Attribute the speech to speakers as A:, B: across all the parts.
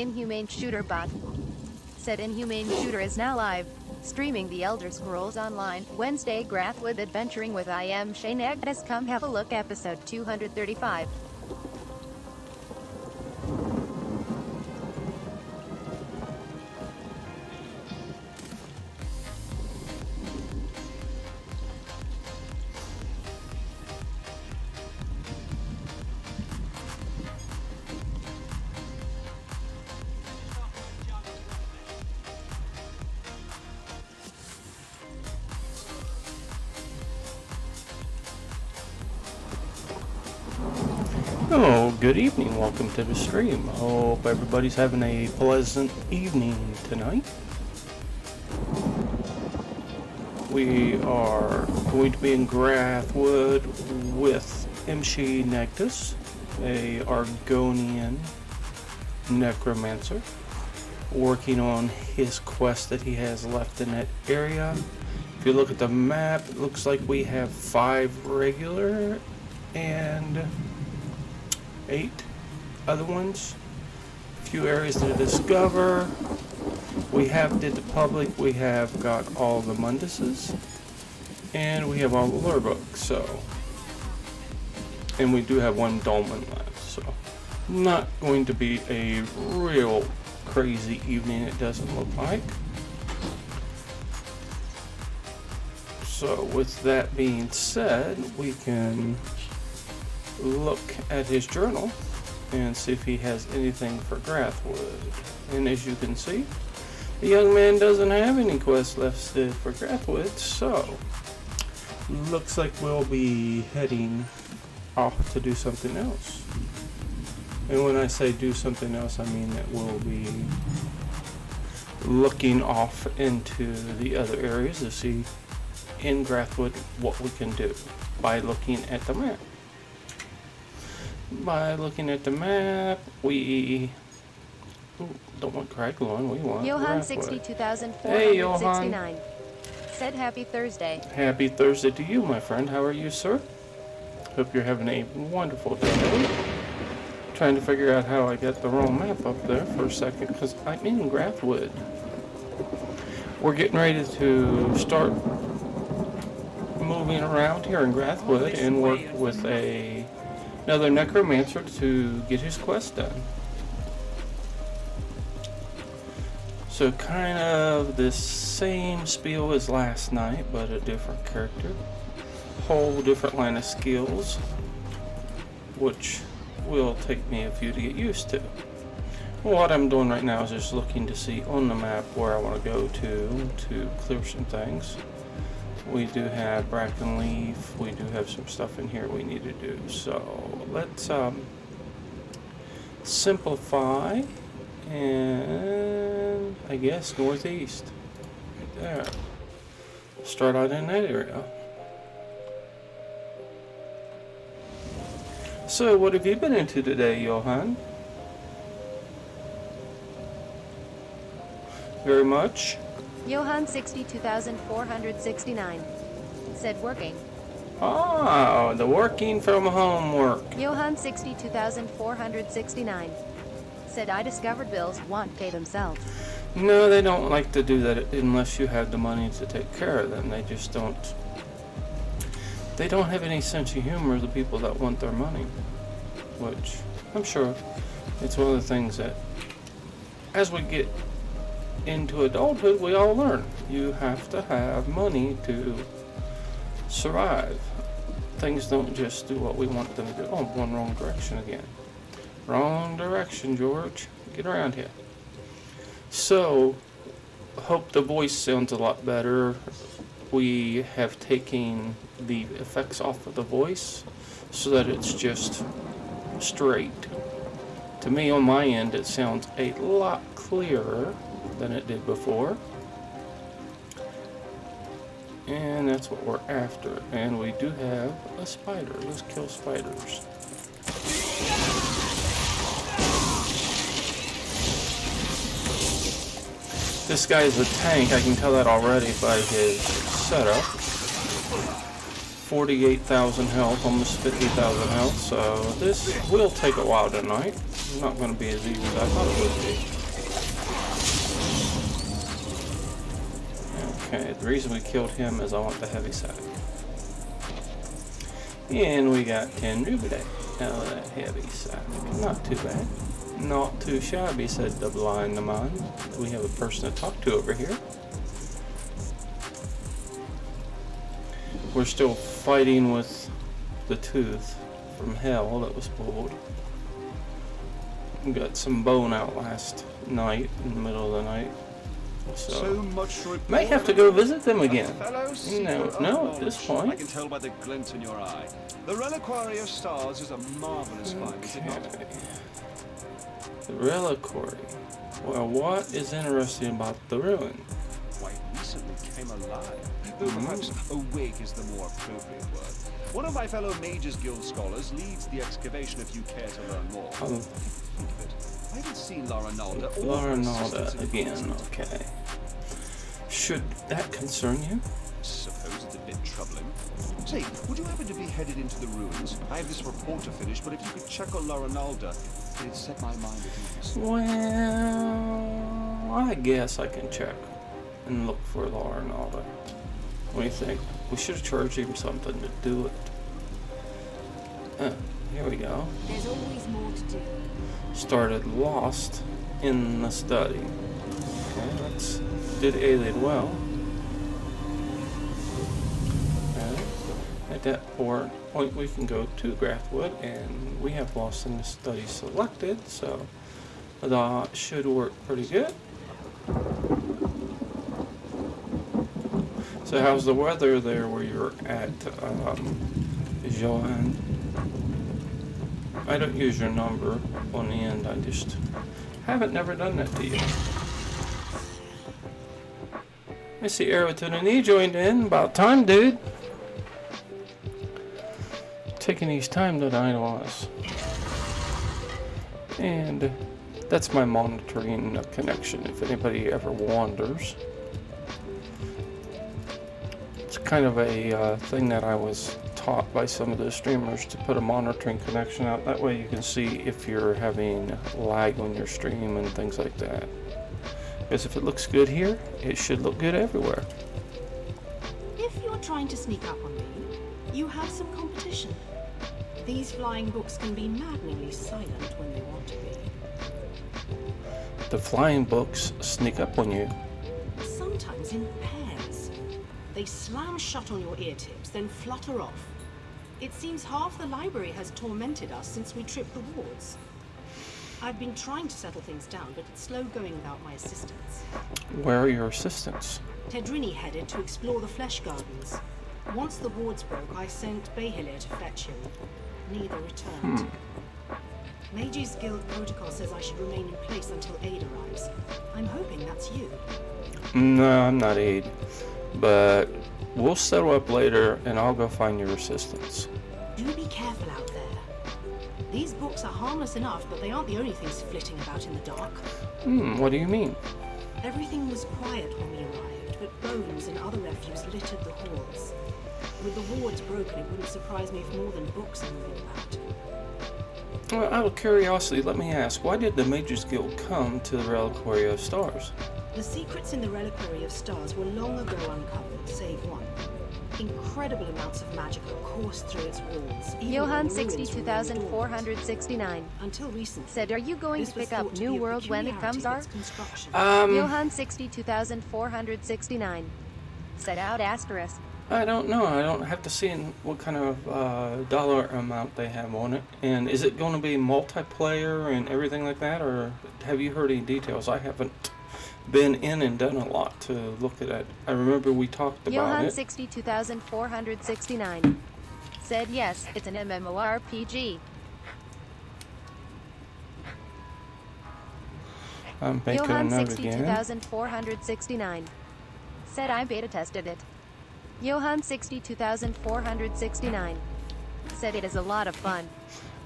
A: Inhumane Shooter bot. Said Inhumane Shooter is now live, streaming The Elder Scrolls Online. Wednesday, Grathwood Adventuring with Im-Shei Nagtus. Come have a look, episode 235.
B: Oh, good evening. Welcome to the stream. Hope everybody's having a pleasant evening tonight. We are going to be in Grathwood with Im-Shei Nagtus, a Argonian necromancer, working on his quest that he has left in that area. If you look at the map, it looks like we have 5 regular and 8 other ones. A few areas to discover. We have did the public. We have got all the Munduses, and we have all the lore books. So, and we do have 1 dolmen left. So, not going to be a real crazy evening. It doesn't look like. So, with that being said, we can look at his journal and see if he has anything for Grathwood. And as you can see, the young man doesn't have any quests left for Grathwood, so looks like we'll be heading off to do something else. And when I say do something else, I mean that we'll be looking off into the other areas to see in Grathwood what we can do by looking at the map. By looking at the map, we don't want Craiglon, we want
A: Johan
B: Grathwood.
A: 62,469 said happy Thursday.
B: Happy Thursday to you, my friend. How are you, sir? Hope you're having a wonderful day. Trying to figure out how I got the wrong map up there for a second, because I'm in Grathwood. We're getting ready to start moving around here in Grathwood and work with another necromancer to get his quest done. So kind of the same spiel as last night, but a different character. Whole different line of skills, which will take me a few to get used to. What I'm doing right now is just looking to see on the map where I want to go to clear some things. We do have Bracken Leaf, we do have some stuff in here we need to do, so let's simplify, and I guess northeast, right there. Start out in that area. So what have you been into today, Johan? Very much?
A: Johan 62,469 said working.
B: Oh, the working from home work.
A: Johan 62,469 said I discovered bills won't pay themselves.
B: No, they don't like to do that unless you have the money to take care of them. They just don't. They don't have any sense of humor, the people that want their money. Which, I'm sure, it's one of the things that, as we get into adulthood, we all learn. You have to have money to survive. Things don't just do what we want them to do. Oh, I'm going wrong direction again. Wrong direction, George. Get around here. So, hope the voice sounds a lot better. We have taken the effects off of the voice so that it's just straight. To me, on my end, it sounds a lot clearer than it did before, and that's what we're after. And we do have a spider. Let's kill spiders. This guy is a tank. I can tell that already by his setup. 48,000 health, almost 50,000 health, so this will take a while tonight. not going to be as easy as I thought it would be. Okay, the reason we killed him is I want the heavy sack. And we got 10 ruby out of that heavy sack. Not too bad. Not too shabby, said the blind man. We have a person to talk to over here. We're still fighting with the tooth from hell that was pulled. We got some bone out last night, in the middle of the night. So
C: much to report.
B: may have to go visit them again. No, at this
C: I
B: point.
C: can tell by the glint in your eye. The Reliquary of Stars is a marvelous find, is it not?
B: Okay. The reliquary. Well, what is interesting about the ruin?
C: Quite recently came alive. Though perhaps awake is the more appropriate word. One of my fellow Mages Guild scholars leads the excavation if you care to learn more. Think of it. I haven't seen Laura Nalda or
B: Laura
C: her assistants
B: Nalda
C: in
B: again,
C: months.
B: okay. Should that concern you?
C: Suppose it's a bit troubling. Say, would you happen to be headed into the ruins? I have this report to finish, but if you could check on Laura Nalda, it'd set my mind at ease.
B: Well, I guess I can check and look for Laura Nalda. What do you think? We should have charged him something to do it. Here we go.
D: There's always more to do.
B: Started lost in the study. Okay, did Alien well. Okay. At that point we can go to Grathwood, and we have lost in the study selected, so that should work pretty good. So how's the weather there where you're at, Joanne? I don't use your number on the end, I just haven't never done that to you. I see Arrow to the Knee joined in. About time, dude. Taking his time to idle us. And that's my monitoring connection, if anybody ever wonders. It's kind of a thing that I was taught by some of the streamers to put a monitoring connection out. That way you can see if you're having lag on your stream and things like that. Because if it looks good here, it should look good everywhere.
D: If you're trying to sneak up on me, you have some competition. These flying books can be maddeningly silent when they want to be.
B: The flying books sneak up on you.
D: Sometimes in pairs. They slam shut on your ear tips, then flutter off. It seems half the library has tormented us since we tripped the wards. I've been trying to settle things down, but it's slow going without my assistance.
B: Where are your assistants?
D: Tedrini headed to explore the flesh gardens. Once the wards broke, I sent Behile to fetch him. Neither returned. Mages Guild protocol says I should remain in place until aid arrives. I'm hoping that's you.
B: No, I'm not aid. But we'll settle up later, and I'll go find your assistants.
D: Do be careful out there. These books are harmless enough, but they aren't the only things flitting about in the dark.
B: What do you mean?
D: Everything was quiet when we arrived, but bones and other refuse littered the halls. With the wards broken, it wouldn't surprise me if more than books are moving about.
B: Well, out of curiosity, let me ask, why did the Mages Guild come to the Reliquary of Stars?
D: The secrets in the Reliquary of Stars were long ago uncovered, save one. Incredible amounts of magic are coursed through its walls. even
A: Johan
D: when the ruins remain dormant.
A: 62469
D: Until recently,
A: said, "Are you going
D: this
A: to
D: was
A: pick up
D: thought to be
A: New
D: a
A: World when it comes,
D: peculiarity
A: Art?"
D: of its construction.
A: Johan 62469 said out asterisk.
B: I don't know. I don't have to see what kind of dollar amount they have on it. And is it going to be multiplayer and everything like that? Or have you heard any details? I haven't been in and done a lot to look at it. I remember we talked about
A: Johan
B: it.
A: 62469 said yes, it's an MMORPG.
B: I'm making a
A: Johan
B: note again.
A: 62469 said I beta tested it. Johan 62469 said it is a lot of fun.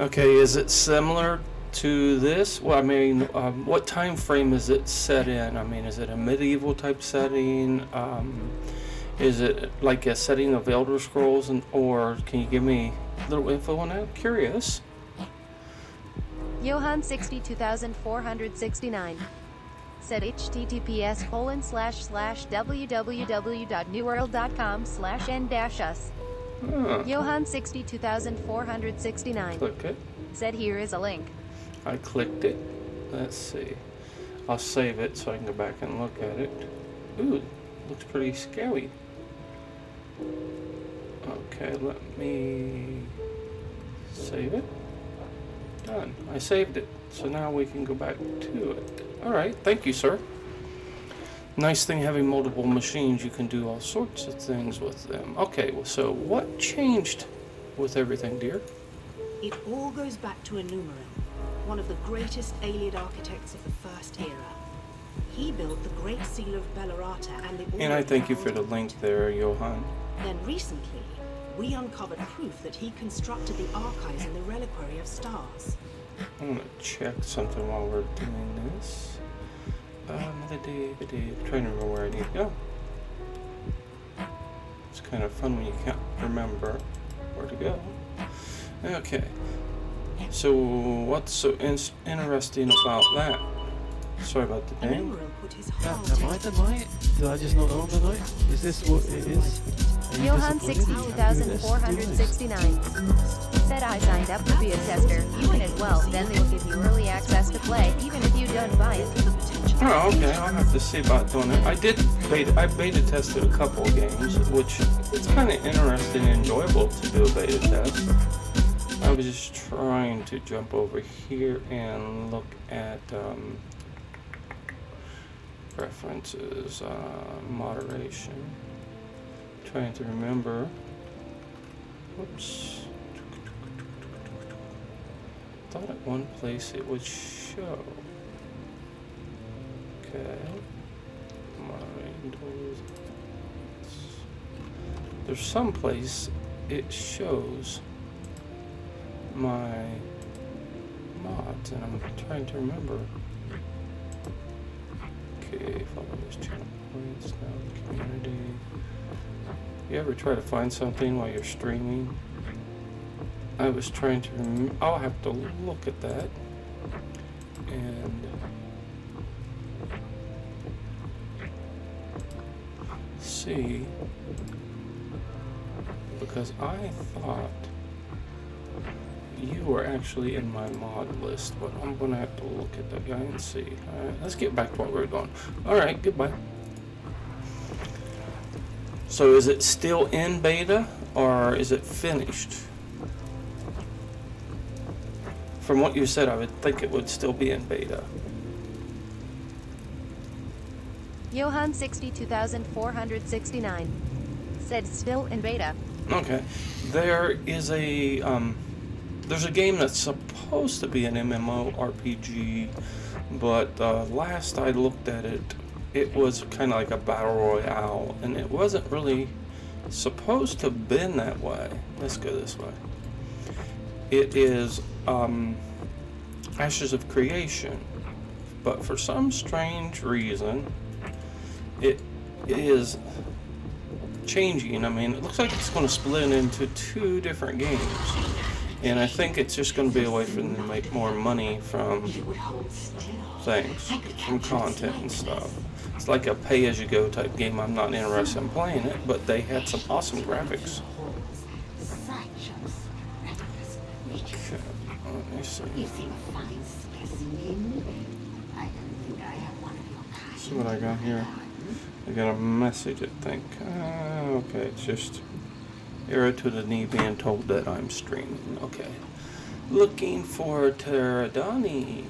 B: Okay, is it similar to this? Well, I mean, what time frame is it set in? I mean, is it a medieval type setting? Is it like a setting of Elder Scrolls, or can you give me a little info on that? I'm curious.
A: Johan 62469 said https://www.newworld.com/n-us. Johan 62469
B: Click it.
A: said here is a link.
B: I clicked it. Let's see. I'll save it so I can go back and look at it. Ooh, looks pretty scary. Okay, let me save it. Done. I saved it. So now we can go back to it. Alright, thank you, sir. Nice thing having multiple machines, you can do all sorts of things with them. Okay, so what changed with everything, dear?
D: It all goes back to Enumeril, one of the greatest Aeliad architects of the First Era. He built the Great Seal of Bellerata and the...
B: And I thank you for the link there, Johan.
D: Then recently, we uncovered proof that he constructed the archives in the Reliquary of Stars.
B: I'm gonna check something while we're doing this. Trying to remember where I need to go. It's kind of fun when you can't remember where to go. Okay. So what's so interesting about that? Sorry about the name.
D: Enumeril put his
E: Am
D: heart
E: I the knight? Did I just not own the knight? Is this what it is? Are you
A: Johan
E: disappointed?
A: 62469 said I signed up to be a tester. You win as well, then they will give you early access to play, even if you don't buy it.
B: Oh, okay. I'll have to see about doing it. I beta tested a couple of games, which it's kind of interesting and enjoyable to do a beta test. I was just trying to jump over here and look at preferences, moderation. Trying to remember. Whoops. Thought at one place it would show. Okay. Moderating tools. There's some place it shows my mods, and I'm trying to remember. Okay, follow this channel points, now community. You ever try to find something while you're streaming? I was trying to I'll have to look at that and see, because I thought you were actually in my mod list, but I'm gonna have to look at that guy and see. Alright, let's get back to what we're doing. Alright, goodbye. So is it still in beta or is it finished? From what you said, I would think it would still be in beta.
A: Johan 62469 said still in beta.
B: Okay. There is a there's a game that's supposed to be an MMORPG, but last I looked at it, it was kind of like a battle royale, and it wasn't really supposed to have been that way. Let's go this way. It is Ashes of Creation, but for some strange reason, it is changing. I mean, it looks like it's going to split into two different games, and I think it's just going to be a way for them to make more money from things, from content and stuff. It's like a pay-as-you-go type game. I'm not interested in playing it, but they had some awesome graphics. Okay, let me see. See what I got here. I got a message, I think. Okay, it's just error to the knee being told that I'm streaming. Okay. Looking for Teradani.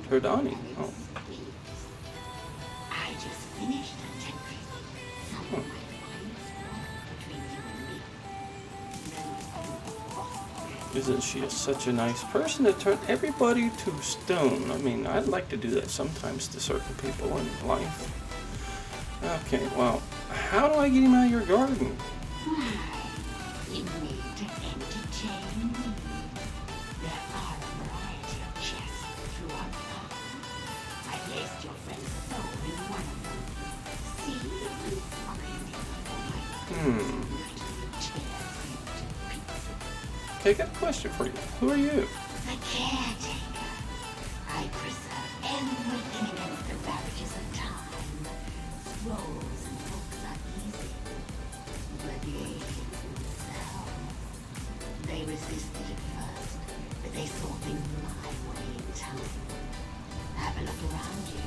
B: Teradani. Oh.
F: I just finished a template.
B: Huh. Isn't she such a nice person to turn everybody to stone? I mean, I'd like to do that sometimes to certain people in life. Okay, well, how do I get him out of your garden?
F: You need to entertain me. There are a variety of chests throughout the park. I placed your friend's soul in one of them. See if you find it. Okay,
B: I got a question for you. Who are you?
F: The caretaker. They thought they knew my way in time. Have a look around you.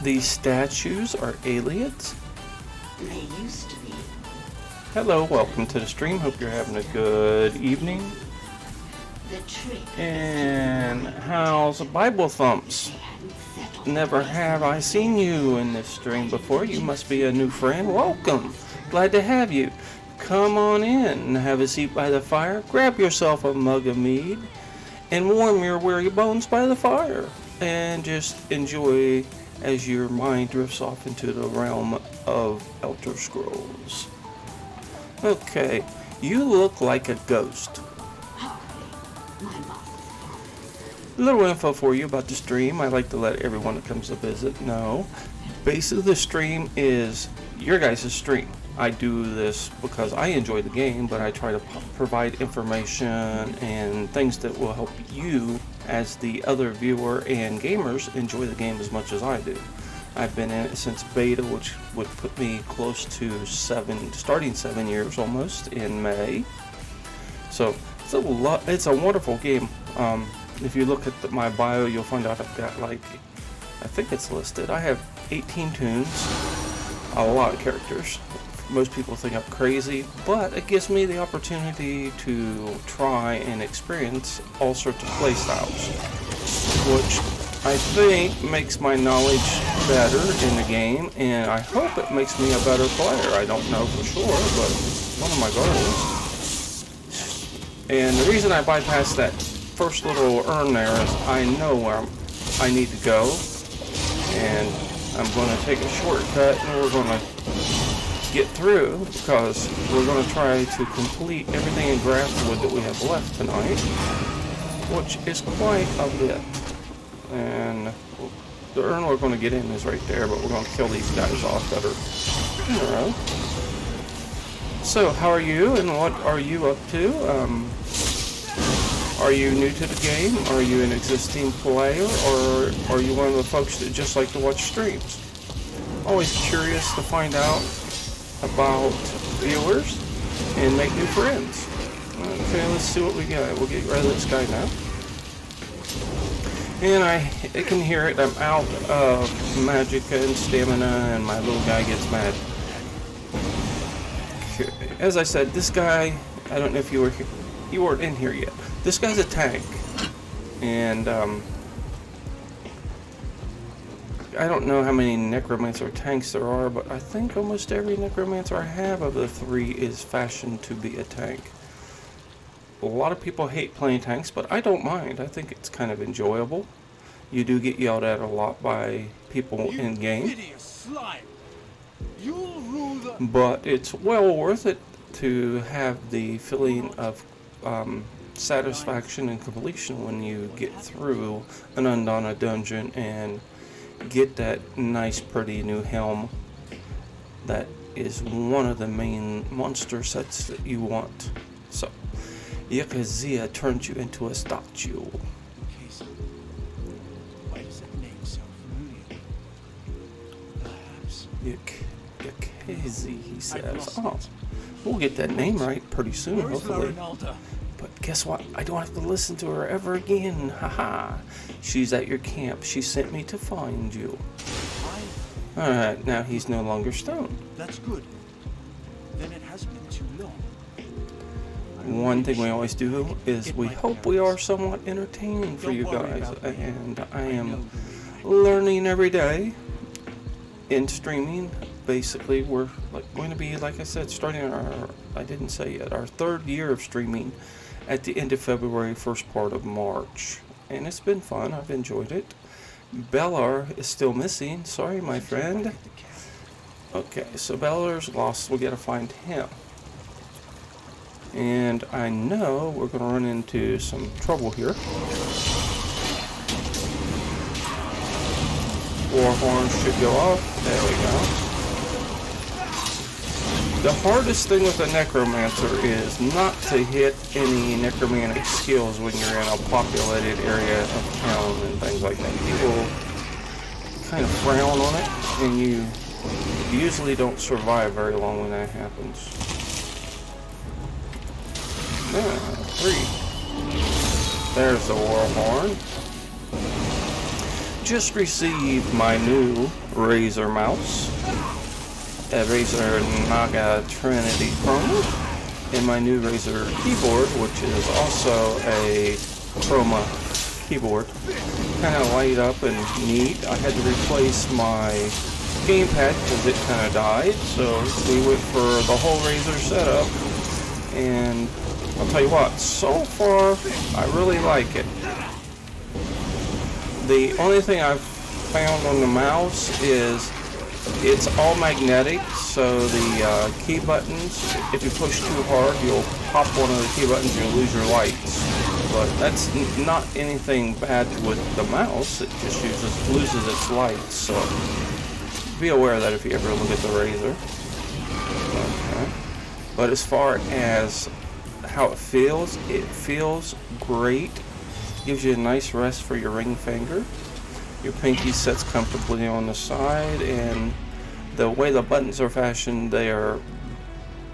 B: These statues are aliens?
F: They used to be.
B: Hello, welcome to the stream. Hope you're having a good evening.
F: The trick
B: And how's Bible Thumps?
F: hadn't settled.
B: Never have I seen you in this stream before. You must be a new friend. Welcome. Glad to have you. Come on in, have a seat by the fire, grab yourself a mug of mead, and warm your weary bones by the fire. And just enjoy as your mind drifts off into the realm of Elder Scrolls. Okay, you look like a ghost. A little info for you about the stream. I like to let everyone that comes to visit know. Base of the stream is your guys' stream. I do this because I enjoy the game, but I try to provide information and things that will help you as the other viewer and gamers enjoy the game as much as I do. I've been in it since beta, which would put me close to starting 7 years almost in May. So it's a wonderful game. If you look at my bio, you'll find out I've got I think it's listed. I have 18 tunes, a lot of characters. Most people think I'm crazy, but it gives me the opportunity to try and experience all sorts of playstyles, which I think makes my knowledge better in the game, and I hope it makes me a better player. I don't know for sure, but it's one of my goals. And the reason I bypassed that first little urn there is I know where I need to go, and I'm going to take a shortcut, and we're going to get through, because we're going to try to complete everything in Grathwood that we have left tonight, which is quite a bit. And the urn we're going to get in is right there, but we're going to kill these guys off that are in a row. So, how are you, and what are you up to? Are you new to the game? Are you an existing player? Or are you one of the folks that just like to watch streams? Always curious to find out about viewers and make new friends. Okay, let's see what we got. We'll get rid of this guy now. And I can hear it. I'm out of magicka and stamina, and my little guy gets mad. Okay. As I said, this guy, I don't know if you were here. You weren't in here yet. This guy's a tank, and I don't know how many necromancer tanks there are, but I think almost every necromancer I have of the 3 is fashioned to be a tank. A lot of people hate playing tanks, but I don't mind. I think it's kind of enjoyable. You do get yelled at a lot by people in game, but it's well worth it to have the feeling of satisfaction and completion when you get through an Undaunted dungeon and get that nice pretty new helm that is one of the main monster sets that you want. So Yakazia turns you into a statue.
C: Okay, so why does that name sound familiar? Perhaps.
B: Yakazi, he says. Oh, we'll get that name right pretty soon, hopefully. But guess what? I don't have to listen to her ever again. Haha. She's at your camp. She sent me to find you. Alright, now he's no longer stone.
C: That's good. Then it has been too long.
B: One thing we always do is we hope we are somewhat entertaining for you guys. And I am learning every day in streaming. Basically, we're going to be, like I said, starting our 3rd year of streaming at the end of February, first part of March. And it's been fun. I've enjoyed it. Bellar is still missing. Sorry, my friend. Okay, so Bellar's lost. We got to find him. And I know we're going to run into some trouble here. War horns should go off. There we go. The hardest thing with a necromancer is not to hit any necromantic skills when you're in a populated area of town and things like that. People kind of frown on it, and you usually don't survive very long when that happens. 3. There's the war horn. Just received my new Razer mouse, a Razer Naga Trinity Chroma, and my new Razer keyboard, which is also a Chroma keyboard. Kind of light up and neat. I had to replace my gamepad because it kind of died, so we went for the whole Razer setup, and I'll tell you what, so far I really like it. The only thing I've found on the mouse is it's all magnetic, so the key buttons, if you push too hard, you'll pop one of the key buttons and you'll lose your lights. But that's not anything bad with the mouse, it just loses its lights, so be aware of that if you ever look at the Razer. Okay. But as far as how it feels great. Gives you a nice rest for your ring finger. Your pinky sits comfortably on the side, and the way the buttons are fashioned, they are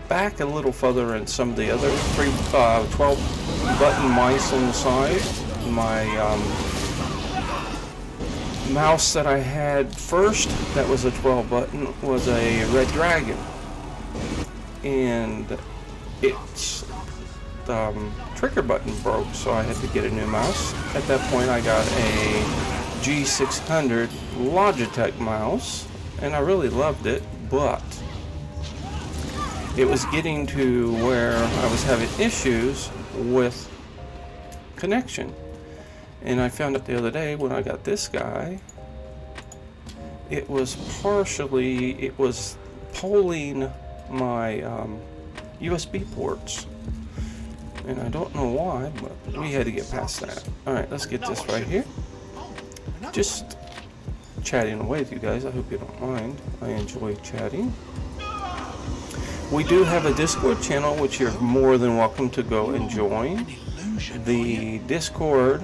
B: back a little further than some of the other 12 button mice on the side. My mouse that I had first, that was a 12 button, was a Red Dragon, and its trigger button broke, so I had to get a new mouse. At that point I got a G600 Logitech mouse, and I really loved it, but it was getting to where I was having issues with connection. And I found out the other day when I got this guy, it was pulling my USB ports. And I don't know why, but we had to get past that. Alright, let's get this right here. Just chatting away with you guys. I hope you don't mind. I enjoy chatting. We do have a Discord channel, which you're more than welcome to go and join. The Discord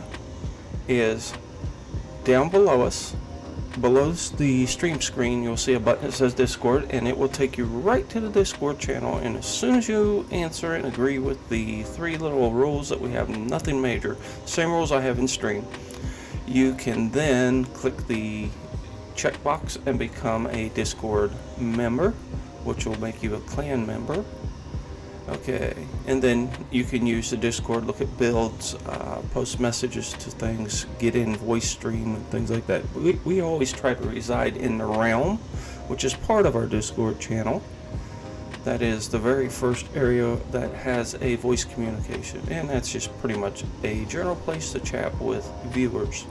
B: is down below us. Below the stream screen, you'll see a button that says Discord, and it will take you right to the Discord channel. And as soon as you answer and agree with the 3 little rules that we have, nothing major, same rules I have in stream, you can then click the checkbox and become a Discord member, which will make you a clan member. Okay, and then you can use the Discord, look at builds, post messages to things, get in voice stream and things like that. We always try to reside in the realm, which is part of our Discord channel. That is the very first area that has a voice communication, and that's just pretty much a general place to chat with viewers.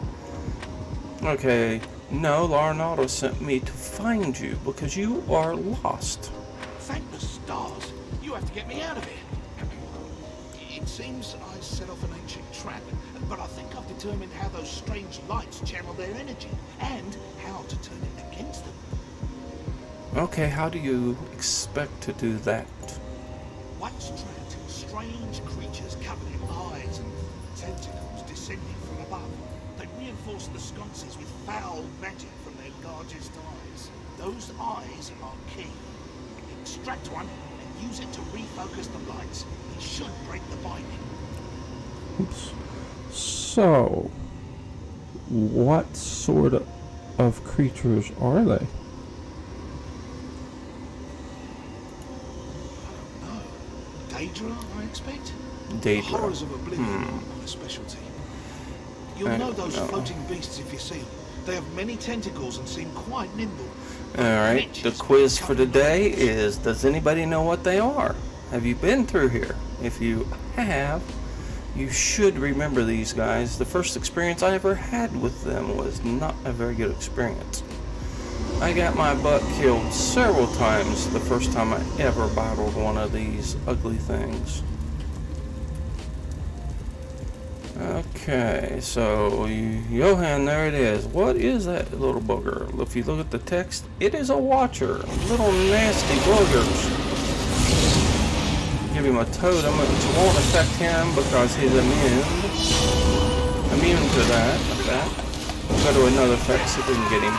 B: Okay, no, Larnado sent me to find you because you are lost.
G: Thank the stars. You have to get me out of here. It seems I set off an ancient trap, but I think I've determined how those strange lights channel their energy, and how to turn it against them.
B: Okay, how do you expect to do that?
G: Once trapped, strange creatures covered in eyes and tentacles descending from above. They reinforce the sconces with foul magic from their largest eyes. Those eyes are key. Extract one, use it to refocus the lights. It should break the binding.
B: Oops. So, what sort of creatures are they?
G: No. Daedra, I expect?
B: Daedra.
G: Horrors of oblivion, my specialty. You'll know those floating beasts if you see them. They have many tentacles and seem quite nimble.
B: Alright, the quiz for today is, does anybody know what they are? Have you been through here? If you have, you should remember these guys. The first experience I ever had with them was not a very good experience. I got my butt killed several times the first time I ever battled one of these ugly things. Okay, so Johan, there it is. What is that little booger? If you look at the text, it is a watcher. Little nasty boogers. Give him a totem, which won't affect him because he's immune to that. We'll go to another effect, see if we can get him.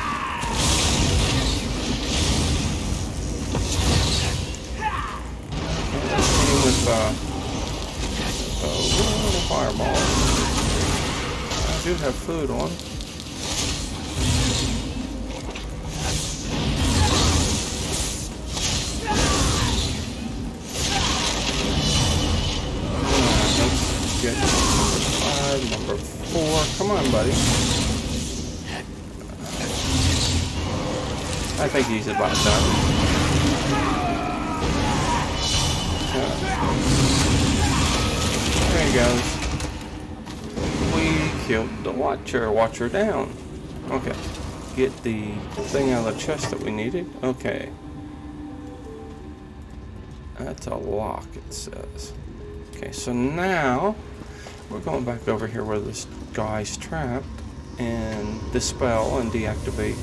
B: Let's hit him with little fireball. do have food on. Let's get number 5, number 4. Come on, buddy. I think he's about done. There he goes. We killed the Watcher. Watcher down. Okay. Get the thing out of the chest that we needed. Okay. That's a lock, it says. Okay, so now we're going back over here where this guy's trapped and dispel and deactivate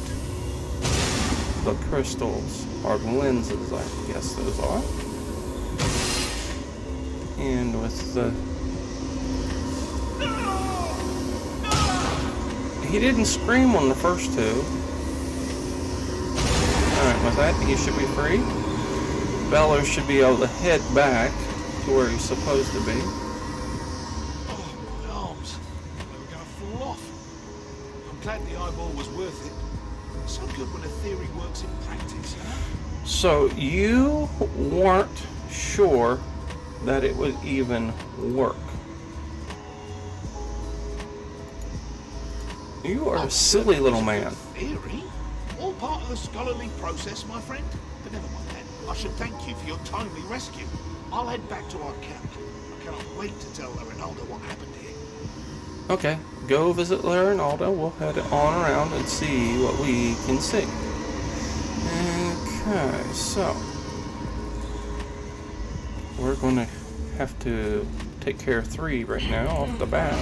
B: the crystals, or lenses, I guess those are. And with the... He didn't scream on the first two. Alright, with that, he should be free. Beller should be able to head back to where he's supposed to be.
G: Oh, my arms. They were going to fall off. I'm glad the eyeball was worth it. It's so good when a theory works in practice, you know?
B: So you weren't sure that it would even work. You are a silly little man.
G: Theory? All part of the scholarly process, my friend. But never mind that. I should thank you for your timely rescue. I'll head back to our camp. I cannot wait to tell Ronaldo what happened here.
B: Okay, go visit Ronaldo. We'll head on around and see what we can see. Okay, so we're going to have to take care of 3 right now off the bat.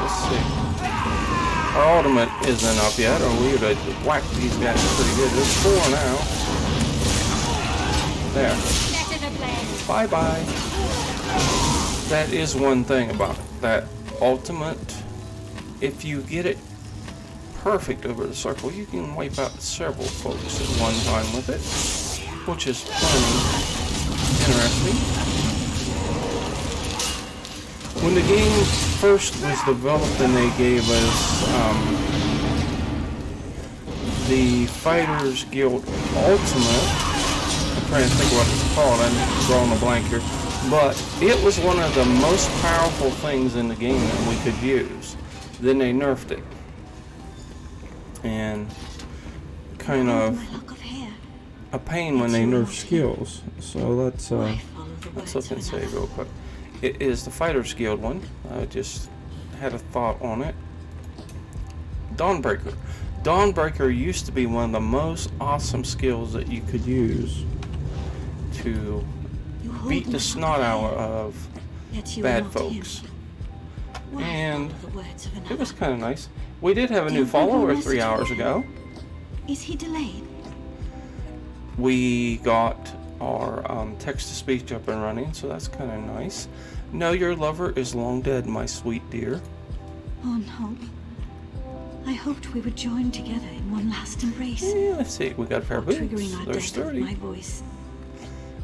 B: Let's see. Our ultimate isn't up yet, or we would have whacked these guys pretty good. There's 4 now. There. Bye-bye. That is one thing about that ultimate. If you get it perfect over the circle, you can wipe out several folks at one time with it, which is plenty interesting. When the game first was developed and they gave us the Fighters Guild Ultimate, I'm trying to think what it's called, I'm drawing a blank here, but it was one of the most powerful things in the game that we could use. Then they nerfed it. And kind of a pain when they nerf skills. So let's look and say real quick. It is the Fighters Guild one. I just had a thought on it. Dawnbreaker. Dawnbreaker used to be one of the most awesome skills that you could use to beat the snot out of bad folks. And it was kind of nice. We did have a new follower 3 hours ago.
F: Is he delayed?
B: We got our text-to-speech up and running, so that's kind of nice. No, your lover is long dead, my sweet dear.
F: Oh no. I hoped we would join together in one last embrace.
B: Yeah, let's see. We got a pair of boots. There's 30.
F: My voice.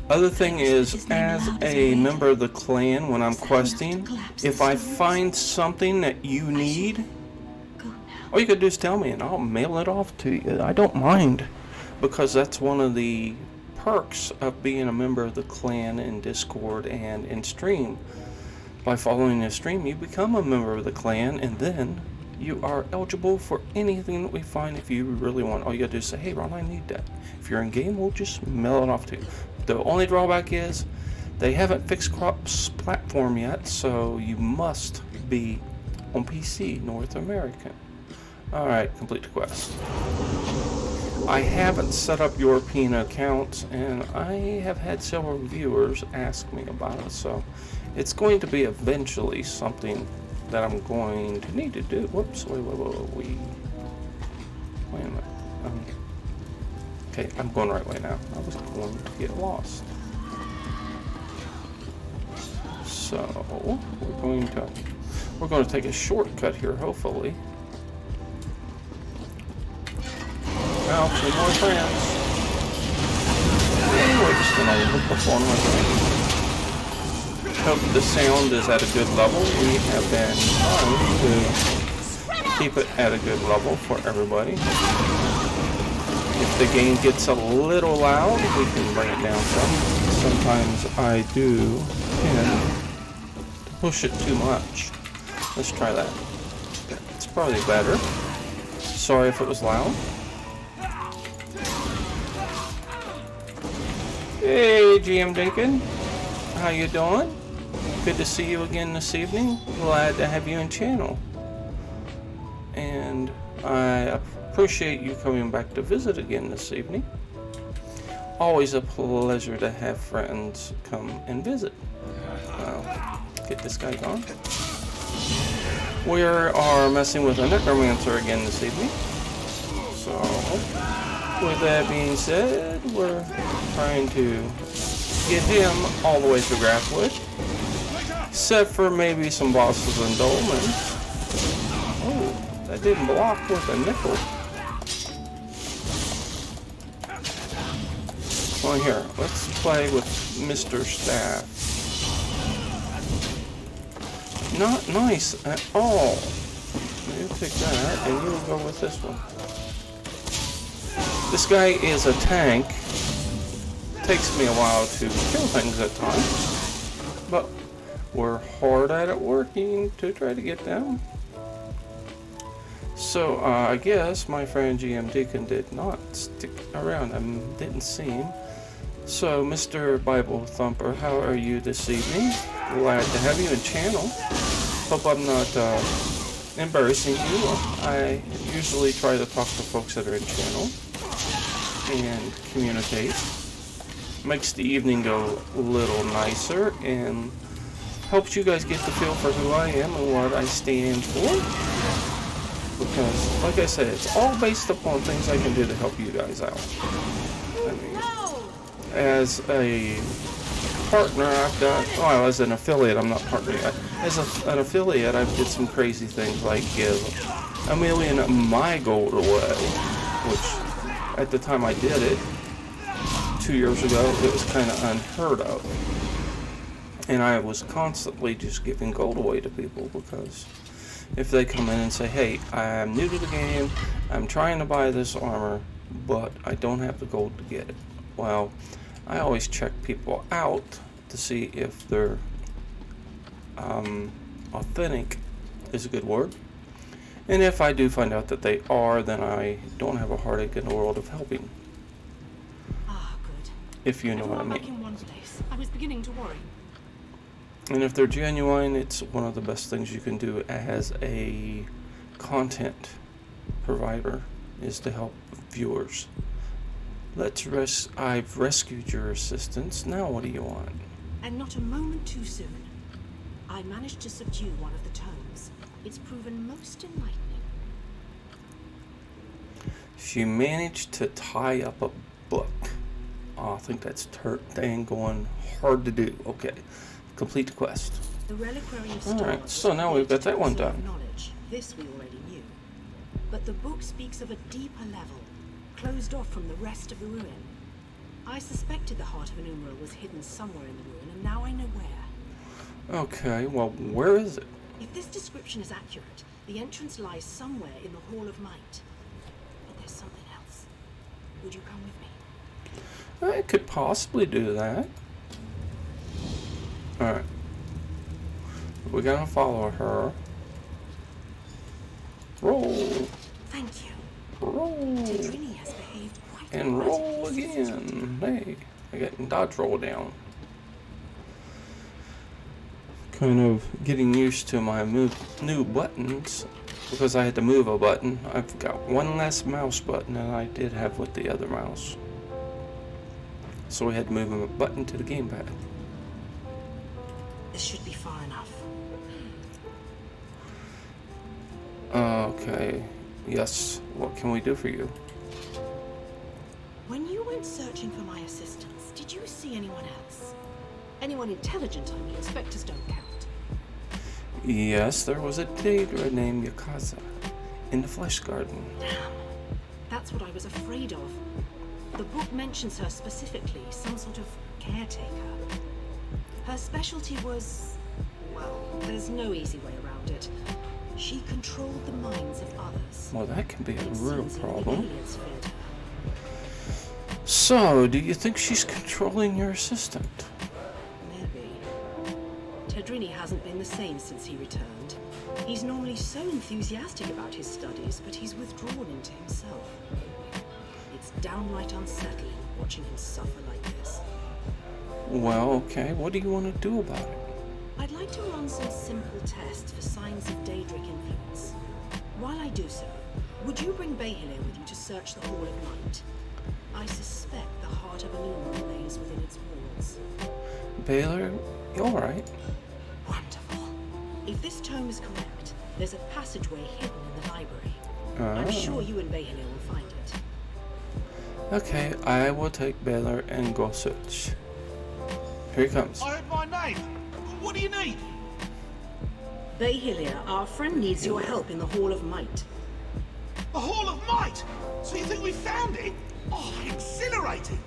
B: Other thing is, as a member of the clan, when I'm questing, if I find something that you need, all you could do is tell me and I'll mail it off to you. I don't mind, because that's one of the perks of being a member of the clan in Discord and in stream. By following the stream, you become a member of the clan, and then you are eligible for anything that we find if you really want. All you gotta do is say, hey Ron, I need that. If you're in game, we'll just mail it off to you. The only drawback is they haven't fixed cross-platform yet, so you must be on PC, North American. Alright, complete the quest. I haven't set up European accounts, and I have had several viewers ask me about it, so it's going to be eventually something that I'm going to need to do. Whoops, wait a minute. Okay, I'm going the right way now. I was going to get lost. So we're going to take a shortcut here, hopefully. Now, 2 more friends. Anyway, just gonna look up on my thing. hope the sound is at a good level. We have been trying to keep it at a good level for everybody. If the game gets a little loud, we can bring it down some. Sometimes I do tend to push it too much. Let's try that. It's probably better. Sorry if it was loud. Hey, GM Dinkin. How you doing? Good to see you again this evening. Glad to have you in channel. And I appreciate you coming back to visit again this evening. Always a pleasure to have friends come and visit. Get this guy gone. We are messing with a necromancer again this evening. So, with that being said, we're trying to get him all the way to Grathwood. Except for maybe some bosses and dolmens. Oh, that didn't block with a nickel. Well, here, let's play with Mr. Staff. Not nice at all. You take that, and you will go with this one. This guy is a tank. Takes me a while to kill things at times, but we're hard at it working to try to get them. So I guess my friend GM Deacon did not stick around. I didn't see him. So Mr. Bible Thumper, how are you this evening? Glad to have you in channel. Hope I'm not embarrassing you. I usually try to talk to folks that are in channel and communicate. Makes the evening go a little nicer and helps you guys get the feel for who I am and what I stand for. Because, like I said, it's all based upon things I can do to help you guys out. I mean, as a partner, I've done, well, as an affiliate, I'm not partner yet. As an affiliate, I've did some crazy things like give $1 million of my gold away, which at the time I did it, 2 years ago, it was kind of unheard of. And I was constantly just giving gold away to people because if they come in and say, hey, I'm new to the game, I'm trying to buy this armor, but I don't have the gold to get it. Well, I always check people out to see if they're authentic is a good word. And if I do find out that they are, then I don't have a heartache in the world of helping.
D: Ah, good.
B: If you know what I
D: Everyone back
B: mean.
D: in one place. I was beginning to worry.
B: And if they're genuine, it's one of the best things you can do as a content provider is to help viewers. I've rescued your assistants. Now what do you want?
D: And not a moment too soon. I managed to subdue one of the tomes. It's proven most enlightening.
B: She managed to tie up a book. Oh, I think that's dang going hard to do. Okay. Complete the quest.
D: The reliquary of
B: Alright, so now we've got that one done.
D: Knowledge. This we already knew. But the book speaks of a deeper level, closed off from the rest of the ruin. I suspected the heart of an Umbral was hidden somewhere in the ruin, and now I know where.
B: Okay, well, where is it?
D: If this description is accurate, the entrance lies somewhere in the Hall of Might. But there's something else. Would you come with me?
B: I could possibly do that. Alright. We're gonna follow her. Roll.
D: Thank you.
B: Roll.
D: Tidrini has behaved quite
B: And roll
D: erratically since you
B: again. Hey, I got dodge roll down. Kind of getting used to my new buttons because I had to move a button. I've got one less mouse button than I did have with the other mouse. So we had to move a button to the gamepad.
D: This should be far enough.
B: Okay. Yes. What can we do for you?
D: When you went searching for my assistance, did you see anyone else? Anyone intelligent, I mean. Spectres don't count.
B: Yes, there was a Daedra named Yakaza in the Flesh Garden.
D: Damn. That's what I was afraid of. The book mentions her specifically, some sort of caretaker. Her specialty was, well, there's no easy way around it. She controlled the minds of others.
B: Well, that can be a
D: It
B: real
D: seems even the
B: problem.
D: aliens feared her.
B: So, do you think she's controlling your assistant?
D: Maybe. Tedrini hasn't been the same since he returned. He's normally so enthusiastic about his studies, but he's withdrawn into himself. It's downright unsettling watching him suffer like this.
B: Well, okay, what do you want to do about it?
D: I'd like to run some simple tests for signs of Daedric influence. While I do so, would you bring Behile with you to search the Hall of Might? I suspect the heart of Enuma lays within its walls.
B: Baylor, you alright?
D: Wonderful. If this tome is correct, there's a passageway hidden in the library. I'm sure you and Behile will find it.
B: Okay, I will take Baylor and go search. Here he comes.
G: I heard my name. What do you need?
D: Behile, our friend needs your help in the Hall of Might.
G: The Hall of Might! So you think we found it? Oh, exhilarating!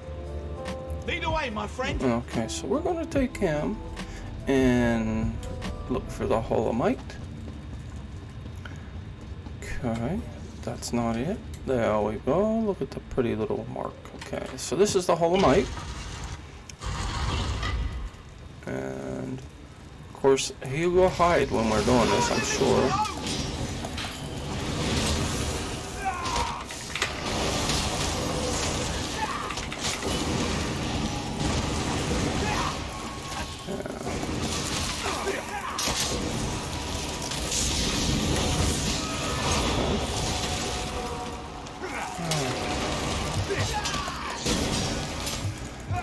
G: Lead away, my friend.
B: Okay, so we're going to take him and look for the Hall of Might. Okay, that's not it. There we go. Look at the pretty little mark. Okay, so this is the Hall of Might. And, of course, he will hide when we're doing this, I'm sure.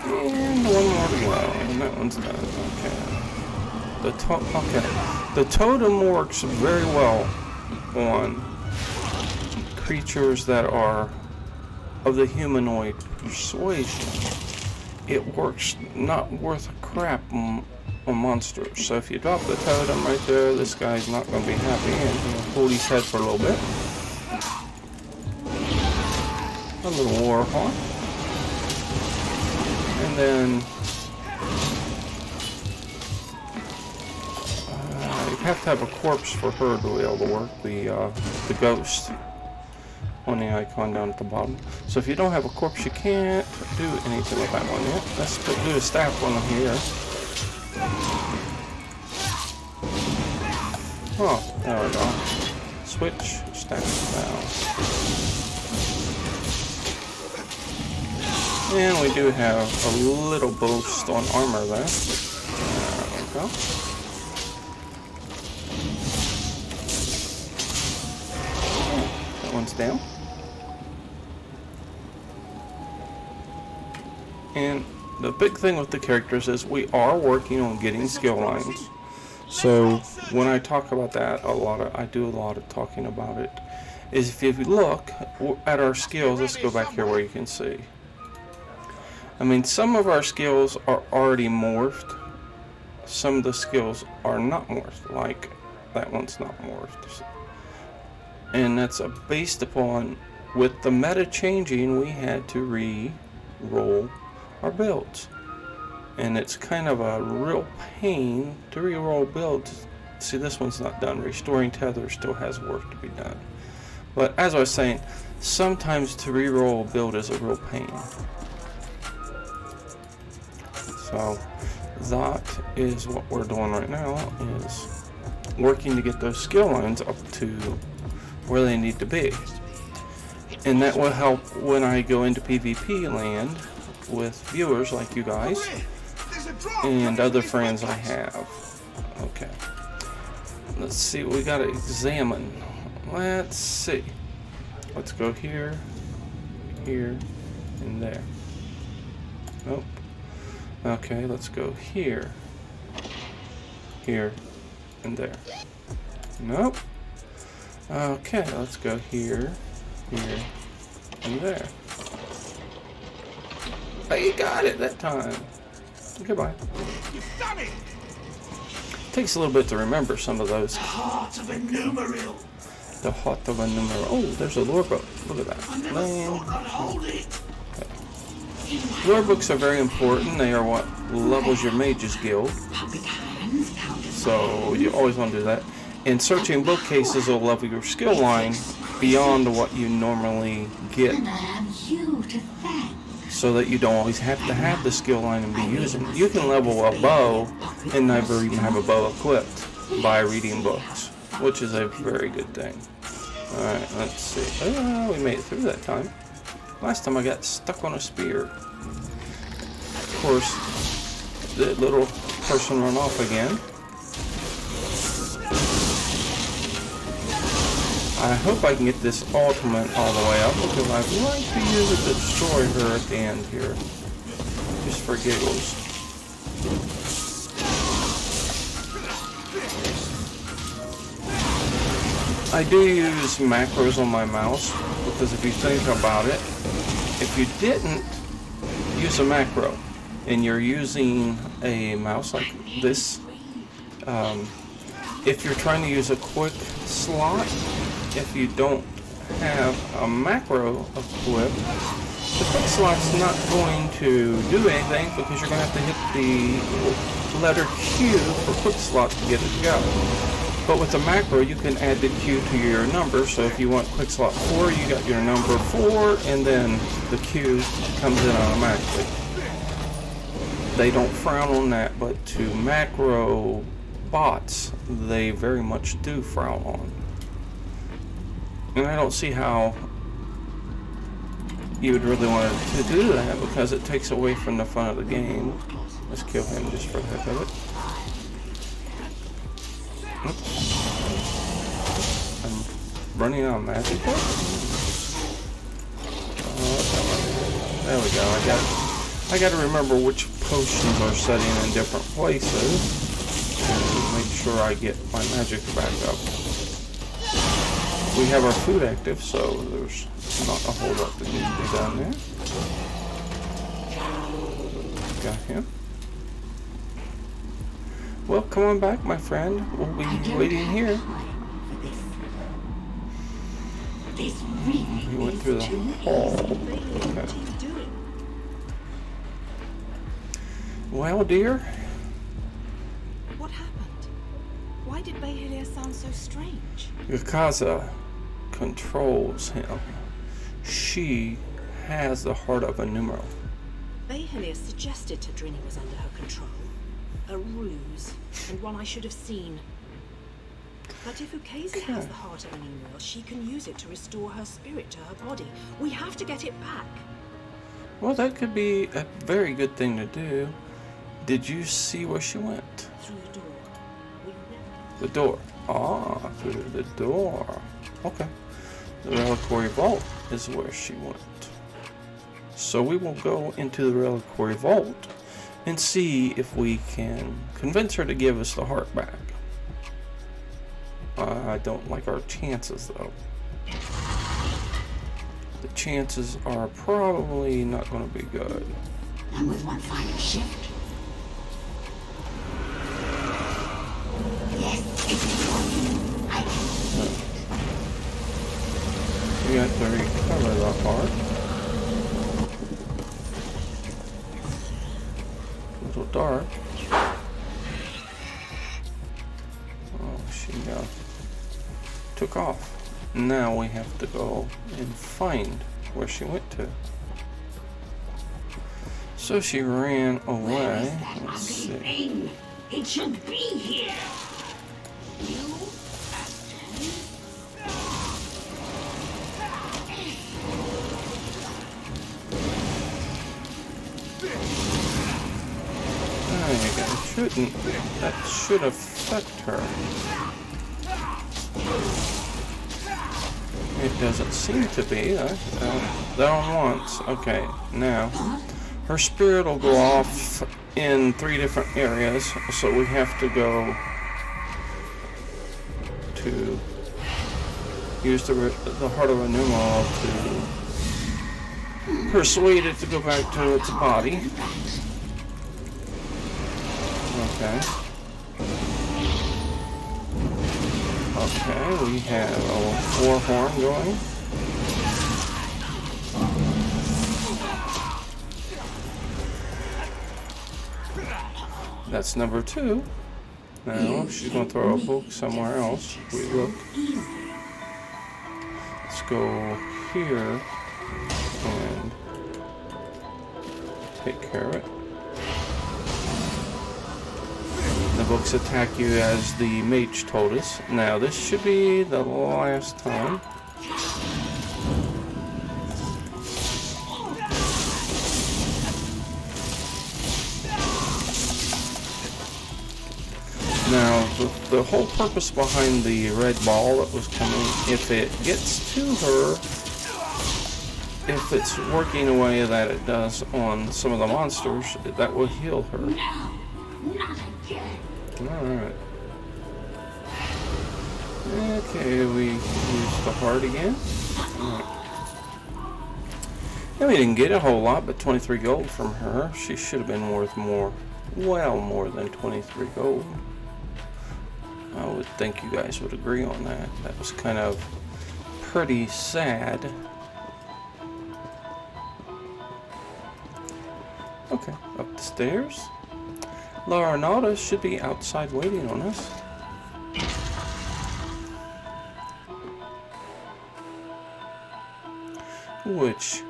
B: And one more to go, and that one's done. Okay. The totem works very well on creatures that are of the humanoid persuasion. It works not worth a crap on monsters. So if you drop the totem right there, this guy's not going to be happy, and he'll hold his head for a little bit. A little war hawk. And then you have to have a corpse for her to be able to work the ghost on the icon down at the bottom. So if you don't have a corpse, you can't do anything with that one yet. Let's do the staff one here. Oh, there we go. Switch staff now. And we do have a little boost on armor there. There we go. That one's down. And the big thing with the characters is we are working on getting skill lines. So when I talk about that, I do a lot of talking about it. Is if you look at our skills, let's go back here where you can see. I mean, some of our skills are already morphed. Some of the skills are not morphed, like that one's not morphed. And that's based upon, with the meta changing, we had to re-roll our builds. And it's kind of a real pain to re-roll builds. See, this one's not done. Restoring Tether still has work to be done. But as I was saying, sometimes to re-roll a build is a real pain. So that is what we're doing right now, is working to get those skill lines up to where they need to be. And that will help when I go into PvP land with viewers like you guys and other friends I have. Okay. Let's see what we gotta examine. Let's see. Let's go here, here, and there. Nope. Okay, let's go here, here, and there. Nope. Okay, let's go here, here, and there. Oh, you got it that time. Goodbye.
G: You've done it!
B: Takes a little bit to remember some of those.
G: The heart of Enuma.
B: The heart of Enuma. Oh, there's a lure boat. Look at that.
G: I never thought I'd hold it.
B: Lore books are very important. They are what levels your mage's guild. So you always want to do that. And searching bookcases will level your skill line beyond what you normally get, so that you don't always have to have the skill line and be using it. You can level a bow and never even have a bow equipped by reading books, which is a very good thing. Alright, let's see. Oh, we made it through that time. Last time I got stuck on a spear. Of course, the little person run off again. I hope I can get this ultimate all the way up, because I'd like to use it to destroy her at the end here. Just for giggles. I do use macros on my mouse, because if you think about it, if you didn't use a macro, and you're using a mouse like this, if you're trying to use a quick slot, if you don't have a macro equipped, the quick slot's not going to do anything, because you're going to have to hit the letter Q for quick slot to get it to go. But with the macro, you can add the Q to your number, so if you want quick slot 4, you got your number 4, and then the Q comes in automatically. They don't frown on that, but to macro bots, they very much do frown on. And I don't see how you would really want to do that, because it takes away from the fun of the game. Let's kill him just for the heck of it. Oops. I'm running out of magic points. There we go. I got to remember which potions are setting in different places, and make sure I get my magic back up. We have our food active, so there's not a whole lot that needs to be done there. Got him. Well, come on back, my friend. We'll be waiting here. We went through the hall. Okay. Well, dear.
D: What happened? Why did Behelia sound so strange?
B: Yakaza controls him. She has the heart of a numeral.
D: Behelia suggested Tadrini was under her control. A ruse, and one I should have seen. But if Ukezi has the heart of a numeral, she can use it to restore her spirit to her body. We have to get it back.
B: Well, that could be a very good thing to do. Did you see where she went?
D: Through the door.
B: The door. Ah, through the door. Okay. The reliquary vault is where she went. So we will go into the reliquary vault and see if we can convince her to give us the heart back. I don't like our chances, though. The chances are probably not going to be good.
F: And with one final shift. Yes, I can see it.
B: We got to recover the heart. A little dark. Oh, she took off. Now we have to go and find where she went to. So she ran away. Let's see.
F: Thing? It should be here. You
B: shouldn't. That should affect her. It doesn't seem to be. Down once. Okay, now her spirit will go off in 3 different areas, so we have to go to use the heart of a numeral to persuade it to go back to its body. Okay. Okay, we have a war horn going. That's number 2. Now she's going to throw a book somewhere else. We look. Let's go here and take care of it. The books attack you as the mage told us. Now this should be the last time. Now, the whole purpose behind the red ball that was coming, if it gets to her, if it's working the way that it does on some of the monsters, that will heal her. Alright. Okay, we use the heart again. Alright. And we didn't get a whole lot, but 23 gold from her. She should have been worth more. Well, more than 23 gold. I would think you guys would agree on that. That was kind of pretty sad. Okay, up the stairs. Laura Nada should be outside waiting on us. Which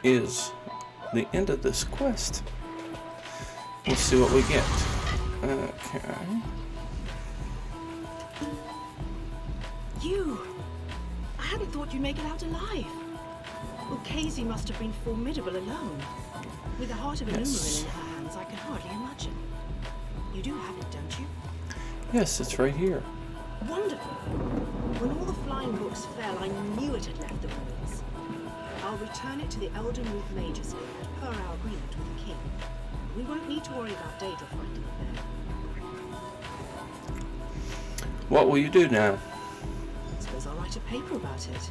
B: is the end of this quest. Let's see what we get. Okay.
D: You! I hadn't thought you'd make it out alive. Well, Casey must have been formidable alone. With the heart of a Numeran in her hands, I can hardly imagine. You do have it, don't you?
B: Yes, it's right here.
D: Wonderful! When all the flying books fell, I knew it had left the ruins. I'll return it to the Eldenruth Mages Guild per our agreement with the king. We won't need to worry about Daedra finding it there.
B: What will you do now?
D: I suppose I'll write a paper about it.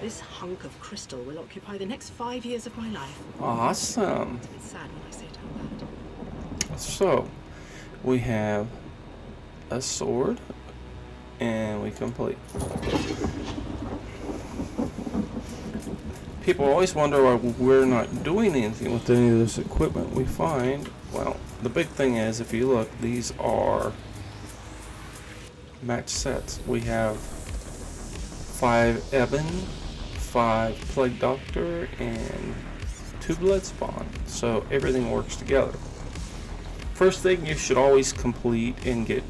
D: This hunk of crystal will occupy the next 5 years of my life.
B: Awesome.
D: It's sad when I say it out loud.
B: So, we have a sword, and we complete. People always wonder why we're not doing anything with any of this equipment we find. Well, the big thing is, if you look, these are match sets. We have 5 Ebon, 5 Plague Doctor, and 2 Blood Spawn. So everything works together. First thing you should always complete and get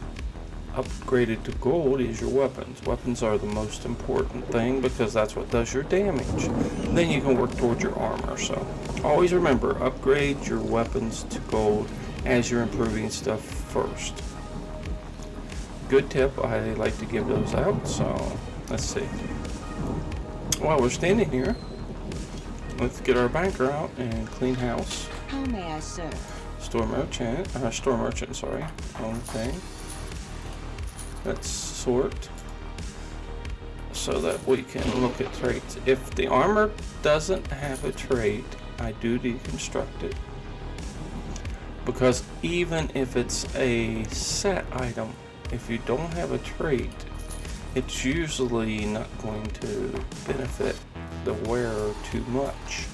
B: upgraded to gold is your weapons. Weapons are the most important thing because that's what does your damage. Then you can work towards your armor. So always remember, upgrade your weapons to gold as you're improving stuff first. Good tip, I like to give those out. So let's see. While we're standing here, let's get our banker out and clean house.
F: How may I serve?
B: Store merchant, sorry. Wrong thing. Let's sort so that we can look at traits. If the armor doesn't have a trait, I do deconstruct it. Because even if it's a set item, if you don't have a trait, it's usually not going to benefit the wearer too much.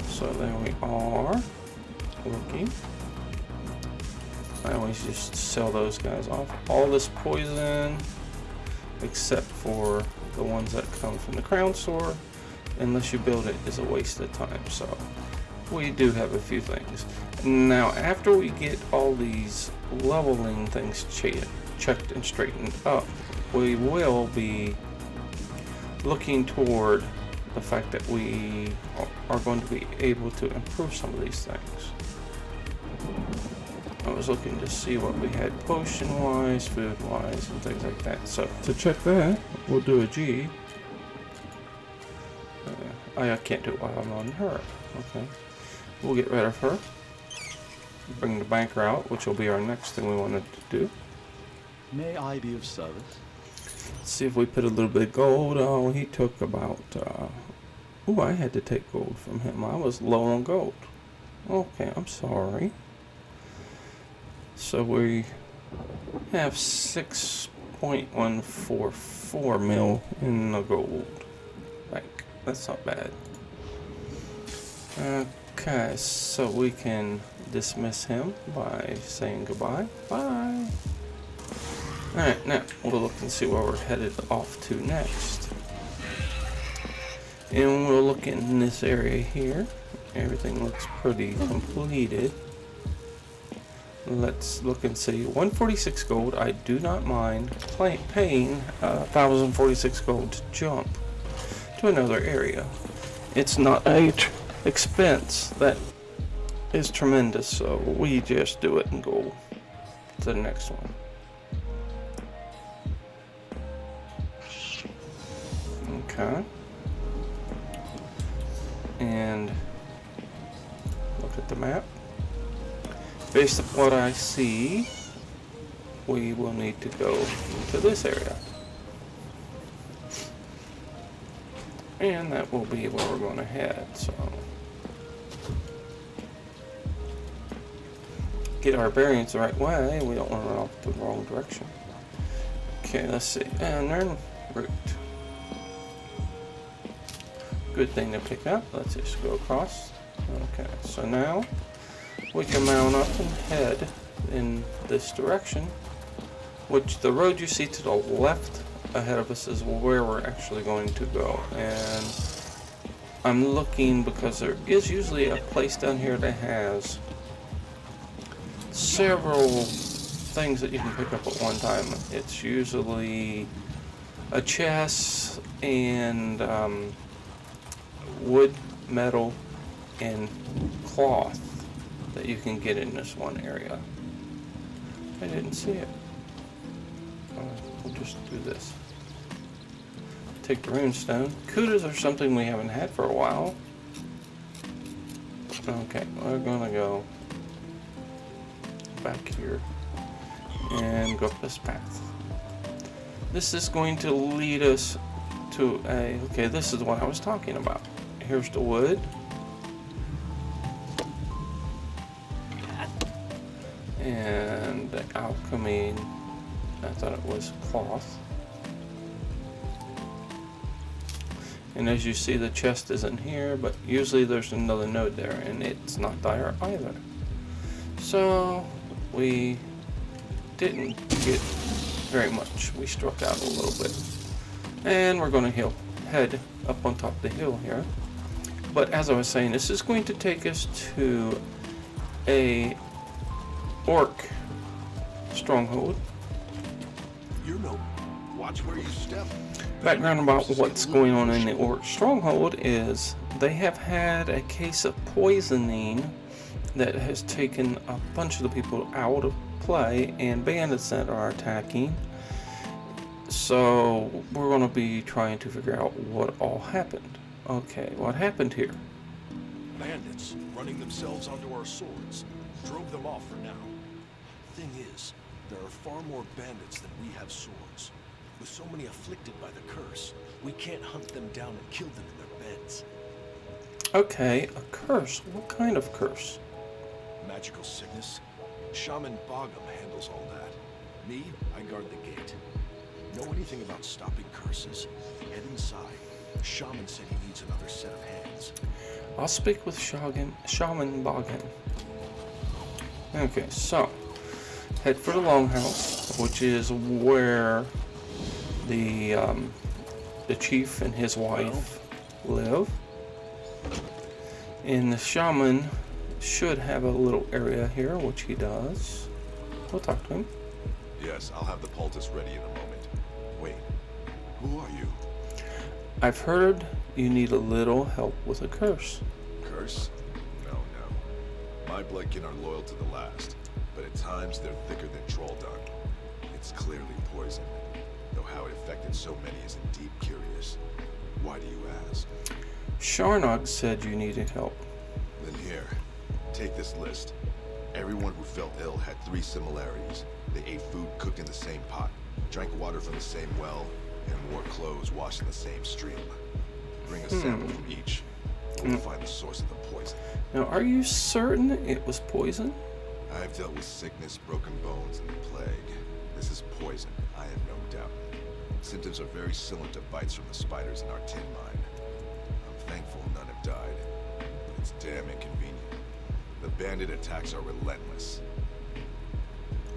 B: So there we are. Looking. I always just sell those guys off. All this poison, except for the ones that come from the crown store, unless you build it, is a waste of time. So we do have a few things. Now, after we get all these leveling things checked and straightened up, we will be looking toward the fact that we are going to be able to improve some of these things. I was looking to see what we had potion-wise, food-wise, and things like that. So to check that, we'll do a G. I can't do it while I'm on her. Okay. We'll get rid of her. Bring the banker out, which will be our next thing we wanted to do.
E: May I be of service?
B: Let's see if we put a little bit of gold. Oh, he took about... oh, I had to take gold from him. I was low on gold. Okay, I'm sorry. So we have 6.144 mil in the gold bank. That's not bad. Okay, so we can dismiss him by saying goodbye. Bye. Alright, now we'll look and see where we're headed off to next. And we'll look in this area here. Everything looks pretty completed. Let's look and see. 146 gold. I do not mind paying 1,046 gold to jump to another area. It's not a expense that is tremendous, so we just do it and go to the next one. Okay. And look at the map. Based on what I see, we will need to go to this area. And that will be where we're going to head, so. Get our bearings the right way. We don't want to run off the wrong direction. Okay, let's see. And then route. Good thing to pick up. Let's just go across. Okay, so now we can mount up and head in this direction, which the road you see to the left ahead of us is where we're actually going to go. And I'm looking because there is usually a place down here that has several things that you can pick up at one time. It's usually a chest and wood, metal, and cloth that you can get in this one area. I didn't see it. We'll just do this. Take the runestone. Kudas are something we haven't had for a while. Okay, we're gonna go back here and go up this path. This is going to lead us to a, okay, this is what I was talking about. Here's the wood. And the alchemy, I thought it was cloth. And as you see, the chest isn't here, but usually there's another node there, and it's not there either. So we didn't get very much. We struck out a little bit. And we're going to head up on top of the hill here. But as I was saying, this is going to take us to a orc stronghold.
G: You know, watch where you step.
B: Background about what's going on in the orc stronghold is they have had a case of poisoning that has taken a bunch of the people out of play, and bandits that are attacking. So we're going to be trying to figure out what all happened. Okay, what happened here?
H: Bandits running themselves onto our swords. Drove them off for now. Thing is, there are far more bandits than we have swords. With so many afflicted by the curse, we can't hunt them down and kill them in their beds.
B: Okay, a curse. What kind of curse?
H: Magical sickness. Shaman Bogham handles all that. Me, I guard the gate. Know anything about stopping curses? Head inside. Shaman said he needs another set of hands.
B: I'll speak with Shaman Bogham. Okay, so head for the Longhouse, which is where the chief and his wife live. And the shaman should have a little area here, which he does. We'll talk to him.
H: Yes, I'll have the poultice ready in a moment. Wait, who are you?
B: I've heard you need a little help with a curse.
H: Curse? No. My bloodkin are loyal to the last, but at times they're thicker than troll dung. It's clearly poison, though how it affected so many is indeed curious. Why do you ask?
B: Sharnog said you needed help.
H: Then here, take this list. Everyone who fell ill had 3 similarities. They ate food cooked in the same pot, drank water from the same well, and wore clothes washed in the same stream. Bring a sample from each. We'll find the source of the poison.
B: Now, are you certain it was poison?
H: I've dealt with sickness, broken bones, and the plague. This is poison, I have no doubt. Symptoms are very similar to bites from the spiders in our tin mine. I'm thankful none have died, but it's damn inconvenient. The bandit attacks are relentless.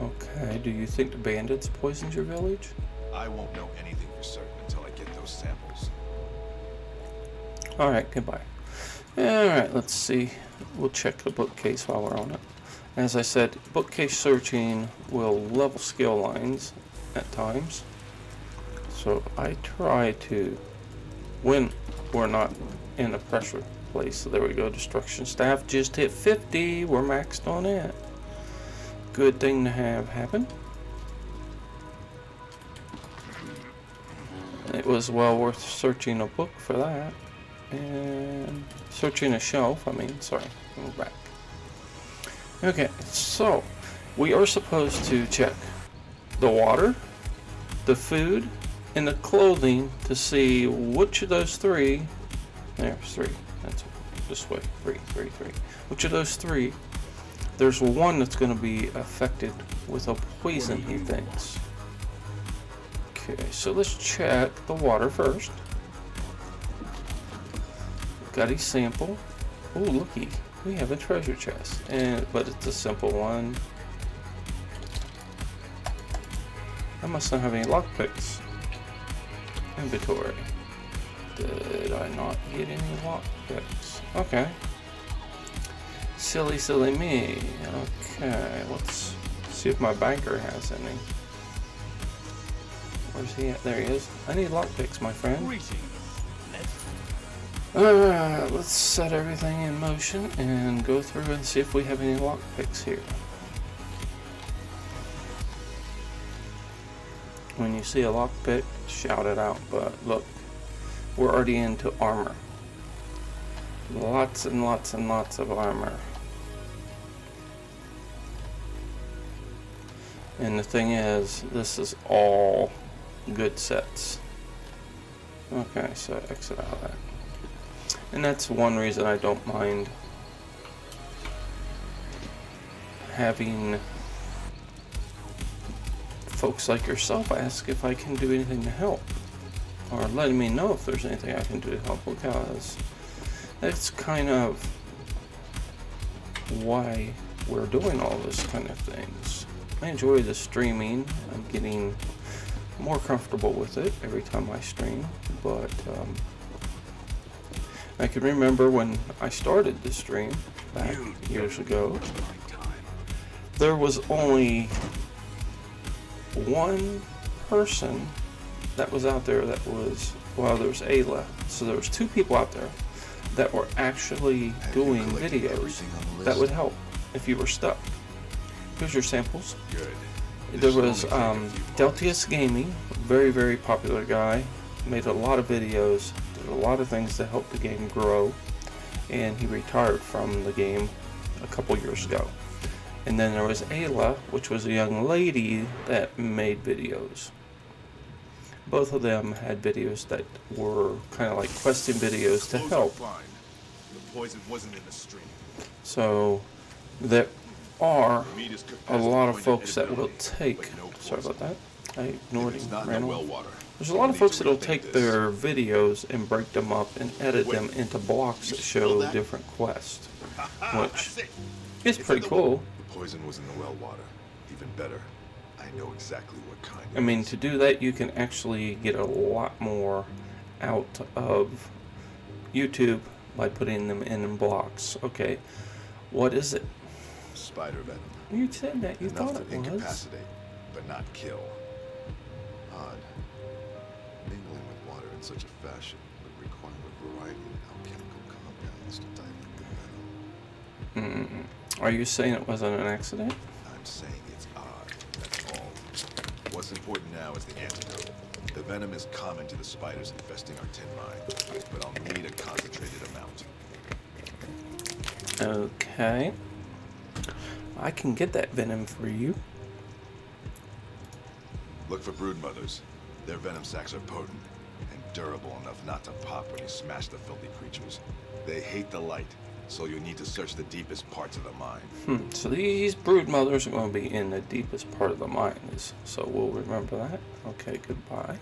B: Okay, do you think the bandits poisoned your village?
H: I won't know anything for certain until I get those samples.
B: Alright, goodbye. Alright, let's see. We'll check the bookcase while we're on it. As I said, bookcase searching will level skill lines at times. So I try to, when we're not in a pressure place. So there we go, destruction staff just hit 50. We're maxed on it. Good thing to have happen. It was well worth searching a book for that. And searching a shelf, sorry, we're back. Okay, so we are supposed to check the water, the food, and the clothing to see which of those three, there's three, that's this way, three. Which of those three, there's one that's going to be affected with a poison, he thinks. Okay, so let's check the water first. Got a sample. Oh, looky, we have a treasure chest, but it's a simple one. I must not have any lockpicks. Inventory. Did I not get any lockpicks? Okay. Silly me. Okay, let's see if my banker has any. Where's he at? There he is. I need lockpicks, my friend. Alright, let's set everything in motion and go through and see if we have any lockpicks here. When you see a lockpick, shout it out, but look, we're already into armor. Lots and lots and lots of armor. And the thing is, this is all good sets. Okay, so exit out of that. And that's one reason I don't mind having folks like yourself ask if I can do anything to help, or letting me know if there's anything I can do to help, because that's kind of why we're doing all this kind of things. I enjoy the streaming. I'm getting more comfortable with it every time I stream, but I can remember when I started the stream back years ago, there was only one person that was out there that was, well, there was Ayla, so there was two people out there that were actually doing videos that would help if you were stuck. Here's your samples.
H: Good.
B: There was Deltius Gaming, very, very popular guy, made a lot of videos, did a lot of things to help the game grow, and he retired from the game a couple years ago. And then there was Ayla, which was a young lady that made videos. Both of them had videos that were kind of like questing videos to help.
H: The poison wasn't in the stream.
B: So there are a lot of folks that will take, sorry about that, I ignored him, ran away. There's a lot of folks that will take their videos and break them up and edit them into blocks that show different quests, which is pretty cool.
H: The poison was in the well water. Even better, I know exactly what kind.
B: I mean, to do that, you can actually get a lot more out of YouTube by putting them in blocks. Okay, what is it?
H: Spider venom.
B: You said that. You
H: Enough
B: thought it
H: to
B: was.
H: incapacitate, but not kill. Odd. Mingling with water in such a fashion would require a variety of alchemical compounds to dilute the venom.
B: Are you saying it wasn't an accident?
H: I'm saying it's odd, that's all. What's important now is the antidote. The venom is common to the spiders infesting our tin mine, but I'll need a concentrated amount.
B: Okay. I can get that venom for you.
H: Look for brood mothers. Their venom sacs are potent and durable enough not to pop when you smash the filthy creatures. They hate the light, so you'll need to search the deepest parts of the mine.
B: So these brood mothers are going to be in the deepest part of the mines, so we'll remember that. Okay, goodbye.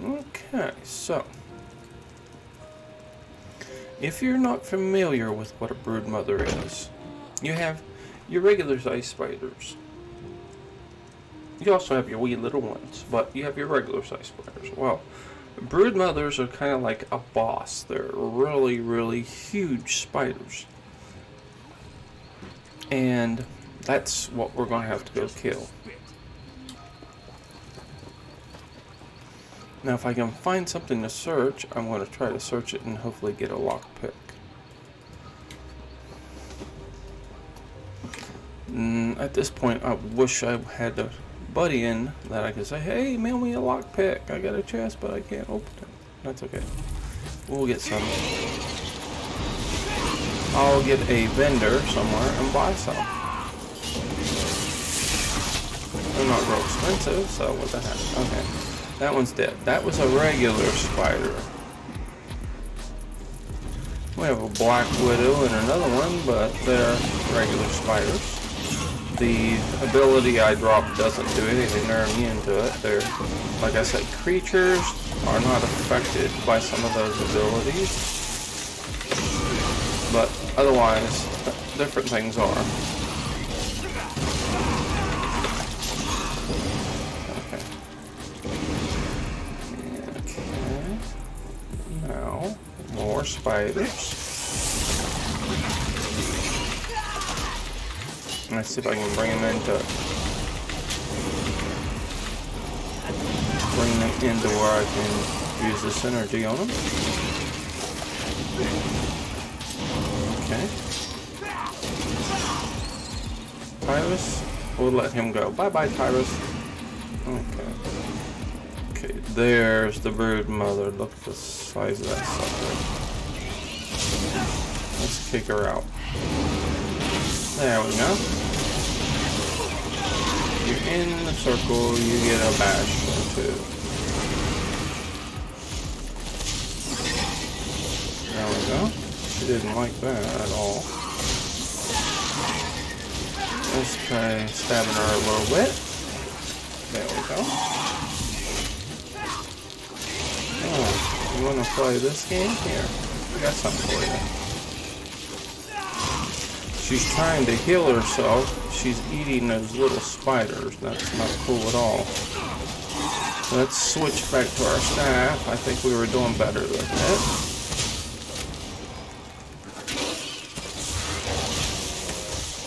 B: Okay, so If you're not familiar with what a brood mother is, you have your regular sized spiders. You also have your wee little ones, but you have your regular sized spiders. Well, brood mothers are kind of like a boss. They're really, really huge spiders. And that's what we're going to have to go kill. Now, if I can find something to search, I'm going to try to search it and hopefully get a lockpick. At this point, I wish I had a buddy in that I could say, hey, mail me a lockpick. I got a chest, but I can't open it. That's okay. We'll get some. I'll get a vendor somewhere and buy some. They're not real expensive, so what the heck. Okay. That one's dead. That was a regular spider. We have a black widow and another one, but they're regular spiders. The ability I dropped doesn't do anything. They're immune to it. They're, like I said, creatures are not affected by some of those abilities. But otherwise, different things are. Now, more spiders. Let's see if I can bring them into where I can use this energy on them. Okay. Tyrus, we'll let him go. Bye-bye, Tyrus. Okay. Okay, there's the brood mother. Look at the size of that sucker. Let's kick her out. There we go. You're in the circle, you get a bash or two. There we go. She didn't like that at all. Let's try stabbing her a little bit. There we go. Oh, you want to play this game? Here, I got something for you. She's trying to heal herself. She's eating those little spiders. That's not cool at all. Let's switch back to our staff. I think we were doing better than that.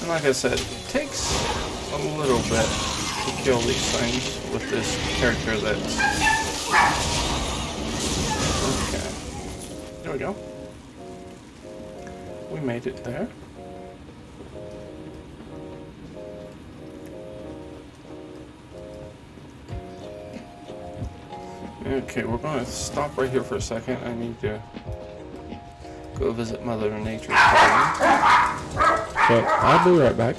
B: And like I said, it takes a little bit to kill these things with this character that's... Okay. There we go. We made it there. Okay, we're going to stop right here for a second. I need to go visit Mother Nature's farm. So I'll be right back.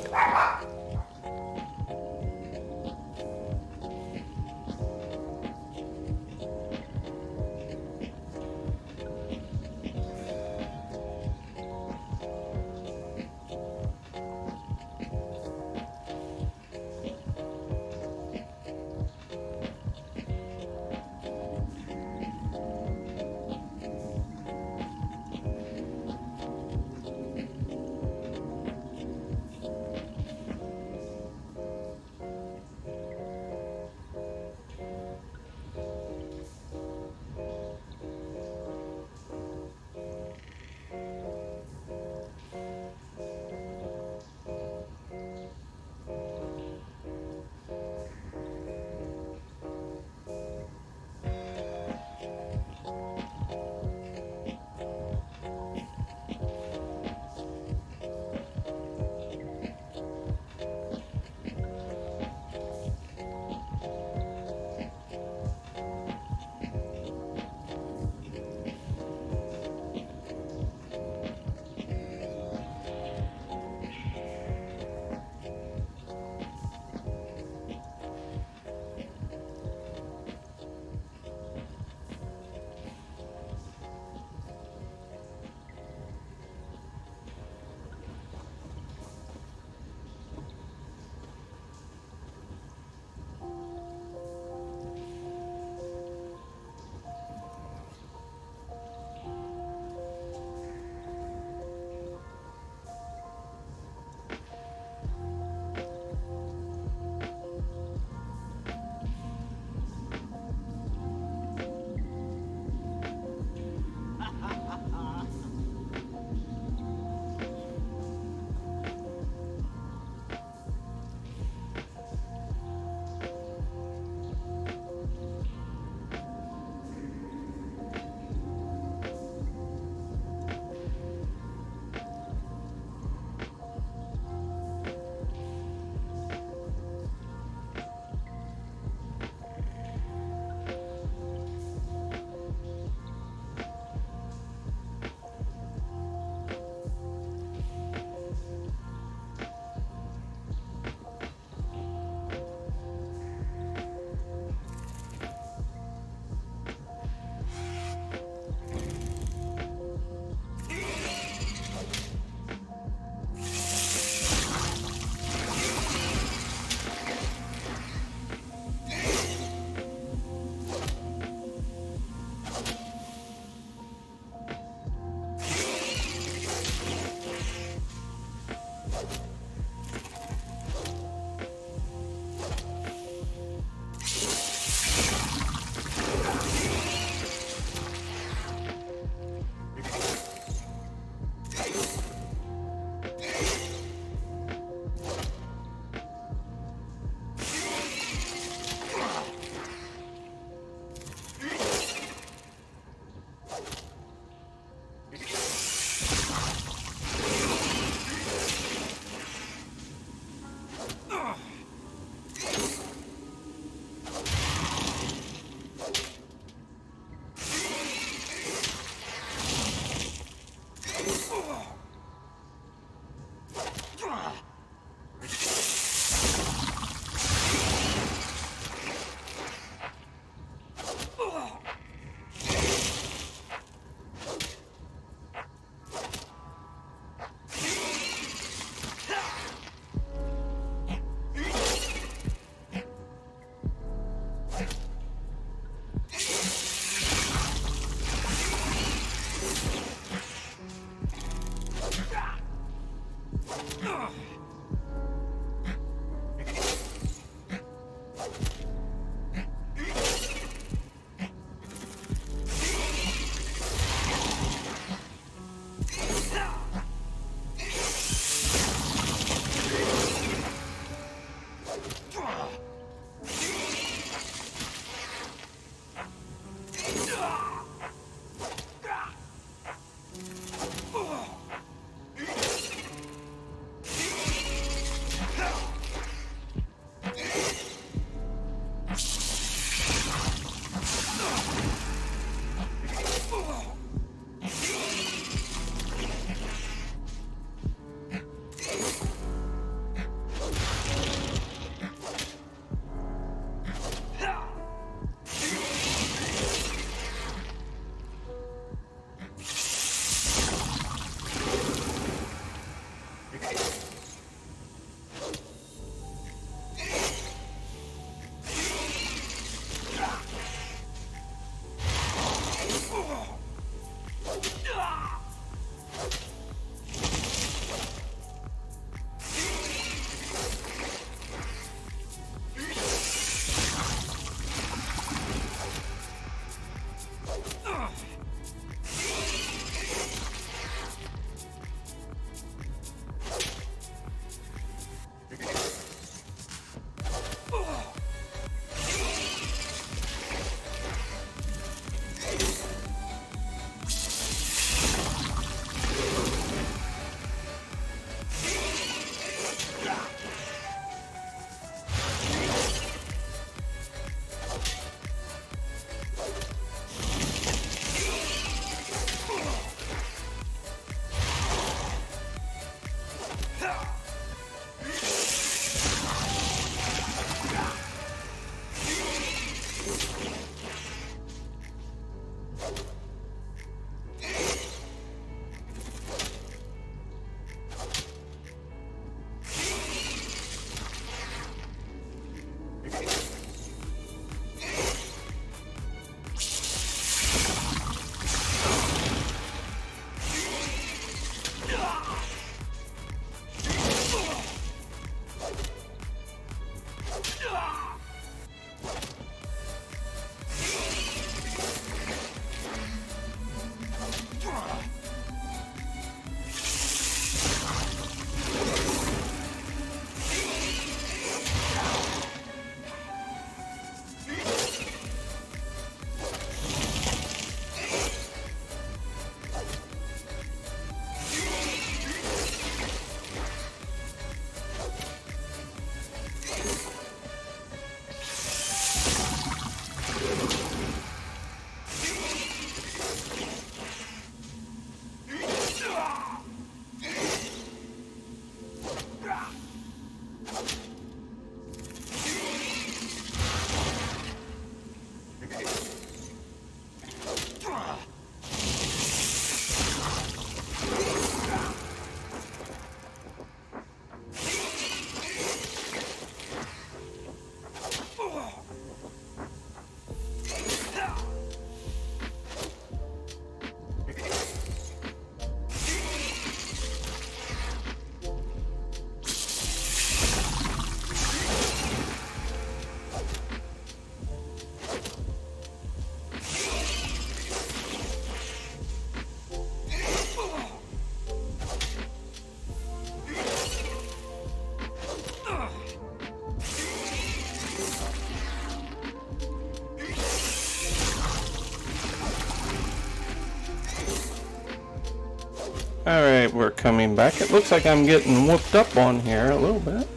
B: Alright, we're coming back. It looks like I'm getting whooped up on here a little bit.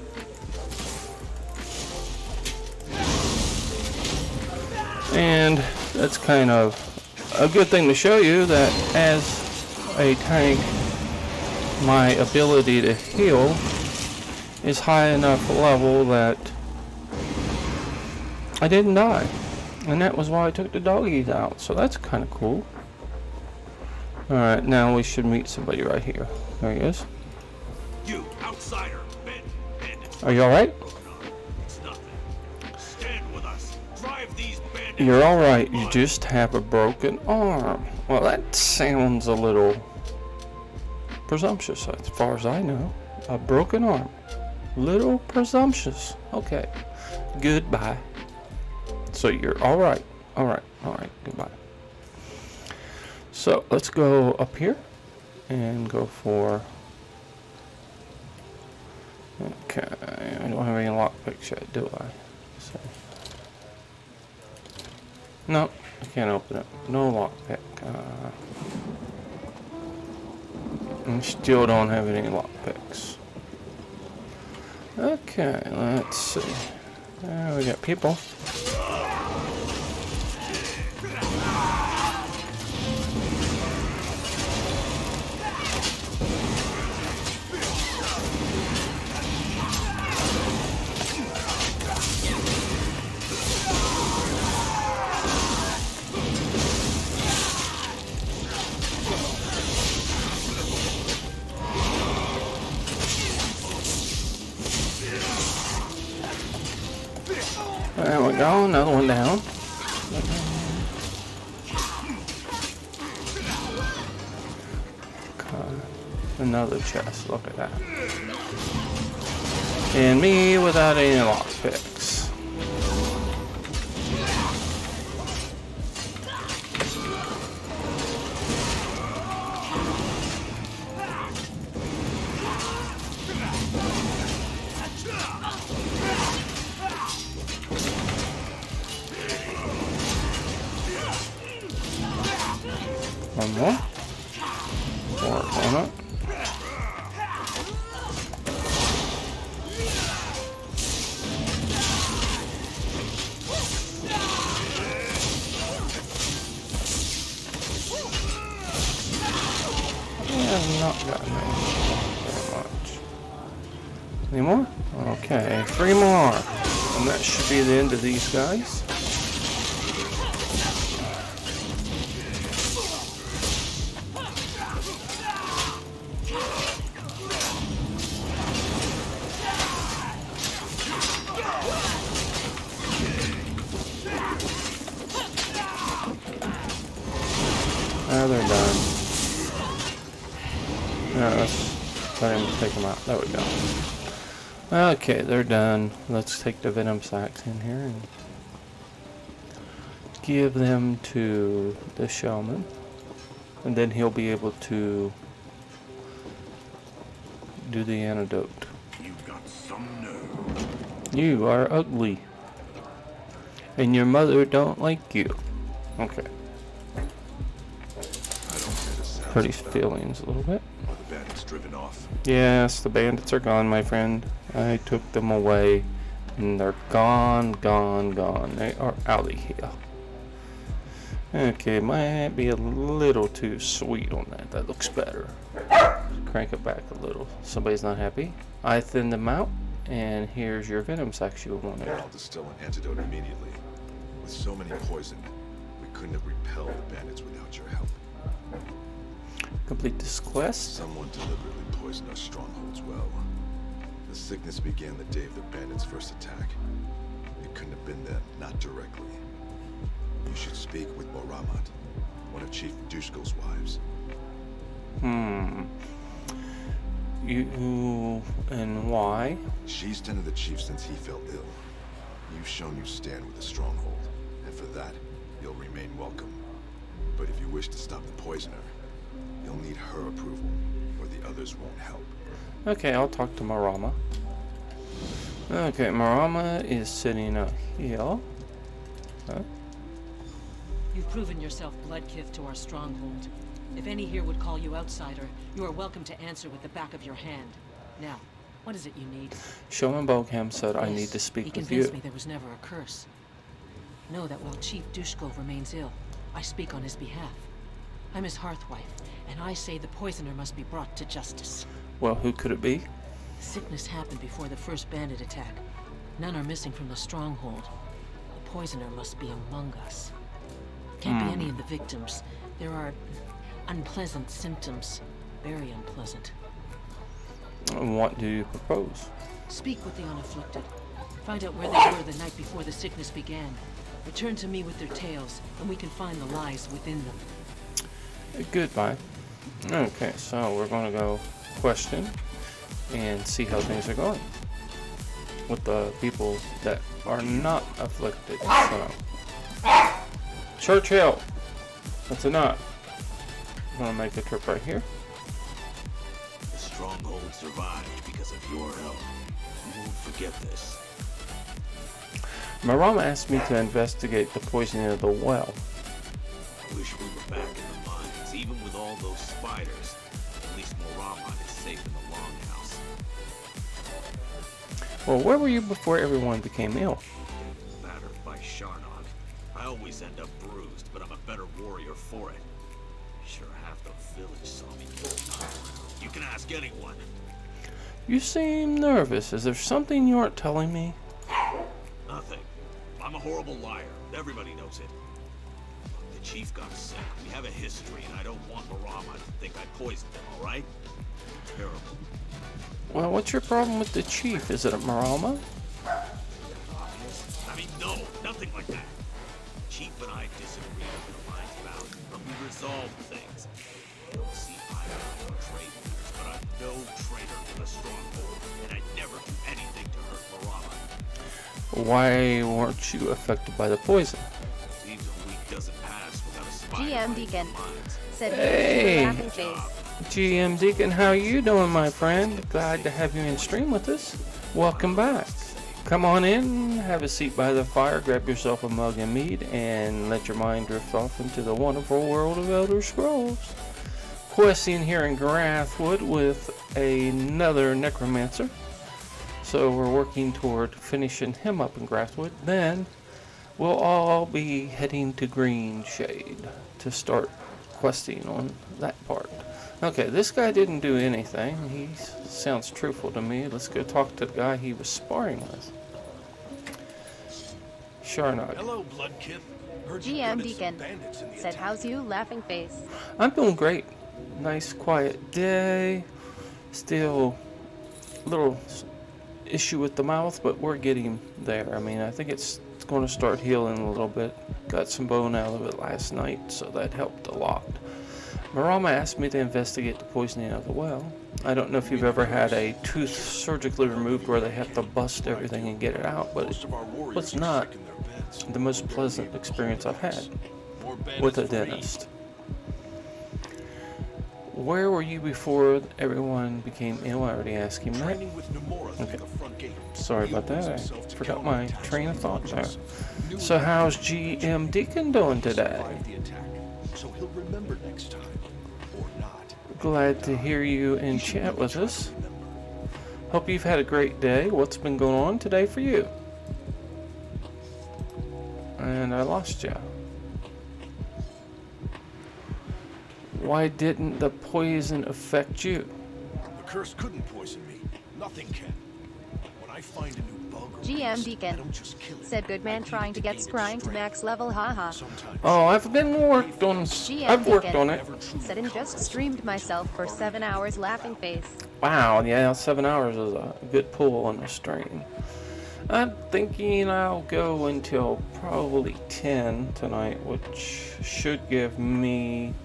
B: And that's kind of a good thing to show you that as a tank, my ability to heal is high enough level that I didn't die. And that was why I took the doggies out. So that's kind of cool. Alright, now we should meet somebody right here. There he is.
G: You, outsider, bandits.
B: Are you alright?
G: It's nothing. Stand with us. Drive these bandits.
B: You're alright, you just have a broken arm. Well, that sounds a little presumptuous as far as I know. A broken arm. Little presumptuous. Okay. Goodbye. So you're alright. Alright, goodbye. So let's go up here and go for. Okay, I don't have any lockpicks yet, do I? So. No, I can't open it. No lockpick. I still don't have any lockpicks. Okay, let's see. We got people. There we go, another one down. Another chest, look at that. And me without any lockpicks. One more. Work on it. Yeah, not gotten very much. Any more? Okay, 3 more. And that should be the end of these guys. They're done. No, let's let him take them out. There we go. Okay, they're done. Let's take the venom sacks in here and give them to the shaman. And then he'll be able to do the antidote.
H: You got some nerve.
B: You are ugly. And your mother don't like you. Okay. Hurt his feelings a little bit.
H: Are the bandits driven off?
B: Yes, the bandits are gone, my friend. I took them away, and they're gone. They are out of here. Okay, might be a little too sweet on that. That looks better. Crank it back a little. Somebody's not happy. I thinned them out, and here's your venom sacks you wanted.
H: I'll distill an antidote immediately. With so many poison, we couldn't have repelled the bandits without your help.
B: Complete this quest.
H: Someone deliberately poisoned our strongholds well. The sickness began the day of the bandits' first attack. It couldn't have been them, not directly. You should speak with Moramat, one of Chief Dushko's wives.
B: You and why?
H: She's tended the chief since he fell ill. You've shown you stand with the stronghold, and for that, you'll remain welcome. But if you wish to stop the poisoner, you'll need her approval, or the others won't help.
B: Okay, I'll talk to Marama. Okay, Marama is sitting up here. Huh?
I: You've proven yourself bloodkith to our stronghold. If any here would call you outsider, you are welcome to answer with the back of your hand. Now, what is it you need?
B: Showman Bogham said I
I: Yes,
B: need to speak
I: he
B: with
I: convinced
B: you.
I: me there was never a curse. Know that while Chief Dushko remains ill, I speak on his behalf. I'm his hearthwife, and I say the poisoner must be brought to justice.
B: Well, who could it be?
I: Sickness happened before the first bandit attack. None are missing from the stronghold. The poisoner must be among us. Can't be any of the victims. There are unpleasant symptoms. Very unpleasant.
B: What do you propose?
I: Speak with the unafflicted. Find out where they were the night before the sickness began. Return to me with their tales, and we can find the lies within them.
B: Goodbye. Okay, so we're going to go question and see how things are going with the people that are not afflicted. So, Churchill, that's enough. I'm going to make a trip right here.
J: The stronghold survived because of your help. You won't forget this.
B: Marama asked me to investigate the poisoning of the well.
J: I wish we were back in the mines, even with all those spiders. At least Moramon is safe in the longhouse.
B: Well, where were you before everyone became ill?
J: Battered by Sharnog. I always end up bruised, but I'm a better warrior for it. Sure half the village saw me go. You can ask anyone.
B: You seem nervous. Is there something you aren't telling me?
J: Nothing. I'm a horrible liar. Everybody knows it. The chief got sick. We have a history, and I don't want Marama to think I poisoned him, alright? Terrible.
B: Well, what's your problem with the chief? Is it a Marama?
J: Obvious? I mean, no, nothing like that. Chief and I disagree over the lines bound, but we resolved things. I don't see eye to eye on trade matters, but I'm no traitor to the stronghold, and I'd never do anything to hurt Marama.
B: Why weren't you affected by the poison?
J: Seems a week doesn't pass without a spider
A: GM
J: biting
A: Deacon
J: the mines.
A: said
B: Hey.
A: laughing face.
B: GM Deacon, how you doing, my friend? Glad to have you in stream with us. Welcome back. Come on in, have a seat by the fire, grab yourself a mug of mead, and let your mind drift off into the wonderful world of Elder Scrolls. Questing here in Grathwood with another necromancer. So we're working toward finishing him up in Grathwood. Then we'll all be heading to Green Shade to start questing on that part. Okay, this guy didn't do anything. He sounds truthful to me. Let's go talk to the guy he was sparring with. Sharnog.
G: Hello, Bloodkith. Heard you
A: GM
G: gunning some
A: Deacon
G: bandits in the
A: said,
G: attack.
A: how's you, laughing face?
B: I'm doing great. Nice quiet day. Still a little issue with the mouth, but we're getting there. I mean, I think it's going to start healing a little bit. Got some bone out of it last night, so that helped a lot. Marama asked me to investigate the poisoning of the well. I don't know if you've ever had a tooth surgically removed where they have to bust everything and get it out, but it's not the most pleasant experience I've had with a dentist. Where were you before everyone became ill? I already asked him that. Okay. Sorry about that. I forgot my train of thought there. So how's GM Deacon doing today?
G: So he'll remember next time, or not.
B: Glad to hear you in chat with us. Hope you've had a great day. What's been going on today for you? And I lost you. Why didn't the poison affect you?
G: The curse couldn't poison me. Nothing can. When I find a new bug or
A: GM
G: beast,
A: Deacon
G: I don't just kill it.
A: said, good man
G: I
A: trying
G: eat
A: to
G: it
A: get
G: gain its
A: scrying to
G: strength.
A: max level, haha.
G: Sometimes
B: Oh, I've worked on it.
A: Said, and just streamed myself for 7 hours, laughing face.
B: Wow, yeah, 7 hours is a good pull on the stream. I'm thinking I'll go until probably 10 tonight, which should give me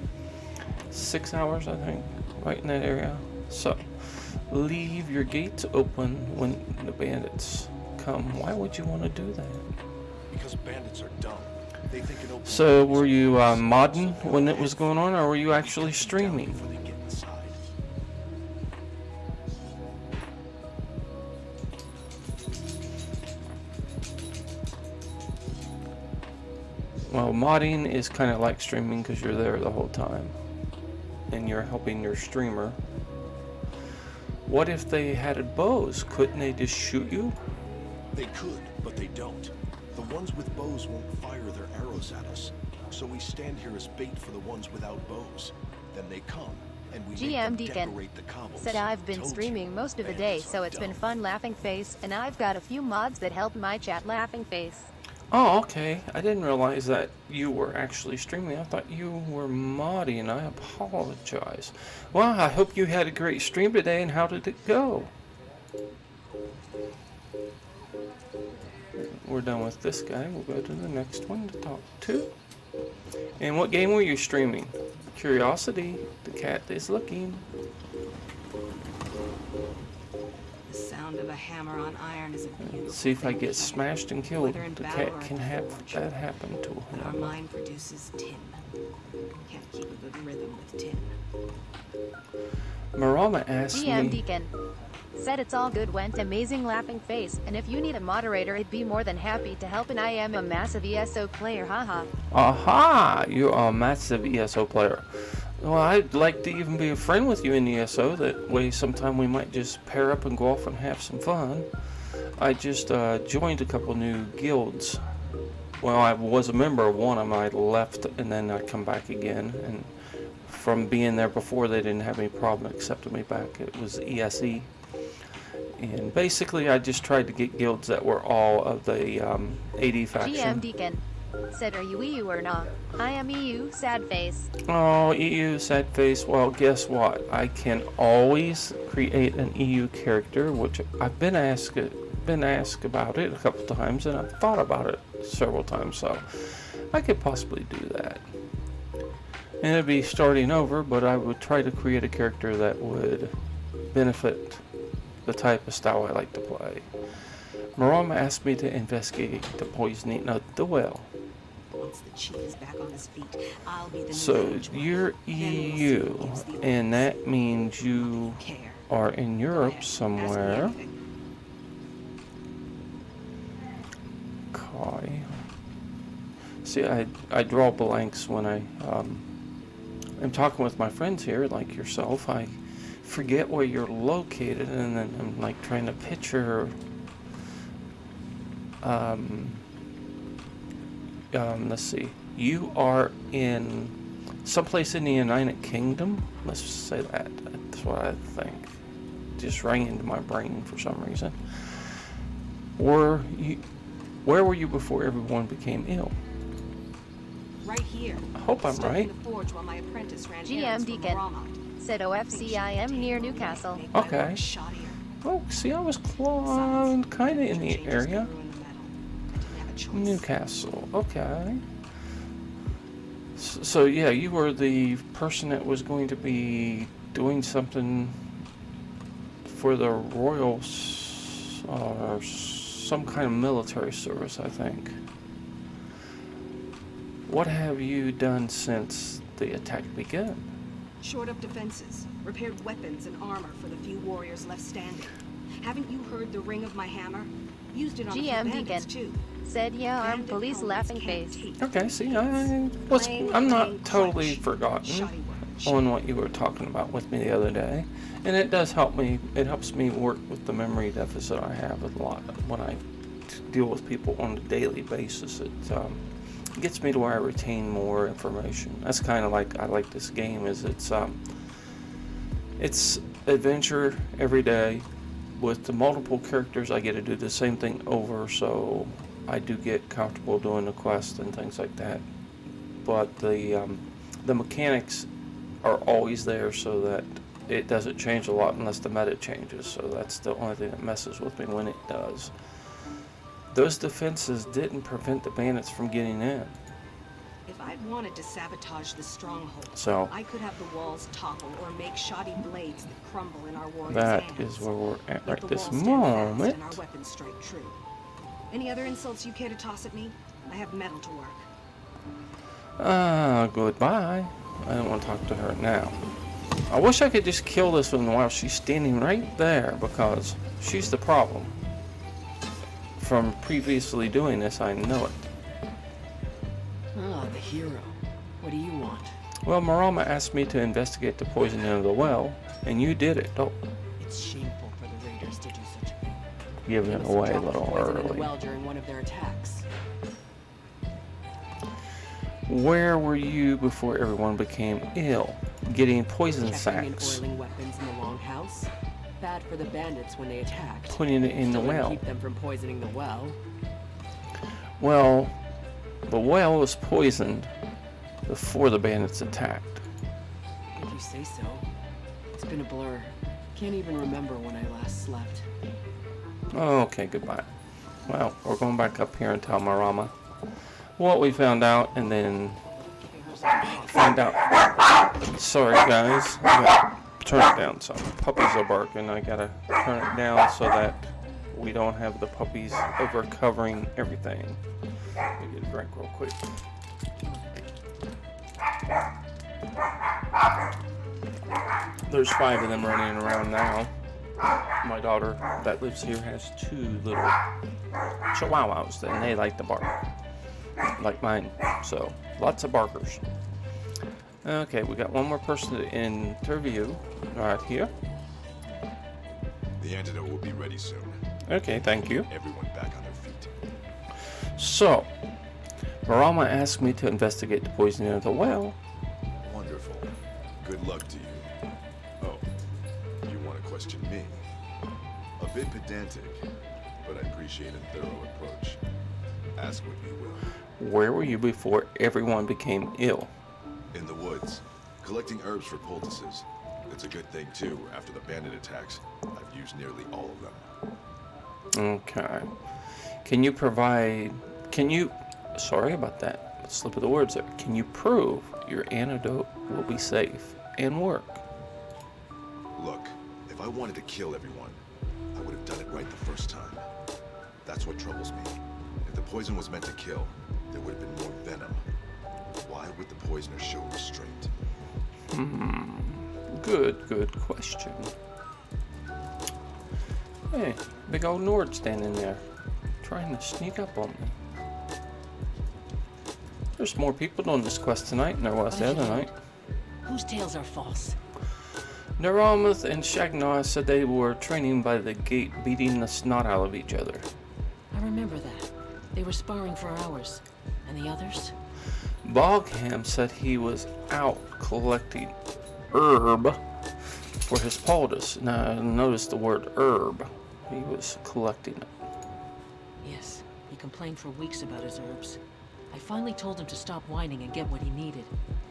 B: 6 hours, I think, right in that area. So, leave your gates open when the bandits come. Why would you want to do that?
G: because bandits are dumb. They think an open
B: So, were you modding when it was going on, or were you actually streaming?
G: before they get inside.
B: Well, modding is kind of like streaming because you're there the whole time. and you're helping your streamer. What if they had bows? Couldn't they just shoot you?
K: They could, but they don't. The ones with bows won't fire their arrows at us. So we stand here as bait for the ones without bows. Then they come, and we make them decorate the cobbles.
A: Said I've been streaming most of the day, so it's been fun, laughing face, and I've got a few mods that help my chat, laughing face.
B: Oh, okay. I didn't realize that you were actually streaming. I thought you were modding. I apologize. Well, I hope you had a great stream today, and how did it go? We're done with this guy. We'll go to the next one to talk to. And what game were you streaming? Curiosity. The cat is looking.
D: The sound of a hammer on iron is a beautiful
B: Let's see if I
D: thing
B: get
D: to
B: smashed and killed.
D: Whether in
B: The
D: battle
B: cat
D: or
B: can
D: in
B: have
D: forge.
B: that happen to
D: But our
B: him.
D: mind produces tin. Can't keep a good rhythm with tin.
B: Marama asked
A: GM
B: me.
A: Deacon. Said it's all good, went amazing, laughing face, and if you need a moderator, I'd be more than happy to help, and I am a massive ESO player, haha.
B: Aha! You are a massive ESO player. Well, I'd like to even be a friend with you in ESO. That way sometime we might just pair up and go off and have some fun. I just joined a couple new guilds. Well, I was a member of one of them. I left and then I come back again. And from being there before, they didn't have any problem accepting me back. It was ESE. And basically, I just tried to get guilds that were all of the AD faction.
A: GM Deacon. Said, are you EU or not? I am EU, sad face.
B: Oh, EU, sad face. Well, guess what? I can always create an EU character, which I've been asked about it a couple times, and I've thought about it several times, so I could possibly do that. And it'd be starting over, but I would try to create a character that would benefit the type of style I like to play. Marama asked me to investigate the poisoning of the well.
D: Once the chief is back on his feet, I'll be the new
B: So
D: village wife.
B: you're
D: Then we'll see
B: EU,
D: who gives the
B: and
D: orders.
B: that means you
D: Care.
B: are in
D: Go
B: Europe
D: ahead, ask me
B: somewhere.
D: anything.
B: Okay. See, I draw blanks when I am talking with my friends here, like yourself. I forget where you're located, and then I'm like trying to picture. Let's see. You are in someplace in the United Kingdom. Let's say that. That's what I think. Just rang into my brain for some reason. Where were you before everyone became ill?
D: Right here.
B: I hope I'm
D: Stuck
B: right.
D: in the forge while my apprentice ran
A: GM
D: errands for
A: Deacon.
D: Marama.
A: Said OFC, I am near Newcastle.
D: Make my
B: Okay.
D: work shoddier.
B: Oh, see, I was
D: Besides,
B: kind of in the
D: changes
B: area.
D: could ruin the metal. I didn't have a choice.
B: Newcastle, okay. So yeah, you were the person that was going to be doing something for the royal or some kind of military service, I think. What have you done since the attack began?
D: Shored up defenses, repaired weapons and armor for the few warriors left standing. Haven't you heard the ring of my hammer? Used it on a few
A: GM
D: bandits
A: Deacon.
D: too.
A: Said, yeah, armed
D: Bandit
A: police,
D: helmets
A: laughing
D: can't
A: face.
D: take
B: Okay, see,
D: Plain
B: I'm not
D: plain
B: totally
D: clutch.
B: forgotten
D: Shoddy work.
B: on what you were talking about with me the other day, and it does help me. It helps me work with the memory deficit I have a lot when I deal with people on a daily basis. It gets me to where I retain more information. That's kind of like I like this game. Is it's adventure every day with the multiple characters. I get to do the same thing over, so I do get comfortable doing the quest and things like that. But the mechanics are always there, so that it doesn't change a lot unless the meta changes. So that's the only thing that messes with me when it does. Those defenses didn't prevent the bandits from getting in.
D: If I'd wanted to sabotage the stronghold,
B: So
D: I could have the walls topple or make shoddy blades that crumble in our warriors'
B: that
D: hands.
B: is where we're at
D: Let
B: right
D: the
B: this
D: walls stand fast
B: moment.
D: and our weapons strike true. Any other insults you care to toss at me? I have metal to work.
B: Goodbye. I don't want to talk to her now. I wish I could just kill this one while she's standing right there, because she's the problem. From previously doing this, I know it.
I: Ah, the hero. What do you want?
B: Well, Marama asked me to investigate the poisoning of the well, and you did it. Oh,
I: It's shameful for the raiders to do such a thing.
B: giving it away a little
I: Poison in the
B: early.
I: well during one of their attacks.
B: Where were you before everyone became ill? Getting poison
I: Checking and
B: sacks,
I: oiling weapons in the longhouse. Bad for the bandits when they attacked.
B: putting it in the
I: Still didn't
B: well.
I: keep them from poisoning the well.
B: Well, the well was poisoned before the bandits attacked.
I: If you say so. It's been a blur. Can't even remember when I last slept.
B: Okay, goodbye. Well, we're going back up here and tell Marama what we found out, and then find out. Sorry, guys. I gotta turn it down some. Puppies are barking. I gotta turn it down so that we don't have the puppies over covering everything. Let me get a drink real quick. There's 5 of them running around now. My daughter that lives here has 2 little chihuahuas, and they like to bark, like mine. So, lots of barkers. Okay, we got one more person to interview right here.
H: The antidote will be ready soon.
B: Okay, thank you.
H: Everyone back on their feet.
B: So, Marama asked me to investigate the poisoning of the well.
H: Wonderful. Good luck to you. Oh, you want to question me? A bit pedantic, but I appreciate a thorough approach. Ask what you will.
B: Where were you before everyone became ill?
H: In the woods, collecting herbs for poultices. It's a good thing, too. After the bandit attacks, I've used nearly all of them.
B: Okay. Sorry about that. Slip of the words there. Can you prove your antidote will be safe and work?
H: Look, if I wanted to kill everyone, I would have done it right the first time. That's what troubles me. If the poison was meant to kill, there would have been more venom. Why would the poisoner show restraint?
B: Good question. Hey, big old Nord standing there, trying to sneak up on me. There's more people doing this quest tonight than there was the other night.
I: Whose tales are false?
B: Naramuth and Shagnar said they were training by the gate, beating the snot out of each other.
I: I remember that. They were sparring for hours. And the others?
B: Bogham said he was out collecting herb for his poultice. Now, notice the word herb. He was collecting it.
I: Yes, he complained for weeks about his herbs. I finally told him to stop whining and get what he needed.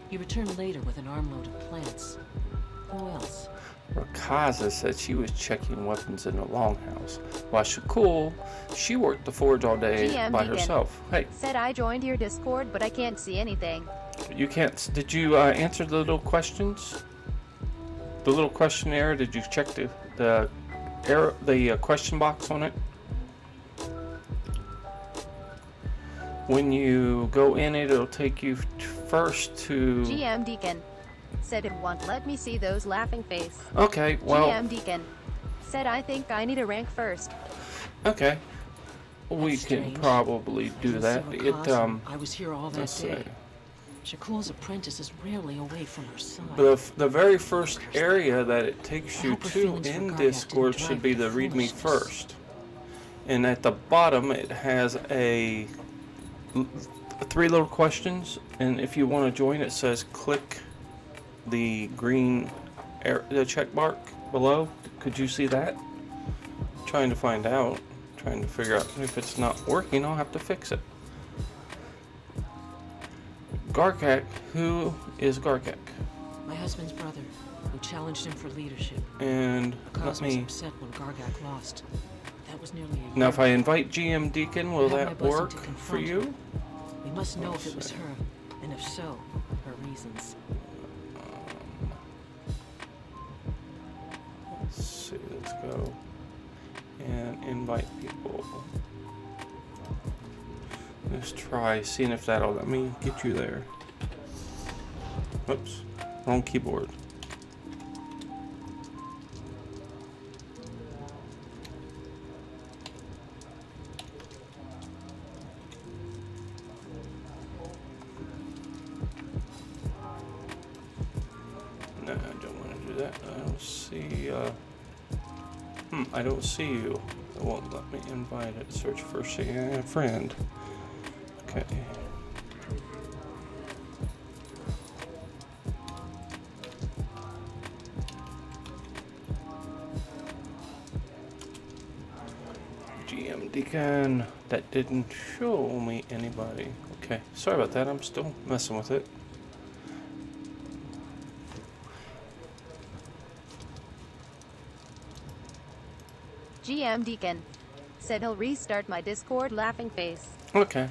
I: He returned later with an armload of plants. Who else?
B: Rakaza said she was checking weapons in the longhouse, while Shakul, she worked the forge all day
A: GM
B: by
A: Deacon
B: herself. Hey,
A: said I joined your Discord, but I can't see anything.
B: you can't. Did you answer the little questions? The little questionnaire? Did you check the question box on it? When you go in it, it'll take you first to.
A: GM Deacon said it won't let me see those laughing face.
B: Okay, well.
A: GM Deacon said I think I need a rank first.
B: Okay, we
I: That's
B: can
I: strange.
B: probably do that.
I: I was here all that
B: let's
I: day.
B: see.
I: Shakul's apprentice is rarely away from her side.
B: The very first area that it takes you
I: hope her
B: to
I: feelings for
B: in
I: Garyak
B: Discord
I: didn't
B: should
I: drive
B: be
I: her
B: the
I: to
B: read me
I: foolishness.
B: first. And at the bottom it has a 3 little questions, and if you want to join it says click the green the check mark below. Could you see that? Trying to find out. Trying to figure out if it's not working, I'll have to fix it. Garkak, who is Garkak?
I: My husband's brother, who challenged him for leadership.
B: And let
I: Kaz was
B: me.
I: upset when Gargak lost. That was nearly a year.
B: Now, if I invite GM Deacon, will
I: I have my
B: that
I: blessing
B: work
I: to
B: for
I: confront
B: you?
I: her. We must know if it was her, and if so, her reasons.
B: Let's see, let's go and invite people. Let's try seeing if that'll let me get you there. Oops, wrong keyboard. that. I don't see, I don't see you. It won't let me invite it. Search for a friend. Okay. GM Deacon. That didn't show me anybody. Okay. Sorry about that. I'm still messing with it.
A: GM Deacon said he'll restart my Discord laughing face.
B: Okay.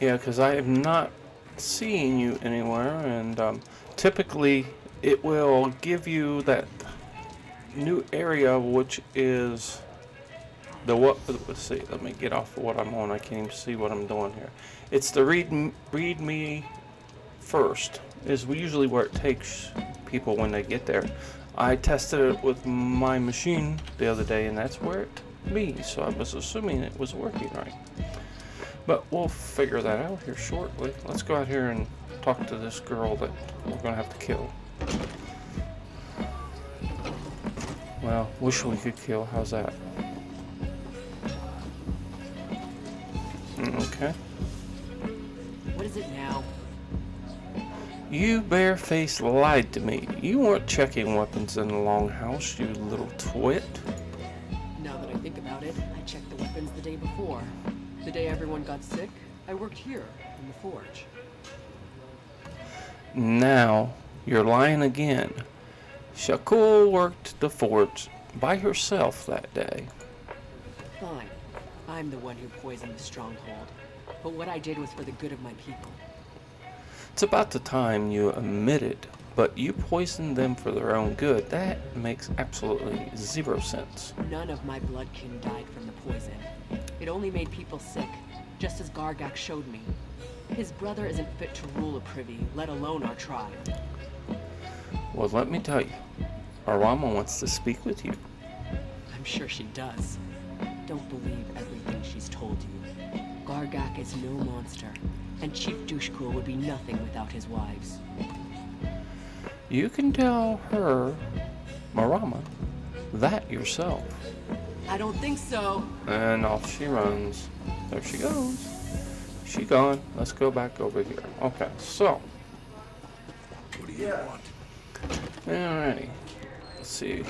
B: Yeah, because I have not seen you anywhere, and typically it will give you that new area, which is the what? Let's see. Let me get off of what I'm on. I can't even see what I'm doing here. It's the read me first. Is usually where it takes people when they get there. I tested it with my machine the other day, and that's where it be. So I was assuming it was working right. But we'll figure that out here shortly. Let's go out here and talk to this girl that we're going to have to kill. Well, wish we could kill. How's that? Okay.
I: What is it now?
B: You barefaced lied to me. You weren't checking weapons in the longhouse, you little twit.
I: Now that I think about it, I checked the weapons the day before. The day everyone got sick, I worked here, in the forge.
B: Now, you're lying again. Shakul worked the forge by herself that day.
I: Fine. I'm the one who poisoned the stronghold. But what I did was for the good of my people.
B: It's about the time you admitted, but you poisoned them for their own good. That makes absolutely zero sense.
I: None of my bloodkin died from the poison. It only made people sick, just as Gargak showed me. His brother isn't fit to rule a privy, let alone our tribe.
B: Well, let me tell you, Arama wants to speak with you.
I: I'm sure she does. Don't believe everything she's told you. Gargak is no monster, and Chief Dushkul would be nothing without his wives.
B: You can tell her, Marama, that yourself.
I: I don't think so.
B: And off she runs. There she goes. She gone. Let's go back over here. Okay, so.
K: What do you want?
B: Alrighty. Let's see.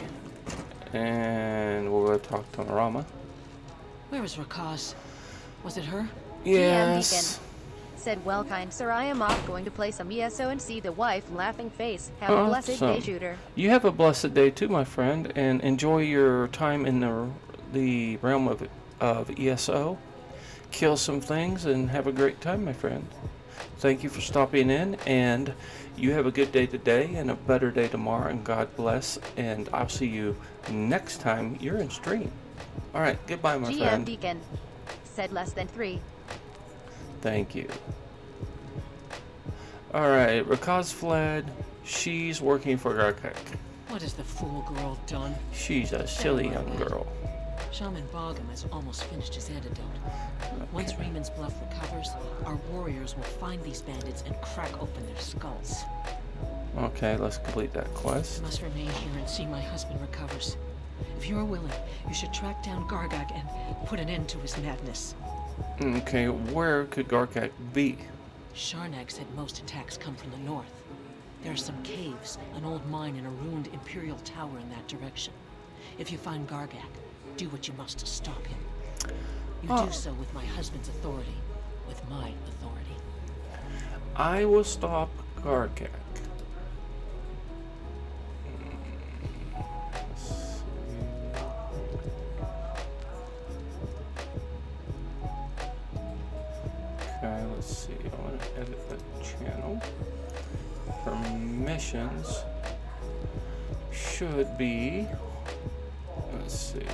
B: And we'll go talk to Marama.
I: Where was Rakaz? Was it her?
B: Yes.
A: Said, well, kind sir, I am off going to play some ESO and see the wife laughing face. Have a blessed day, shooter.
B: You have a blessed day too, my friend, and enjoy your time in the realm of ESO. Kill some things and have a great time, my friend. Thank you for stopping in, and you have a good day today and a better day tomorrow, and God bless, and I'll see you next time you're in stream. Alright, goodbye, my friend.
A: GM Deacon said less than 3.
B: Thank you. Alright, Rakaz fled. She's working for Garkek.
I: What has the fool girl done?
B: She's a silly young girl.
I: Shaman Bogum has almost finished his antidote. Once Raymond's Bluff recovers, our warriors will find these bandits and crack open their skulls.
B: Okay, let's complete that quest.
I: I must remain here and see my husband recovers. If you are willing, you should track down Gargak and put an end to his madness.
B: Okay, where could Garkak be?
I: Sharnag said most attacks come from the north. There are some caves, an old mine, and a ruined Imperial tower in that direction. If you find Gargak, do what you must to stop him. You do so with my husband's authority, with my authority.
B: I will stop Gargak. Okay, let's see. I want to edit the channel. Permissions should be, let's see,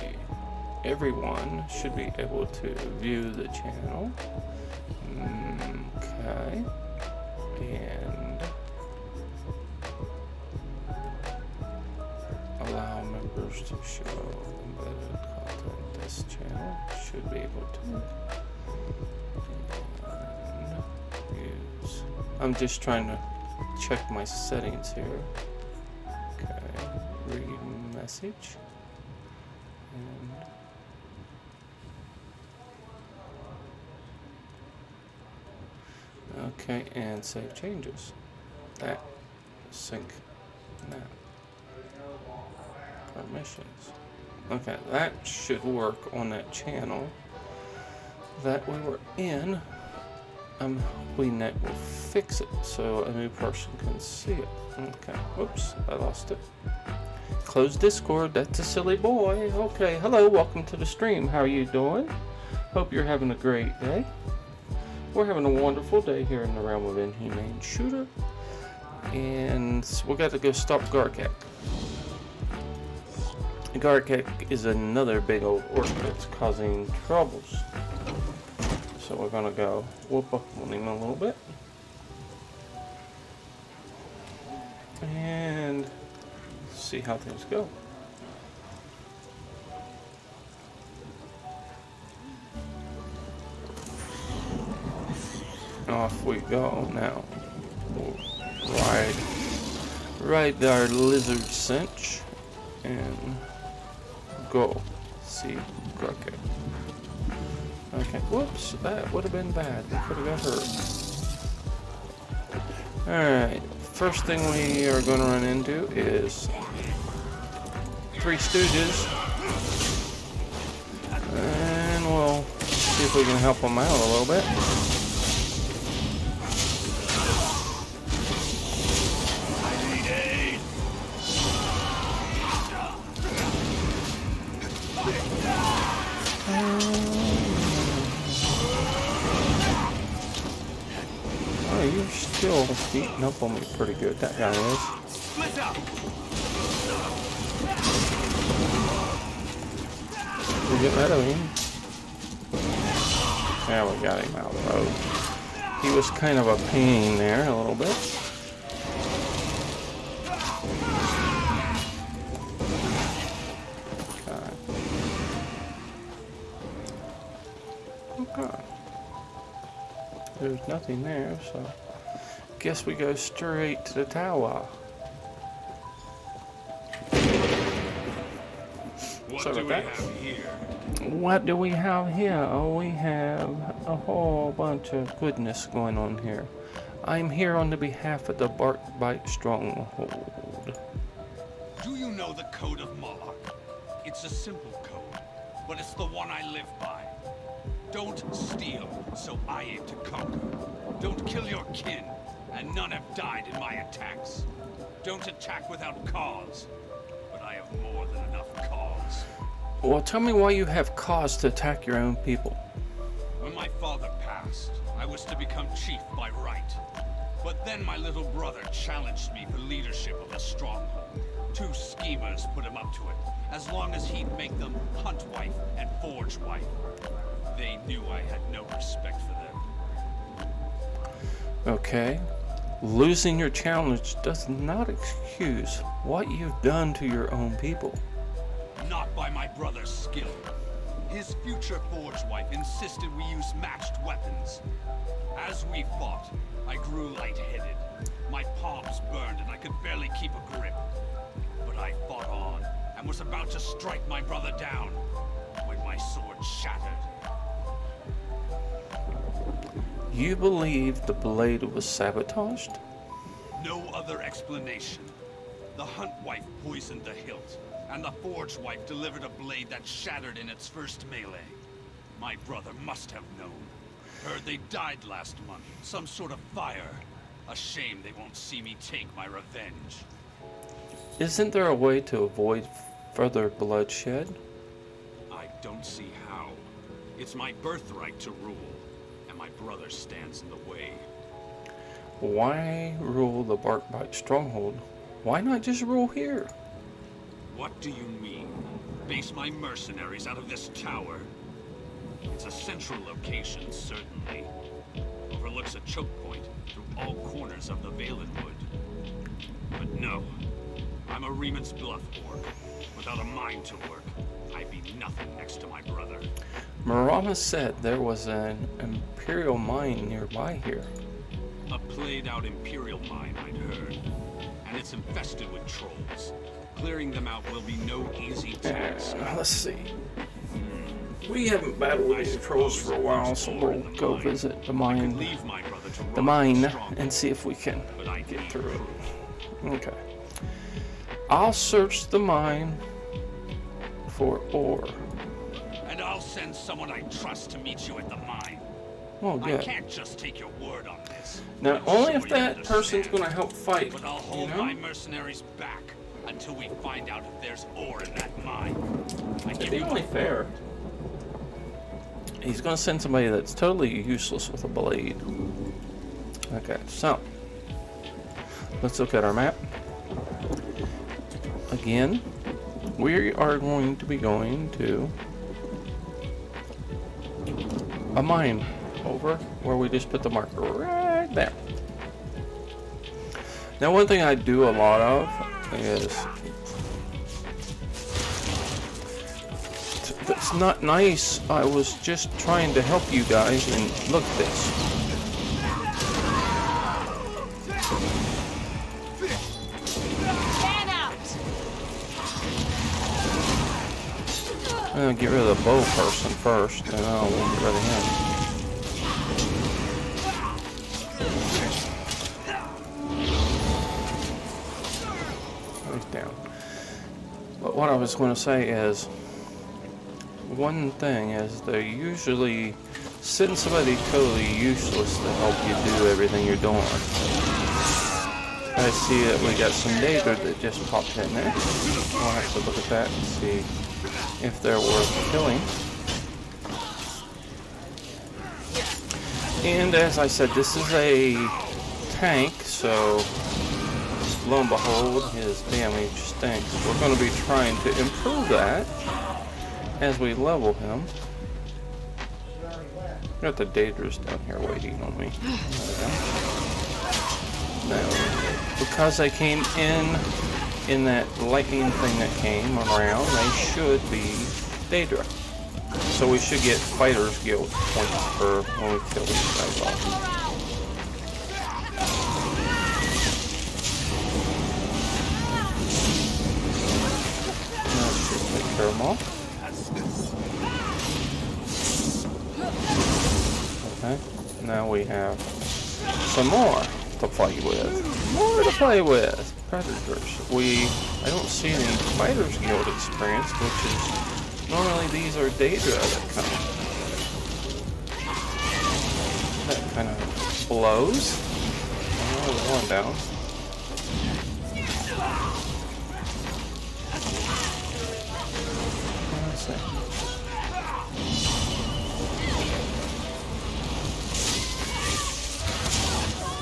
B: everyone should be able to view the channel. Okay. And allow members to show embedded content. This channel should be able to. And use. I'm just trying to check my settings here. Okay. message. And okay, and save changes. That sync now. Permissions. Okay, that should work on that channel that we were in. I'm hoping that will fix it so a new person can see it. Okay, whoops, I lost it. Close Discord, that's a silly boy. Okay, hello, welcome to the stream. How are you doing? Hope you're having a great day. We're having a wonderful day here in the realm of Inhumane Shooter. And we got to go stop Garkek. Garkek is another big old orc that's causing troubles. So we're gonna go whoop up on him a little bit. And see how things go. Off we go now. We'll ride our lizard cinch and go see Garkek. Okay, whoops, that would have been bad. We could have got hurt. Alright, first thing we are going to run into is Three Stooges. And we'll see if we can help them out a little bit. You're still beating up on me pretty good, that guy is. We'll get rid of him. Yeah, we got him out of the road. He was kind of a pain there, a little bit. Okay. There's nothing there, so guess we go straight to the tower.
J: What do we have here?
B: What do we have here? Oh, we have a whole bunch of goodness going on here. I'm here on the behalf of the Barkbite Stronghold.
J: Do you know the Code of Moloch? It's a simple code, but it's the one I live by. Don't steal, so I aim to conquer. Don't kill your kin, and none have died in my attacks. Don't attack without cause, but I have more than enough cause.
B: Well, tell me why you have cause to attack your own people.
J: When my father passed, I was to become chief by right. But then my little brother challenged me for leadership of the stronghold. 2 schemers put him up to it, as long as he'd make them hunt wife and forge wife. They knew I had no respect for them.
B: Okay. Losing your challenge does not excuse what you've done to your own people.
J: Not by my brother's skill. His future forge wife insisted we use matched weapons. As we fought, I grew lightheaded. My palms burned and I could barely keep a grip. But I fought on and was about to strike my brother down when my sword shattered.
B: You believe the blade was sabotaged?
J: No other explanation. The hunt wife poisoned the hilt, and the forge wife delivered a blade that shattered in its first melee. My brother must have known. Heard they died last month. Some sort of fire. A shame they won't see me take my revenge.
B: Isn't there a way to avoid further bloodshed?
J: I don't see how. It's my birthright to rule, and my brother stands in the way.
B: Why rule the Barkbite Stronghold? Why not just rule here?
J: What do you mean? Base my mercenaries out of this tower? It's a central location, certainly. Overlooks a choke point through all corners of the Valen Wood. But no, I'm a Reman's Bluff orc. Without a mind to work, I'd be nothing next to my brother.
B: Marama said there was an Imperial mine nearby here.
J: A played-out Imperial mine, I'd heard. And it's infested with trolls.
C: Clearing them out will be no easy task.
B: Let's see. We haven't battled any trolls for a while, so we'll go visit the mine. And see if we can get through it. Okay. I'll search the mine for ore.
C: And I'll send someone I trust to meet you at the mine.
B: Oh, good.
C: I can't just take your word on this.
B: Now, only if that person's going to help fight.
C: But I'll hold my mercenaries back until we find out if there's ore in that mine.
B: It'd be only fair. He's going to send somebody that's totally useless with a blade. Okay, so let's look at our map. Again, we are going to be going to a mine over where we just put the marker right there. Now, one thing I do a lot of is it's not nice. I was just trying to help you guys, and look at this. I'm gonna get rid of the bow person first, and I'll get rid of him. Right down. But what I was going to say is, one thing is they usually send somebody totally useless to help you do everything you're doing. I see that we got some Daedra that just popped in there. I'll have to look at that and see if they're worth killing. And as I said, this is a tank, so lo and behold, his damage stinks. We're going to be trying to improve that as we level him. Got the Daedras down here waiting on me. Now, because they came in that lightning thing that came around, they should be Daedra. So we should get Fighters Guild points for when we kill these guys off. That should take care of them all. Okay, now we have some more to play with. More to play with. Predators. I don't see any Fighters Guild experience, which is normally these are Daedra that come. That kind of blows. Oh, there's one down. Let's see.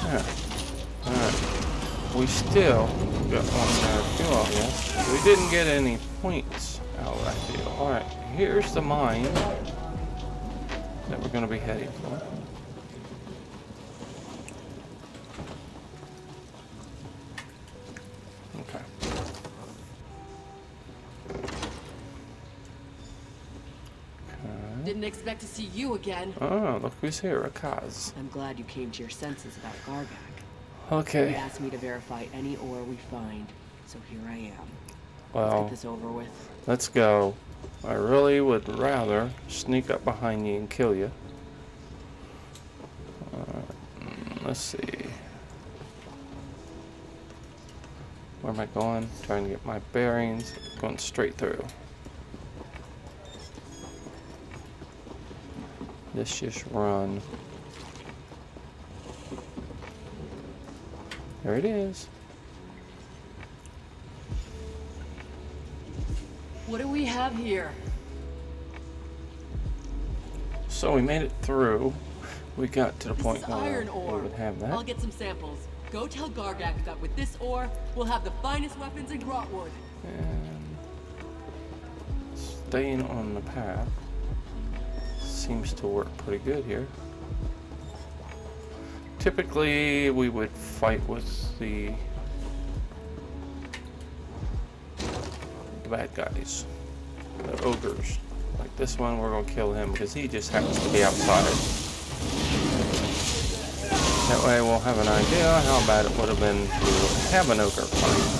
B: Yeah. Alright. We still got one more kill on this. We didn't get any points out of that deal. Alright, here's the mine that we're going to be heading for. Okay.
L: Didn't expect to see you again.
B: Oh, look who's here, Akaz.
L: I'm glad you came to your senses about Gargak.
B: Okay.
L: He asked me to verify any ore we find, so here I am.
B: Well,
L: let's get this over with.
B: Let's go. I really would rather sneak up behind you and kill you. Let's see. Where am I going? Trying to get my bearings. Going straight through. Let's just run. There it is.
L: What do we have here?
B: So we made it through. We got to the point where
L: iron ore.
B: we would have that.
L: I'll get some samples. Go tell Gargak that with this ore, we'll have the finest weapons in Grathwood.
B: And staying on the path seems to work pretty good here. Typically, we would fight with the bad guys, the ogres. Like this one, we're gonna kill him because he just happens to be outside. That way, we'll have an idea how bad it would have been to have an ogre fight.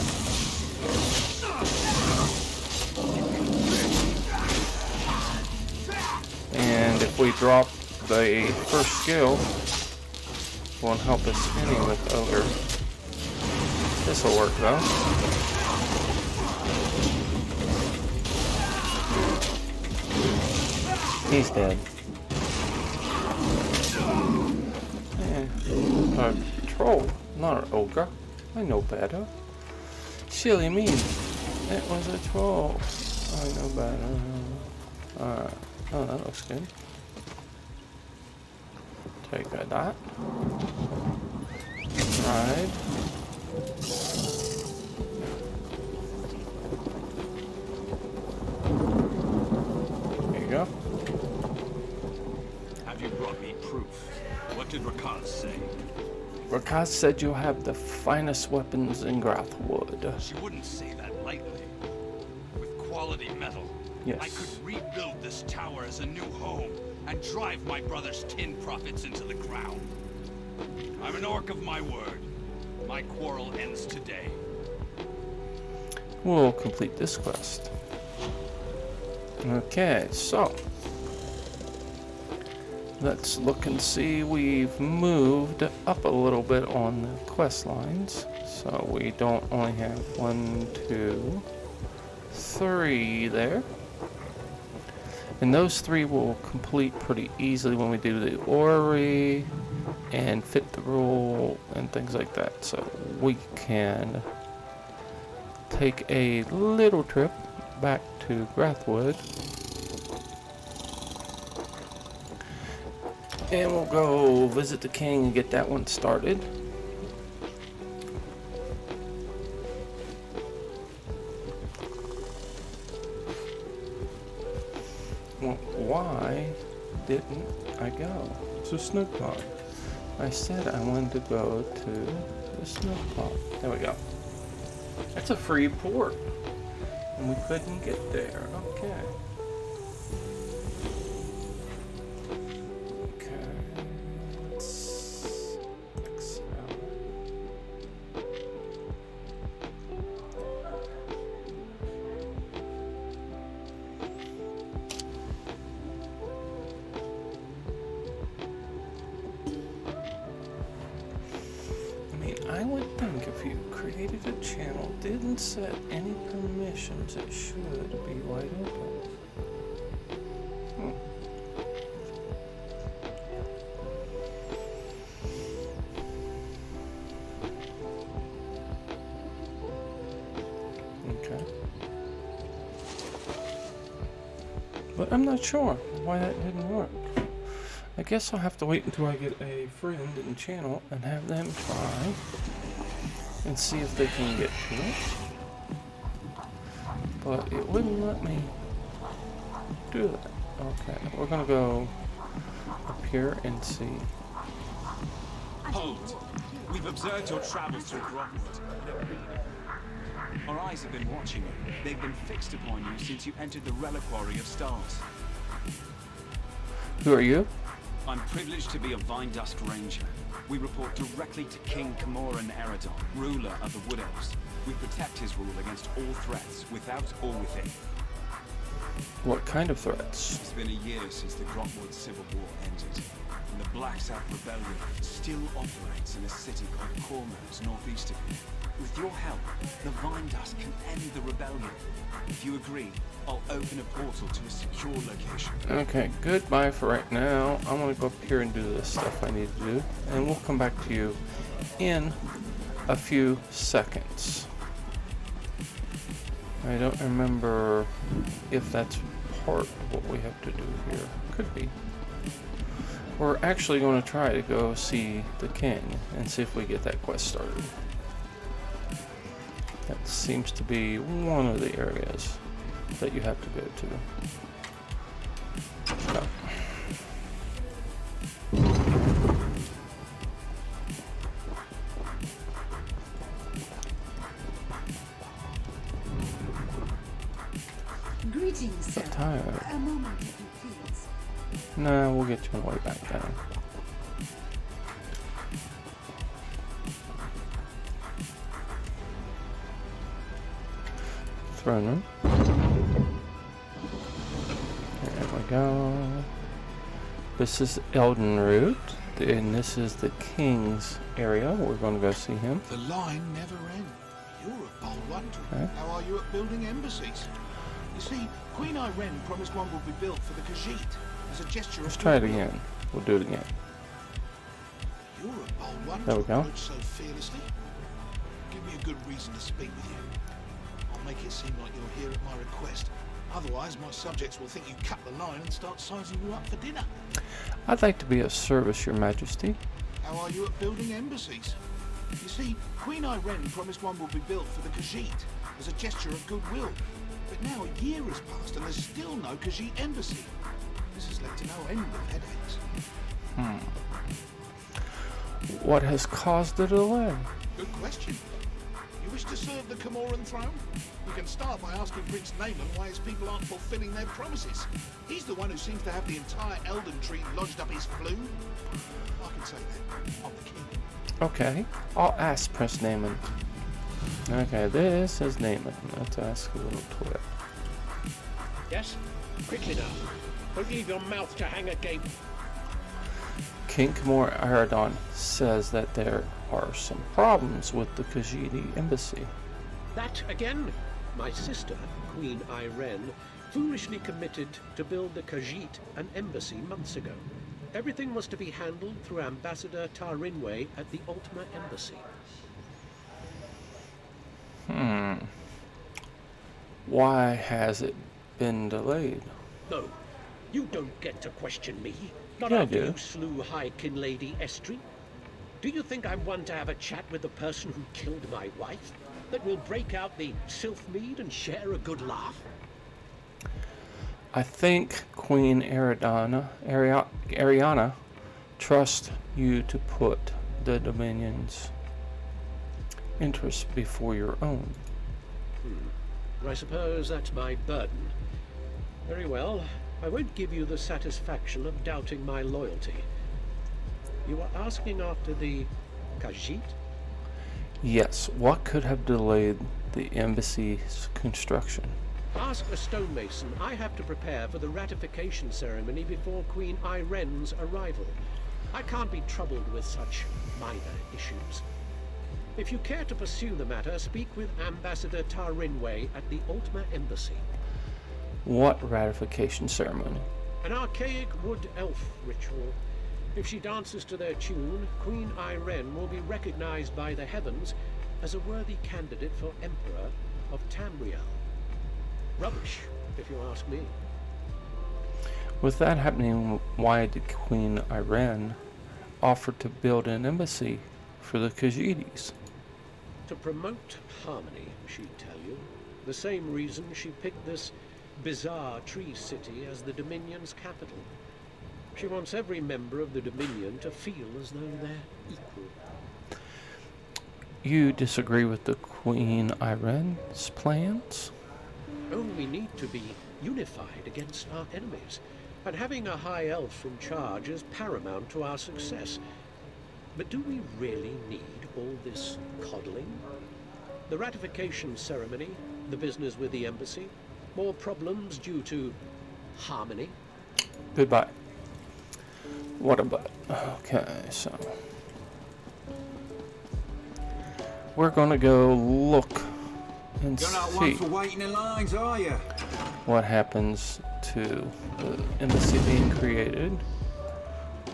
B: we drop the first skill, won't help us any with Ogre. This'll work though. He's dead. A troll, not an ogre. I know better. Silly me. It was a troll. I know better. Alright. Oh, that looks good. Take that. Ride. There you go.
J: Have you brought me proof? What did Rakaz say?
B: Rakaz said you have the finest weapons in Grathwood.
J: She wouldn't say that lightly. With quality metal,
B: yes.
J: I could rebuild this tower as a new home and drive my brother's tin profits into the ground. I'm an orc of my word. My quarrel ends today.
B: We'll complete this quest. Okay, so let's look and see. We've moved up a little bit on the quest lines, so we don't only have 1, 2, 3 there. And those 3 will complete pretty easily when we do the orrery and fit the rule and things like that. So we can take a little trip back to Grathwood. And we'll go visit the king and get that one started. Well, why didn't I go to Snook Pond? I said I wanted to go to the Snook Pond. There we go. That's a free port. And we couldn't get there. Okay. I would think if you created a channel, didn't set any permissions, it should be wide open. Okay. But I'm not sure why that didn't work. I guess I'll have to wait until I get a friend in the channel and have them try and see if they can get to it. But it wouldn't let me do that. Okay, we're gonna go up here and see.
C: Hold! We've observed your travels through Grathwood. Our eyes have been watching you. They've been fixed upon you since you entered the Reliquary of Stars.
B: Who are you?
C: I'm privileged to be a Vine Dusk Ranger. We report directly to King Camoran Eredon, ruler of the Wood Elves. We protect his rule against all threats, without or within.
B: What kind of threats?
C: It's been a year since the Grathwood Civil War ended, and the Blacksap Rebellion still operates in a city called Cormos, northeast of here. With your help, the Vine Dusk can end the rebellion. If you agree, I'll open a portal to a secure location.
B: Okay, goodbye for right now. I'm gonna go up here and do the stuff I need to do, and we'll come back to you in a few seconds. I don't remember if that's part of what we have to do here. Could be. We're actually going to try to go see the king and see if we get that quest started. That seems to be one of the areas that you have to go to. No.
F: Greetings, sir.
B: Tired.
F: A moment, if you please.
B: Nah, we'll get you on the way back down. Throne room. There we go. This is Elden Root, and this is the King's area. We're going to go see him.
G: The line never ends. You're a bold one.
B: Okay.
G: How are you at building embassies? You see, Queen Irene promised one would be built for the Khajiit as a gesture
B: Let's
G: of
B: try it
G: goodwill.
B: again. We'll do it again.
G: You're a bold one
B: There we
G: to
B: go.
G: approach so fearlessly. Give me a good reason to speak with you. I'll make it seem like you're here at my request. Otherwise, my subjects will think you cut the line and start sizing you up for dinner.
B: I'd like to be of service, Your Majesty.
G: How are you at building embassies? You see, Queen Irene promised one would be built for the Khajiit as a gesture of goodwill. But now a year has passed and there's still no Khajiit embassy. This has led to no end of headaches.
B: What has caused the delay?
G: Good question. You wish to serve the Comoran throne? You can start by asking Prince Nayman why his people aren't fulfilling their promises. He's the one who seems to have the entire Elden Tree lodged up his flume. I can say that. I'm the king.
B: Okay, I'll ask Prince Nayman. Okay, this is Nayman. Let's ask a little twit.
M: Yes? Quickly now. Don't leave your mouth to hang agape.
B: King Kamor Aradon says that there are some problems with the Khajiit embassy.
M: That again? My sister, Queen Irene, foolishly committed to build the Khajiit an embassy months ago. Everything was to be handled through Ambassador Tarinway at the Ultima Embassy.
B: Why has it been delayed?
M: No, you don't get to question me. Not
B: Yeah, I
M: after
B: do.
M: you slew High Kin Lady Estri. Do you think I'm one to have a chat with the person who killed my wife? That will break out the Sylphmead and share a good laugh?
B: I think Queen Ariana trusts you to put the Dominion's interests before your own.
M: I suppose that's my burden. Very well. I won't give you the satisfaction of doubting my loyalty. You were asking after the Khajiit?
B: Yes, what could have delayed the embassy's construction?
M: Ask a stonemason. I have to prepare for the ratification ceremony before Queen Irene's arrival. I can't be troubled with such minor issues. If you care to pursue the matter, speak with Ambassador Tarinway at the Ultima Embassy.
B: What ratification ceremony?
M: An archaic wood elf ritual. If she dances to their tune, Queen Irene will be recognized by the heavens as a worthy candidate for Emperor of Tamriel. Rubbish, if you ask me.
B: With that happening, why did Queen Irene offer to build an embassy for the Khajiits?
M: To promote harmony, she'd tell you. The same reason she picked this bizarre tree city as the Dominion's capital. She wants every member of the Dominion to feel as though they're equal.
B: You disagree with the Queen Irene's plans?
M: Oh, we need to be unified against our enemies, and having a high elf in charge is paramount to our success. But do we really need all this coddling? The ratification ceremony, the business with the embassy, more problems due to harmony.
B: Goodbye. What about... Okay, so... we're gonna go look and
N: You're not
B: see
N: one for waiting in lines, are you?
B: what happens to the embassy being created.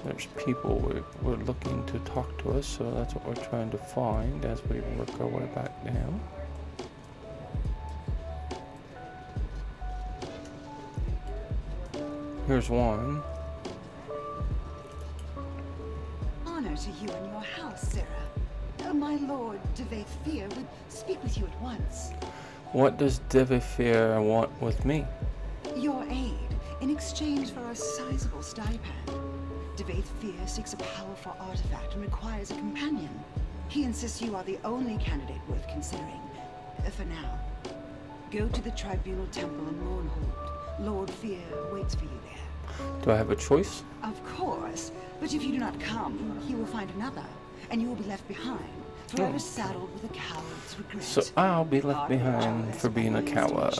B: There's people we're looking to talk to us, so that's what we're trying to find as we work our way back down. Here's one.
O: Honor to you and your house, Sarah. My lord, de Fear, would speak with you at once.
B: What does Devifir want with me?
O: Your aid, in exchange for a sizable stipend. De Fear seeks a powerful artifact and requires a companion. He insists you are the only candidate worth considering. For now. Go to the Tribunal Temple in Mournhold. Lord Fear waits for you there.
B: Do I have a choice?
O: Of course, but if you do not come, he will find another, and you will be left behind, forever saddled with a coward's regret.
B: So I'll be left behind for being a coward.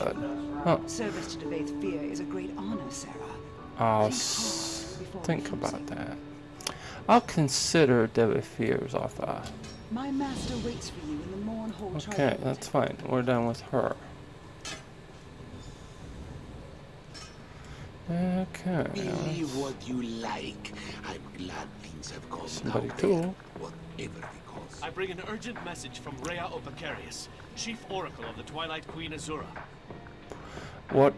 B: Huh.
O: Service to Devaith Fear is a great honor, Sarah.
B: I'll
O: Think hard before
B: think
O: refusing.
B: about that. I'll consider David Fear's offer.
O: My master waits for you in the Morn Hall
B: Okay,
O: Tribunal.
B: that's fine. We're done with her. Okay.
N: Believe what you like. I'm glad things have gone
B: Somebody
N: down
B: too.
N: there, whatever the cause.
P: I bring an urgent message from Rhea Opacarius, Chief Oracle of the Twilight Queen Azura.
B: What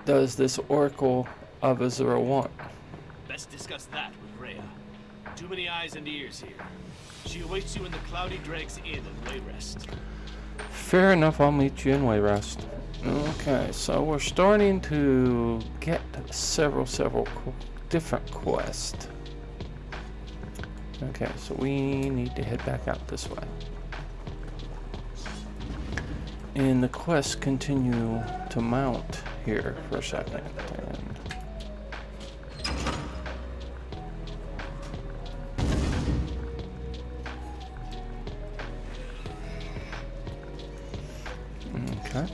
B: does this Oracle of Azura want?
P: Best discuss that with Rhea. Too many eyes and ears here. She awaits you in the Cloudy Dregs Inn in Wayrest.
B: Fair enough, I'll meet you in Wayrest. Okay, so we're starting to get several different quests. Okay, so we need to head back out this way. And the quests continue to mount here for a second. Okay.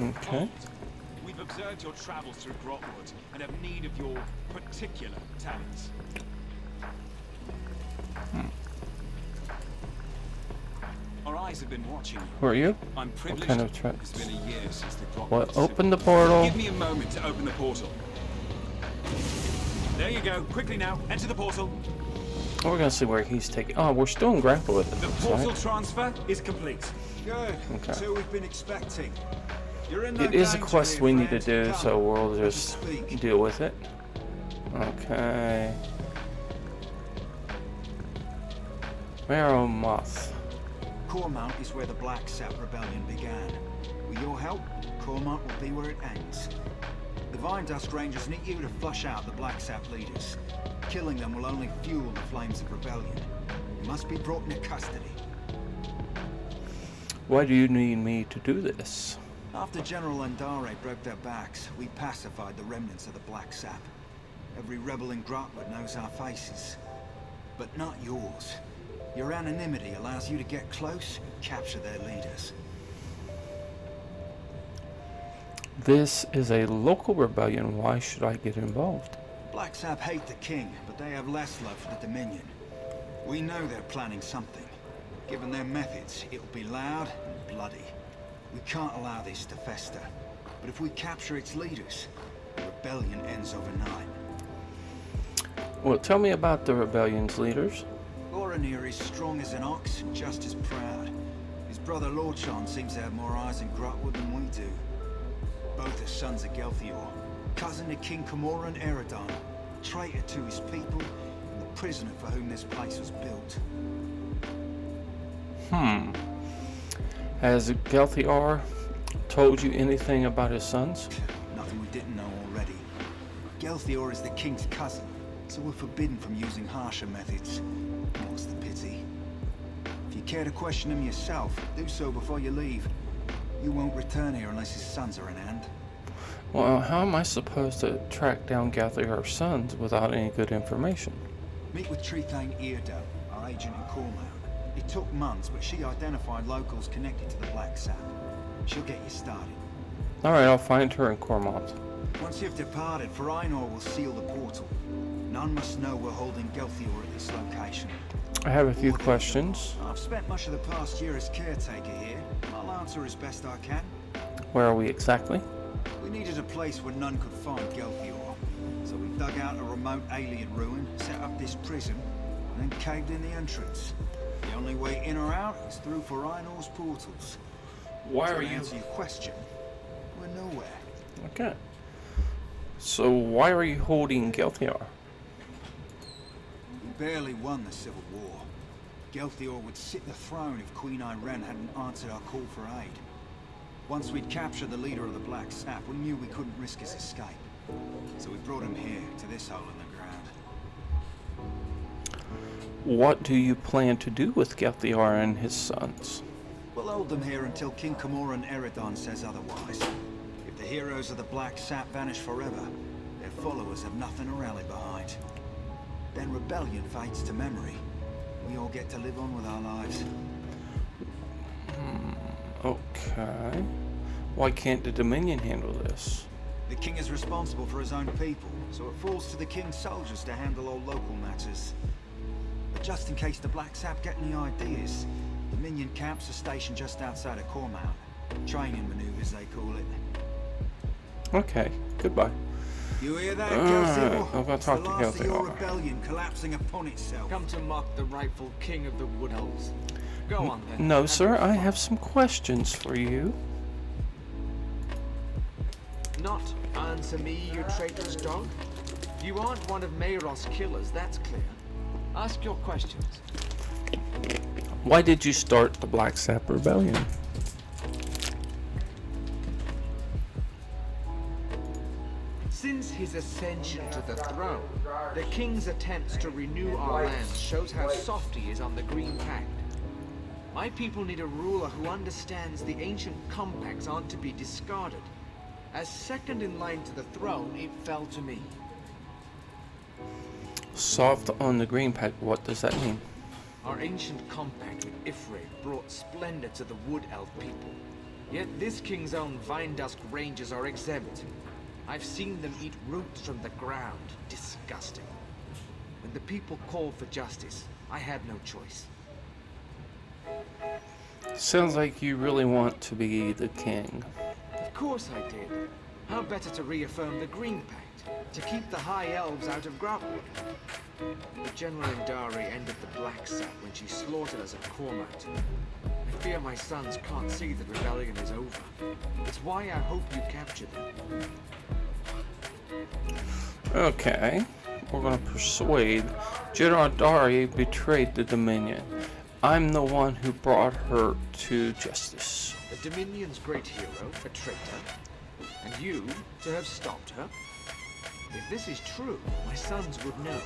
B: Okay.
C: We've observed your travels through Grathwood and have need of your particular talents. Our eyes have been watching you.
B: Who are you?
C: I'm
B: What
C: privileged.
B: kind of
C: It's
B: tracks?
C: been a year since the Grathwood.
B: What? Open the portal.
C: Give me a moment to open the portal. There you go. Quickly now, enter the portal.
B: We're gonna see where he's taking. Oh, we're still in Grathwood.
C: The portal transfer is complete. Good.
B: Okay.
C: So we've been expecting. You're in
B: It is a quest we need to do, so we'll just deal with it. Okay. Marrow Moth.
Q: Cormount is where the Black Sap Rebellion began. With your help, Cormount will be where it ends. The Vine Dust Rangers need you to flush out the Black Sap leaders. Killing them will only fuel the flames of rebellion. You must be brought into custody.
B: Why do you need me to do this?
Q: After General Andare broke their backs, we pacified the remnants of the Black Sap. Every rebel in Grathwood knows our faces. But not yours. Your anonymity allows you to get close and capture their leaders.
B: This is a local rebellion. Why should I get involved?
Q: Black Sap hate the king, but they have less love for the Dominion. We know they're planning something. Given their methods, it'll be loud and bloody. We can't allow this to fester. But if we capture its leaders, the rebellion ends overnight.
B: Well, tell me about the rebellion's leaders.
Q: Orenir is strong as an ox and just as proud. His brother Lorchan seems to have more eyes in Grathwood than we do. Both are sons of Gelthior, cousin to King Camoran Eredon, traitor to his people, and the prisoner for whom this place was built.
B: Has Gelthior told you anything about his sons?
Q: Nothing we didn't know already. Gelthior is the king's cousin, so we're forbidden from using harsher methods. What's the pity? If you care to question him yourself, do so before you leave. You won't return here unless his sons are in hand.
B: Well, how am I supposed to track down Gelthior's sons without any good information?
Q: Meet with Trethane Eardo, our agent in Cormount. It took months, but she identified locals connected to the Black Sap. She'll get you started.
B: Alright, I'll find her in Cormont.
Q: Once you've departed, Farainor will seal the portal. None must know we're holding Gelthior at this location.
B: I have a few questions.
Q: I've spent much of the past year as caretaker here. I'll answer as best I can.
B: Where are we exactly?
Q: We needed a place where none could find Gelthior. So we dug out a remote alien ruin, set up this prison, and then caved in the entrance. The only way in or out is through Farainor's portals.
B: Why
Q: To
B: are you...
Q: answer your question, we're nowhere.
B: Okay. So why are you holding Gelthior?
Q: We barely won the Civil War. Gelthior would sit the throne if Queen Irene hadn't answered our call for aid. Once we'd captured the leader of the Black Sap, we knew we couldn't risk his escape. So we brought him here, to this hole in the ground.
B: What do you plan to do with Gelthior and his sons?
Q: We'll hold them here until King Camoran Eredon says otherwise. If the heroes of the Black Sap vanish forever, their followers have nothing to rally behind. then rebellion fades to memory. We all get to live on with our lives.
B: Okay. Why can't the Dominion handle this?
Q: The king is responsible for his own people, so it falls to the king's soldiers to handle all local matters. But just in case the Black Sap get any ideas, Dominion camps are stationed just outside of Cormount. Training maneuvers, they call it.
B: Okay, goodbye.
Q: You hear that,
B: Alright, I'm gonna talk to
Q: It's the last of your
B: Kelty.
Q: rebellion collapsing upon itself.
P: Come to mock the rightful king of the Woodhells. Go on then.
B: No, sir, I have some questions for you.
P: Not answer me, you traitorous dog. You aren't one of Mayros' killers, that's clear. Ask your questions.
B: Why did you start the Black Sap Rebellion?
P: Since his ascension to the throne, the king's attempts to renew our lands shows how soft he is on the Green Pact. My people need a ruler who understands the ancient compacts aren't to be discarded. As second in line to the throne, it fell to me.
B: Soft on the Green Pact, what does that mean?
P: Our ancient compact with Ifrit brought splendor to the Wood Elf people. Yet this king's own Vindusk rangers are exempt. I've seen them eat roots from the ground. Disgusting. When the people called for justice, I had no choice.
B: Sounds like you really want to be the king.
P: Of course I did. How better to reaffirm the Green Pact, to keep the High Elves out of Grathwood. But General Indari ended the Black Sap when she slaughtered us at Cormount. I fear my sons can't see the rebellion is over. It's why I hope you capture them.
B: Okay, we're gonna persuade. General Indari betrayed the Dominion. I'm the one who brought her to justice.
P: The Dominion's great hero, a traitor, and you to have stopped her? If this is true, my sons would know.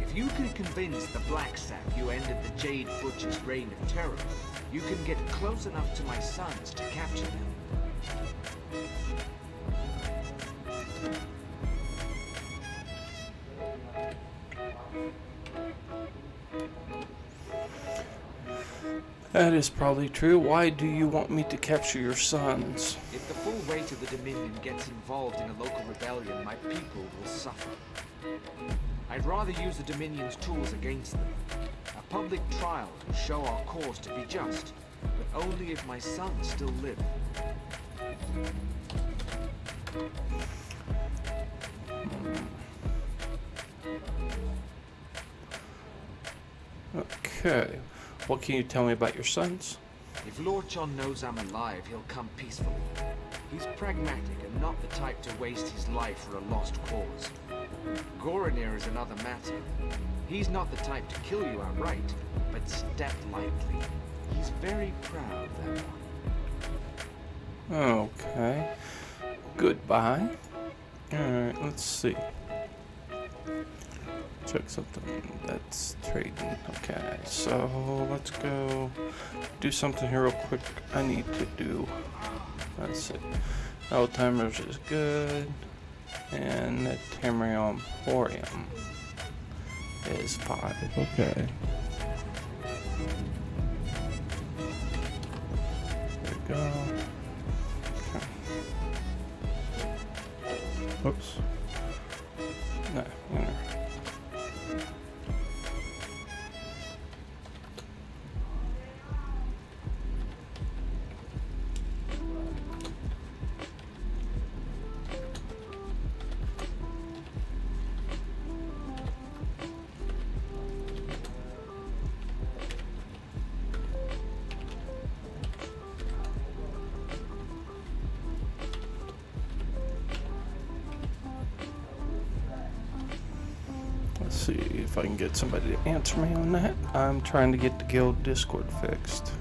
P: If you can convince the Black Sap you ended the Jade Butcher's reign of terror, you can get close enough to my sons to capture them.
B: That is probably true. Why do you want me to capture your sons?
P: If the full weight of the Dominion gets involved in a local rebellion, my people will suffer. I'd rather use the Dominion's tools against them. A public trial will show our cause to be just, but only if my sons still live.
B: Okay. What can you tell me about your sons?
P: If Lord John knows I'm alive, he'll come peacefully. He's pragmatic and not the type to waste his life for a lost cause. Goranir is another matter. He's not the type to kill you outright, but step lightly. He's very proud, that one.
B: Okay. Goodbye. Alright, let's see. Check something. That's trading. Okay, so let's go do something here real quick I need to do. Let's see. Alzheimer's is good. And the Tamriel Emporium is 5. Okay. There we go. Okay. Oops. No, no. Let's see if I can get somebody to answer me on that. I'm trying to get the guild Discord fixed.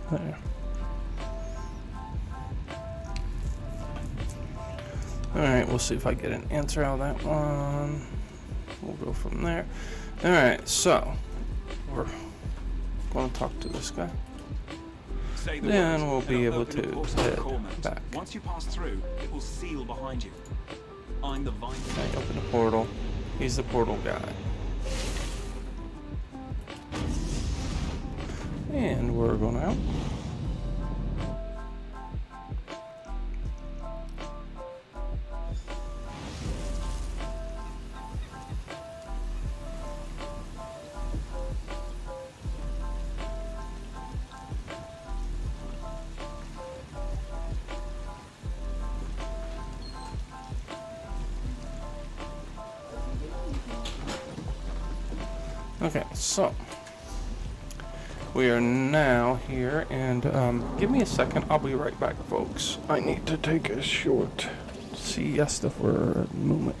B: There. Alright, we'll see if I get an answer out of that one. We'll go from there. Alright, so over. Gonna talk to this guy.
C: Say the
B: Then
C: word,
B: we'll
C: and
B: be
C: it'll
B: able
C: open a
B: to
C: portal
B: head
C: corners.
B: back.
C: Once you pass through, it will seal behind you. I'm the vice.
B: Okay, open the portal. He's the portal guy. And we're going out. Okay, so we are now here, and give me a second. I'll be right back, folks. I need to take a short siesta for a moment.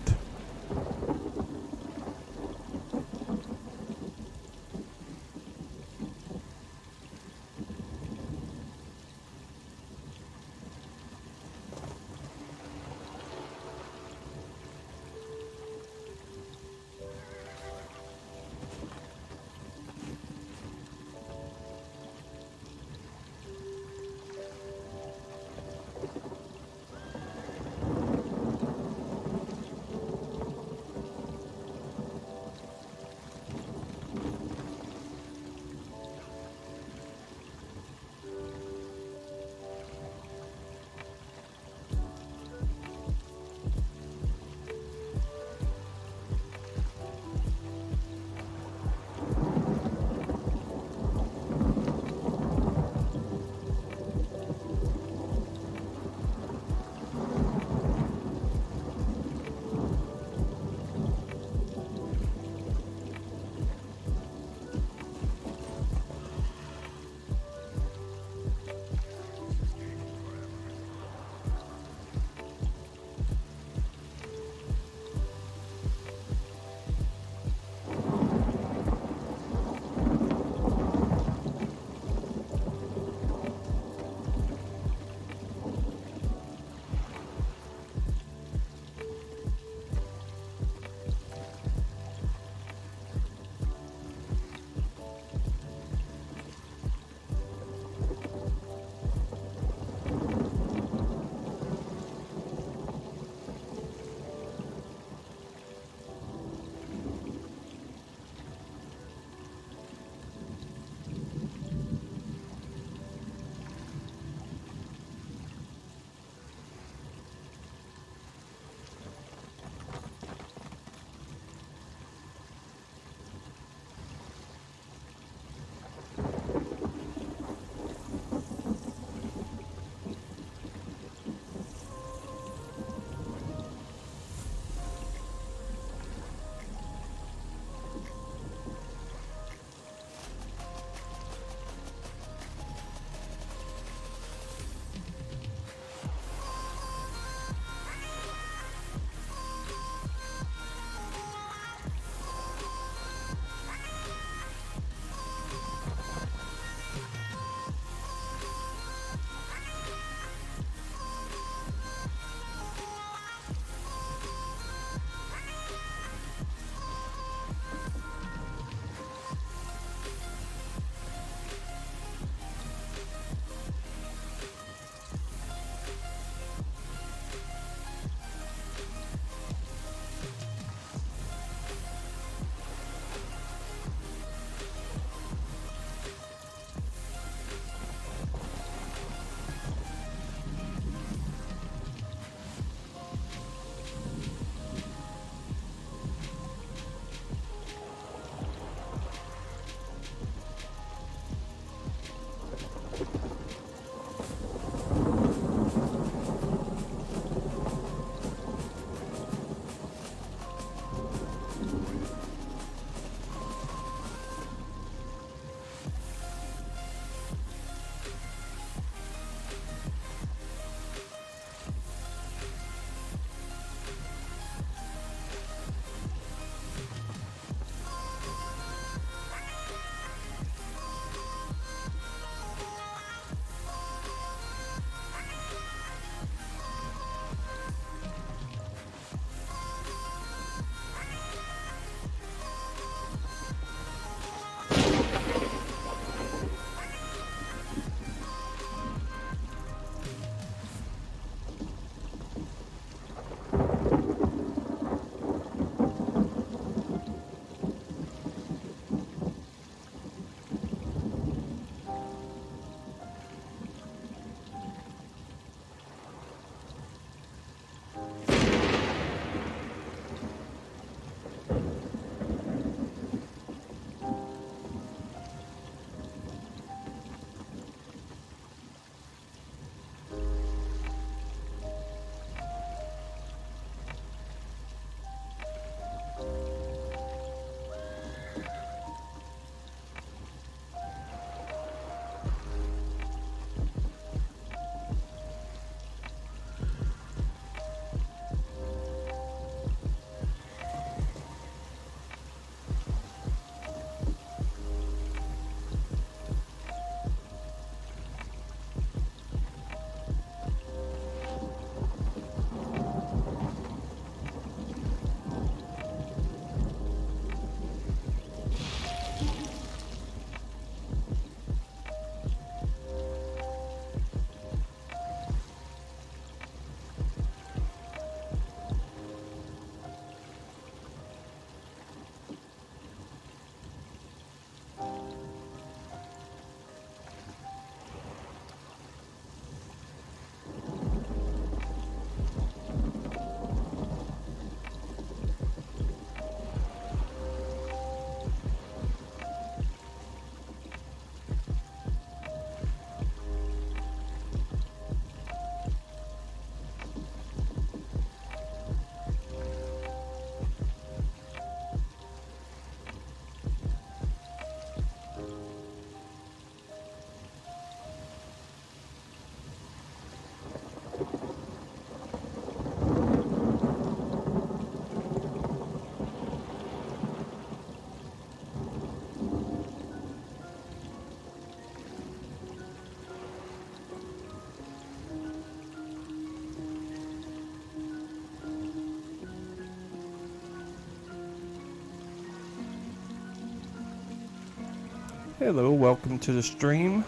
B: Hello, welcome to the stream.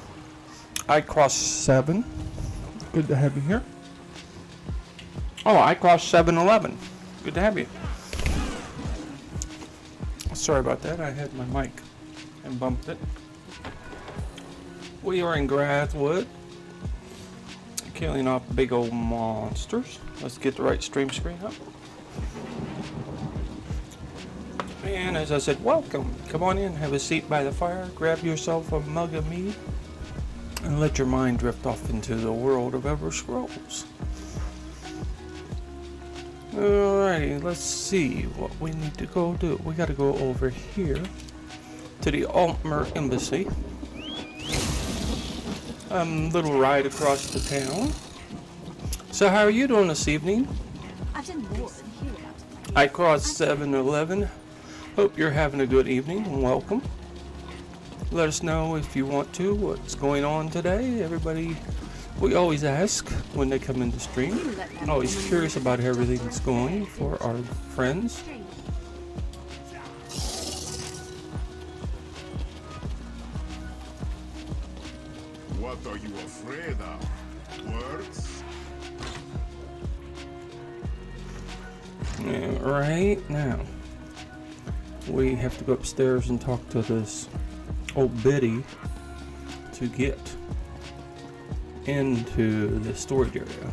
B: I crossed 7. Good to have you here. Oh, I crossed 7-11. Good to have you. Sorry about that. I had my mic and bumped it. We are in Grathwood, killing off big old monsters. Let's get the right stream screen up. And as I said, welcome. Come on in, have a seat by the fire, grab yourself a mug of mead, and let your mind drift off into the world of Elder Scrolls. Alrighty, let's see what we need to go do. We gotta go over here to the Altmer Embassy. Little ride across the town. So how are you doing this evening?
R: I've done more than hear about it.
B: I crossed 7-11. Hope you're having a good evening and welcome. Let us know if you want to what's going on today. Everybody, we always ask when they come into stream. I'm always curious about how everything's going for our friends.
H: What are you afraid of? Words?
B: Right now, we have to go upstairs and talk to this old biddy to get into the storage area.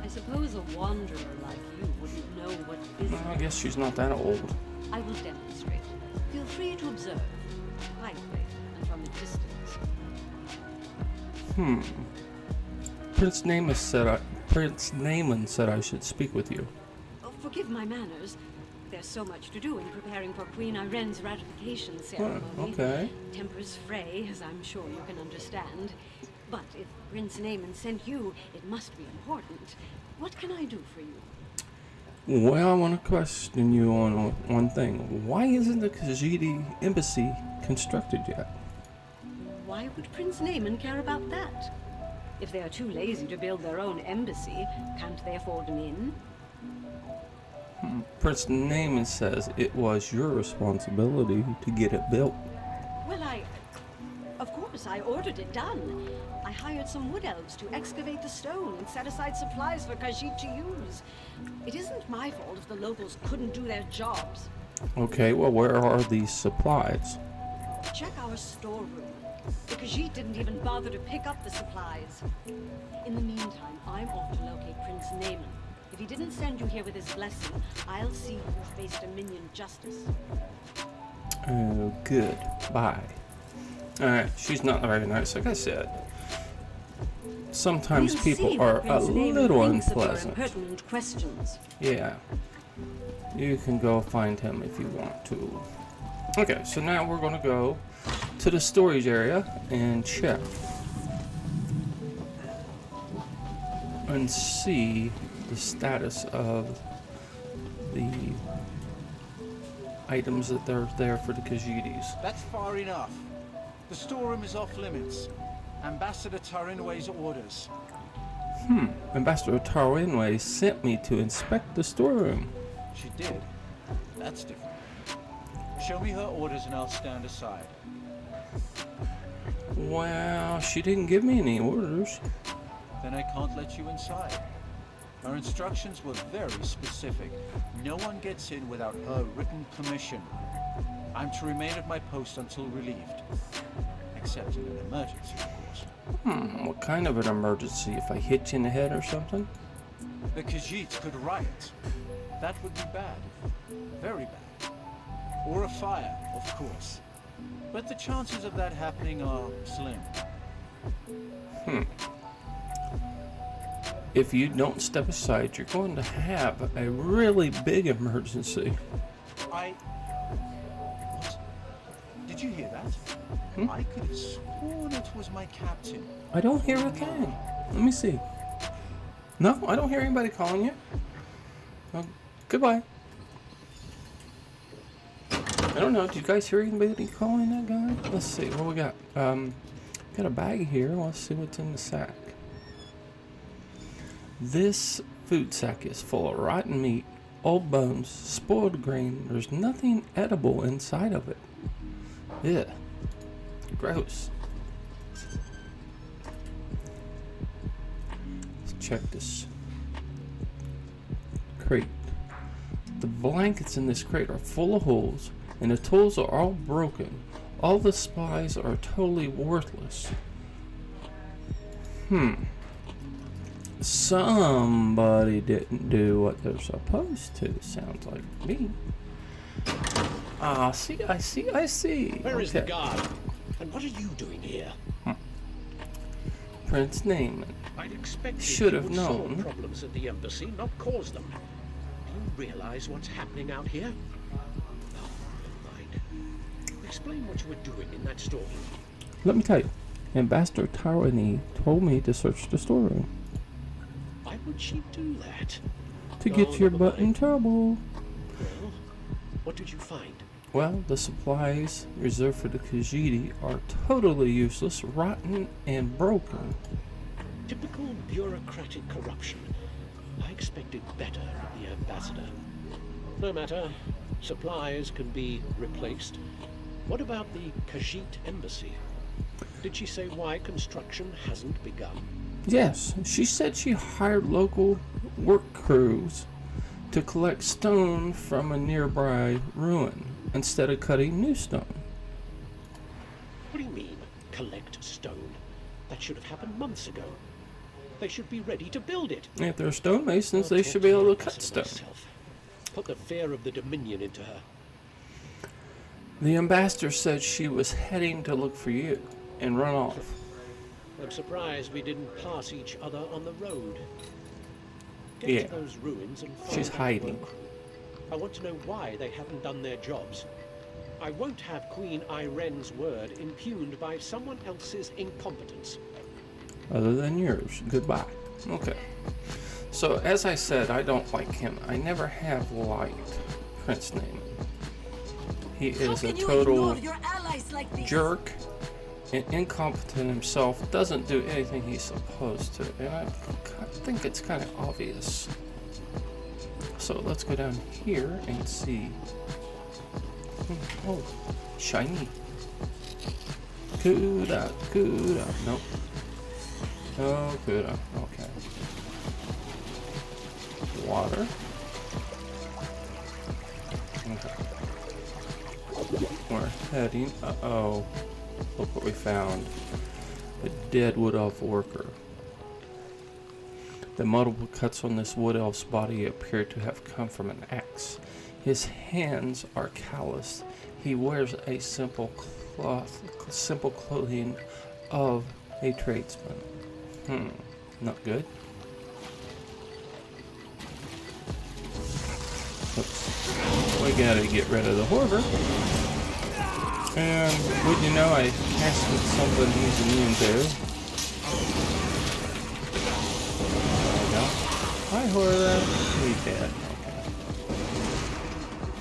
R: I suppose a wanderer like you wouldn't know what is.
B: I guess she's not that old.
R: I will demonstrate. Feel free to observe, quietly and from a distance.
B: Prince Naaman said I should speak with you.
R: Oh, forgive my manners. There's so much to do in preparing for Queen Irene's ratification ceremony.
B: Okay.
R: Tempers fray, as I'm sure you can understand. But if Prince Naaman sent you, it must be important. What can I do for you?
B: Well, I want to question you on one thing. Why isn't the Khajiit embassy constructed yet?
R: Why would Prince Naaman care about that? If they are too lazy to build their own embassy, can't they afford an inn?
B: Prince Naaman says it was your responsibility to get it built.
R: Well, of course, I ordered it done. I hired some wood elves to excavate the stone and set aside supplies for Khajiit to use. It isn't my fault if the locals couldn't do their jobs.
B: Okay, well, where are these supplies?
R: Check our storeroom. The Khajiit didn't even bother to pick up the supplies. In the meantime, I'm off to locate Prince Naaman. If he didn't send you here with his blessing, I'll see you faced a minion justice.
B: Oh, good. Bye. Alright, she's not very nice, like I said. Sometimes people are a little unpleasant.
R: Impertinent questions.
B: Yeah. You can go find him if you want to. Okay, so now we're going to go to the storage area and check. And see the status of the items that are there for the Khajiitis.
Q: That's far enough. The storeroom is off limits. Ambassador Tarinway's orders.
B: Ambassador Tarinway sent me to inspect the storeroom.
Q: She did. That's different. Show me her orders and I'll stand aside.
B: Well, she didn't give me any orders.
Q: Then I can't let you inside. Her instructions were very specific. No one gets in without her written permission. I'm to remain at my post until relieved. Except in an emergency, of course.
B: What kind of an emergency? If I hit you in the head or something?
Q: The Khajiits could riot. That would be bad. Very bad. Or a fire, of course. But the chances of that happening are slim.
B: If you don't step aside, you're going to have a really big emergency.
Q: What? Did you hear that? I could have sworn it was my captain.
B: I don't hear a thing. Let me see. No, I don't hear anybody calling you. Goodbye. I don't know. Did you guys hear anybody calling that guy? Let's see. What we got? Got a bag here. Let's see what's in the sack. This food sack is full of rotten meat, old bones, spoiled grain. There's nothing edible inside of it. Yeah. Gross. Let's check this crate. The blankets in this crate are full of holes, and the tools are all broken. All the supplies are totally worthless. Somebody didn't do what they're supposed to, sounds like me. Ah, see, I see.
M: Where is the guard? And what are you doing here?
B: Prince Naaman.
M: I'd expected
B: Should
M: you
B: have
M: would solve
B: known.
M: problems at the embassy, not cause them. Do you realize what's happening out here? Oh, never mind. Explain what you were doing in that storeroom.
B: Let me tell you, Ambassador Tyrone told me to search the storeroom.
M: Why would she do that?
B: To get your butt in trouble.
M: Well, what did you find?
B: Well, the supplies reserved for the Khajiit are totally useless, rotten, and broken.
M: Typical bureaucratic corruption. I expected better of the ambassador. No matter. Supplies can be replaced. What about the Khajiit embassy? Did she say why construction hasn't begun?
B: Yes, she said she hired local work crews to collect stone from a nearby ruin instead of cutting new stone.
M: What do you mean, collect stone? That should have happened months ago. They should be ready to build it.
B: If they're stonemasons, they should be able to cut stone.
M: Put the fear of the Dominion into her.
B: The ambassador said she was heading to look for you and run off.
M: I'm surprised we didn't pass each other on the road. Get to those ruins and find
B: She's
M: that
B: hiding.
M: work. I want to know why they haven't done their jobs. I won't have Queen Irene's word impugned by someone else's incompetence.
B: Other than yours. Goodbye. Okay. So, as I said, I don't like him. I never have liked Prince Naaman. He is a total jerk and incompetent himself, doesn't do anything he's supposed to, and I think it's kind of obvious. So let's go down here and see. Oh, shiny. Kuda. Nope. Oh, Kuda. Okay. Water. Okay. We're heading. Uh-oh. Look what we found. A dead wood elf worker. The multiple cuts on this wood elf's body appear to have come from an axe. His hands are calloused. He wears a simple clothing of a tradesman. Not good. Oops. We gotta get rid of the hoarder. And would you know, I casted something he's immune to. There we go. Hi, hoarder. He's dead.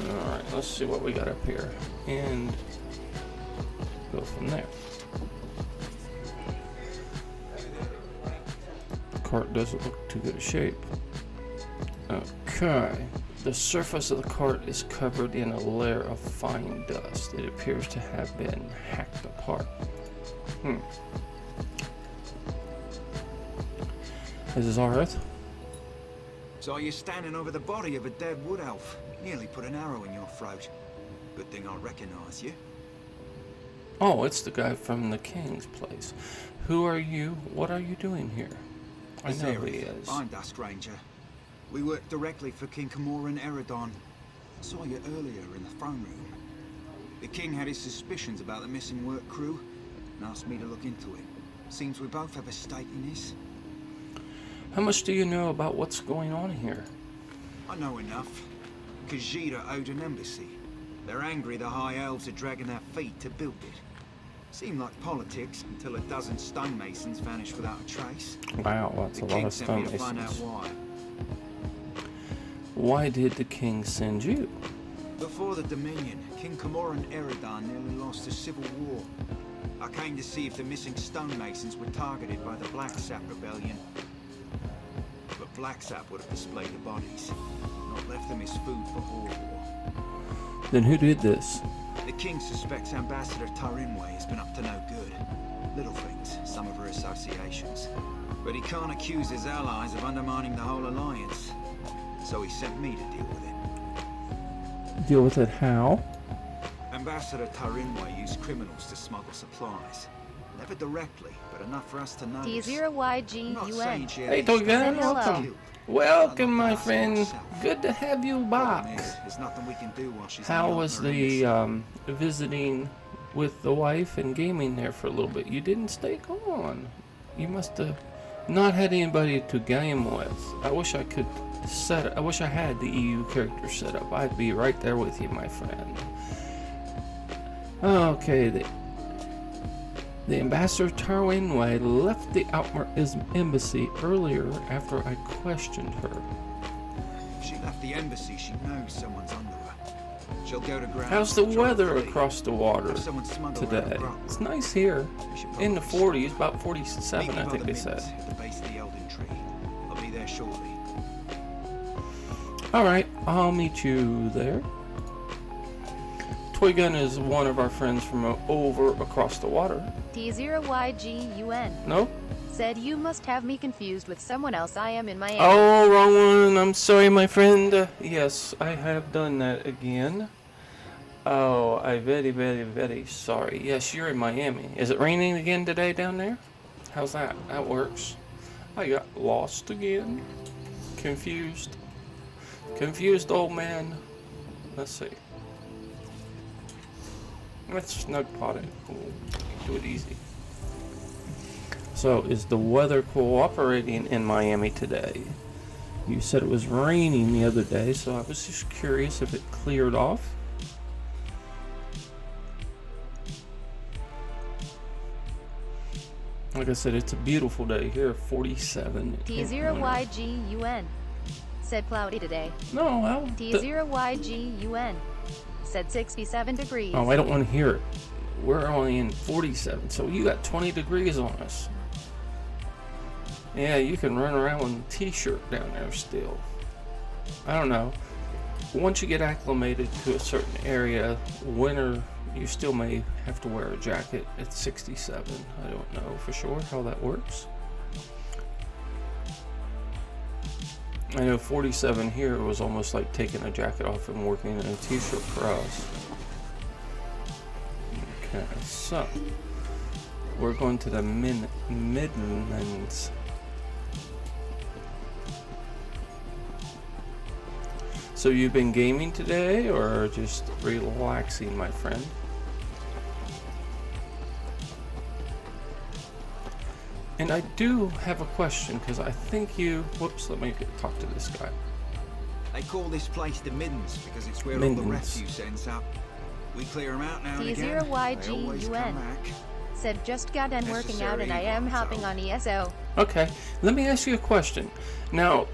B: Okay. Alright, let's see what we got up here. And go from there. The cart doesn't look too good a shape. Okay. The surface of the cart is covered in a layer of fine dust. It appears to have been hacked apart. This is Arth.
Q: So you're standing over the body of a dead wood elf. Nearly put an arrow in your throat. Good thing I recognize you.
B: Oh, it's the guy from the king's place. Who are you? What are you doing here? I know who he is.
Q: I'm that stranger. We work directly for King Camoran Eredon. Saw you earlier in the throne room. The king had his suspicions about the missing work crew and asked me to look into it. Seems we both have a stake in this.
B: How much do you know about what's going on here?
Q: I know enough. Khajiit owed an embassy. They're angry the High Elves are dragging their feet to build it. Seemed like politics until a dozen stonemasons vanished without a trace.
B: Wow, that's a lot of
Q: sent me to find out
B: stonemasons.
Q: why.
B: Why did the king send you?
Q: Before the Dominion, King Camoran Eredon nearly lost a civil war. I came to see if the missing stonemasons were targeted by the Blacksap rebellion. But Blacksap would have displayed the bodies, not left them as food for Horde war.
B: Then who did this?
Q: The king suspects Ambassador Tarinway has been up to no good. negotiations. But he can't accuse his allies of undermining the whole alliance. So he sent me to deal with it.
B: Deal with it how?
Q: Ambassador Tarinwa used criminals to smuggle supplies. Never directly, but enough for us to know.
A: T0YGUN.
B: Hey, Togan, welcome. Welcome, my friend. Good to have you back. How was the visiting with the wife and gaming there for a little bit? You didn't stay gone. You must have not had anybody to game with. I wish I could set it. I wish I had the EU character set up. I'd be right there with you, my friend. Okay, the Ambassador Tarinwa left the Outmer embassy earlier after I questioned her.
Q: If she left the embassy, she knows someone's under her. She'll go to ground.
B: How's the weather across the water today? It's nice here. In the 40s, about 47, I think they said.
Q: At the base of the Elden Tree. I'll be there shortly.
B: Alright, I'll meet you there. Toy Gun is one of our friends from over across the water.
A: T0YGUN.
B: No?
A: Said you must have me confused with someone else. I am in Miami.
B: Oh, wrong one. I'm sorry, my friend. Yes, I have done that again. Oh, I'm very, very, very sorry. Yes, you're in Miami. Is it raining again today down there? How's that? That works. I got lost again. Confused. Confused old man. Let's see. Let's snug pot it. We'll do it easy. So, is the weather cooperating in Miami today? You said it was raining the other day, so I was just curious if it cleared off. Like I said, it's a beautiful day here, 47.
A: T0YGUN. Said cloudy today.
B: No, well...
A: T0YGUN. Said 67 degrees.
B: Oh, I don't want to hear it. We're only in 47, so you got 20 degrees on us. Yeah, you can run around with a t-shirt down there still. I don't know. Once you get acclimated to a certain area, winter, you still may have to wear a jacket at 67. I don't know for sure how that works. I know 47 here was almost like taking a jacket off and working in a t-shirt for us. Okay, so we're going to the Midlands. So you've been gaming today or just relaxing, my friend? And I do have a question, because I think you... Whoops, let me talk to this guy.
Q: They call this place the Middens because it's where all the refuse ends up. We clear them out now and again.
A: T0YGUN. Said just got done working out and I am hopping on ESO.
B: Okay, let me ask you a question. Now,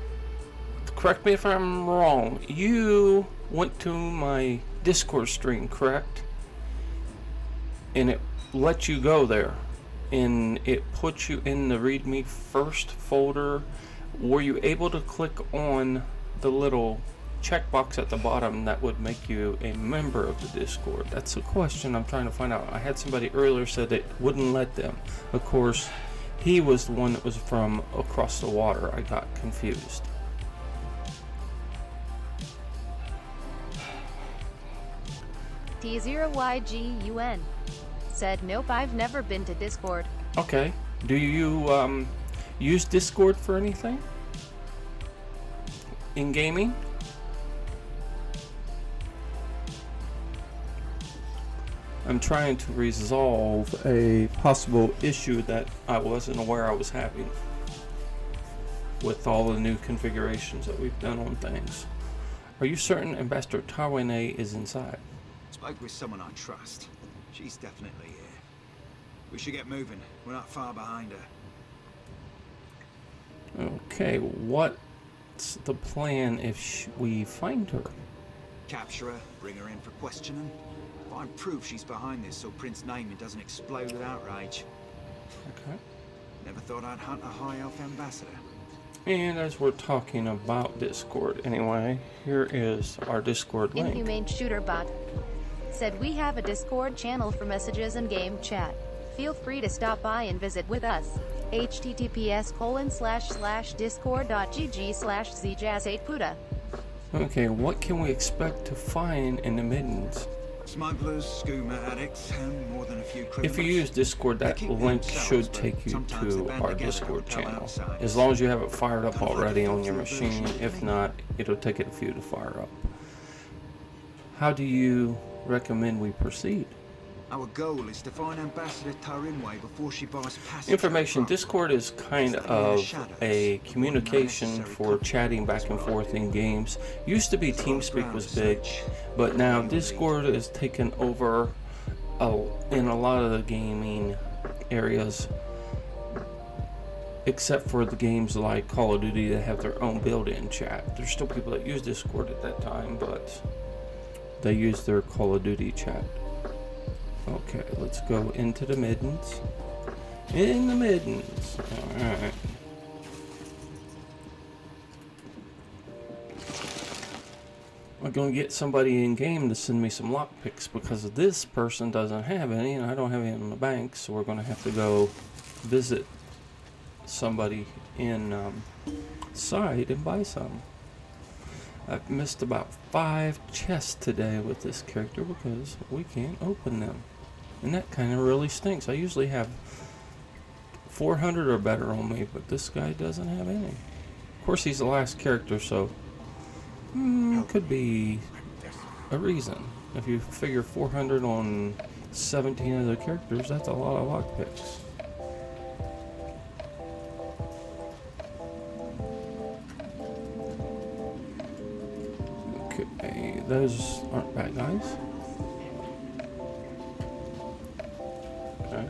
B: correct me if I'm wrong. You went to my Discord stream, correct? And it let you go there. And it puts you in the README first folder. Were you able to click on the little checkbox at the bottom that would make you a member of the Discord? That's a question I'm trying to find out. I had somebody earlier said it wouldn't let them. Of course, he was the one that was from across the water. I got confused.
A: T0YGUN. Said nope, I've never been to Discord.
B: Okay. Do you use Discord for anything? In gaming? I'm trying to resolve a possible issue that I wasn't aware I was having with all the new configurations that we've done on things. Are you certain Ambassador Tarinwa is inside?
Q: Spoke with someone I trust. She's definitely here. We should get moving. We're not far behind her.
B: Okay, what's the plan if we find her?
Q: Capture her, bring her in for questioning. Find proof she's behind this so Prince Naaman doesn't explode with outrage.
B: Okay.
Q: Never thought I'd hunt a high elf ambassador.
B: And as we're talking about Discord anyway, here is our Discord link.
A: Inhumane Shooter Bot. Said we have a Discord channel for messages and game chat. Feel free to stop by and visit with us. https://discord.gg/zjazz8puta.
B: Okay, what can we expect to find in the middens?
Q: Smugglers, skooma addicts, and more than a few criminals.
B: If you use Discord, that link should take you to our Discord channel. As long as you have it fired up already on your machine. If not, it'll take it a few to fire up. How do you recommend we proceed?
Q: Our goal is to find Ambassador Tarinway before she buys passage.
B: Information. Discord is kind of a communication for chatting back and forth in games. Used to be TeamSpeak was big, but now Discord is taken over in a lot of the gaming areas, except for the games like Call of Duty that have their own built-in chat. There's still people that use Discord at that time, but they use their Call of Duty chat. Okay, let's go into the middens. In the middens. Alright. I'm going to get somebody in game to send me some lockpicks because this person doesn't have any and I don't have any in the bank, so we're going to have to go visit somebody in side and buy some. I've missed about 5 chests today with this character because we can't open them. And that kind of really stinks. I usually have 400 or better on me, but this guy doesn't have any. Of course, he's the last character, so could be a reason. If you figure 400 on 17 other characters, that's a lot of lockpicks. Okay, those aren't bad guys. Okay,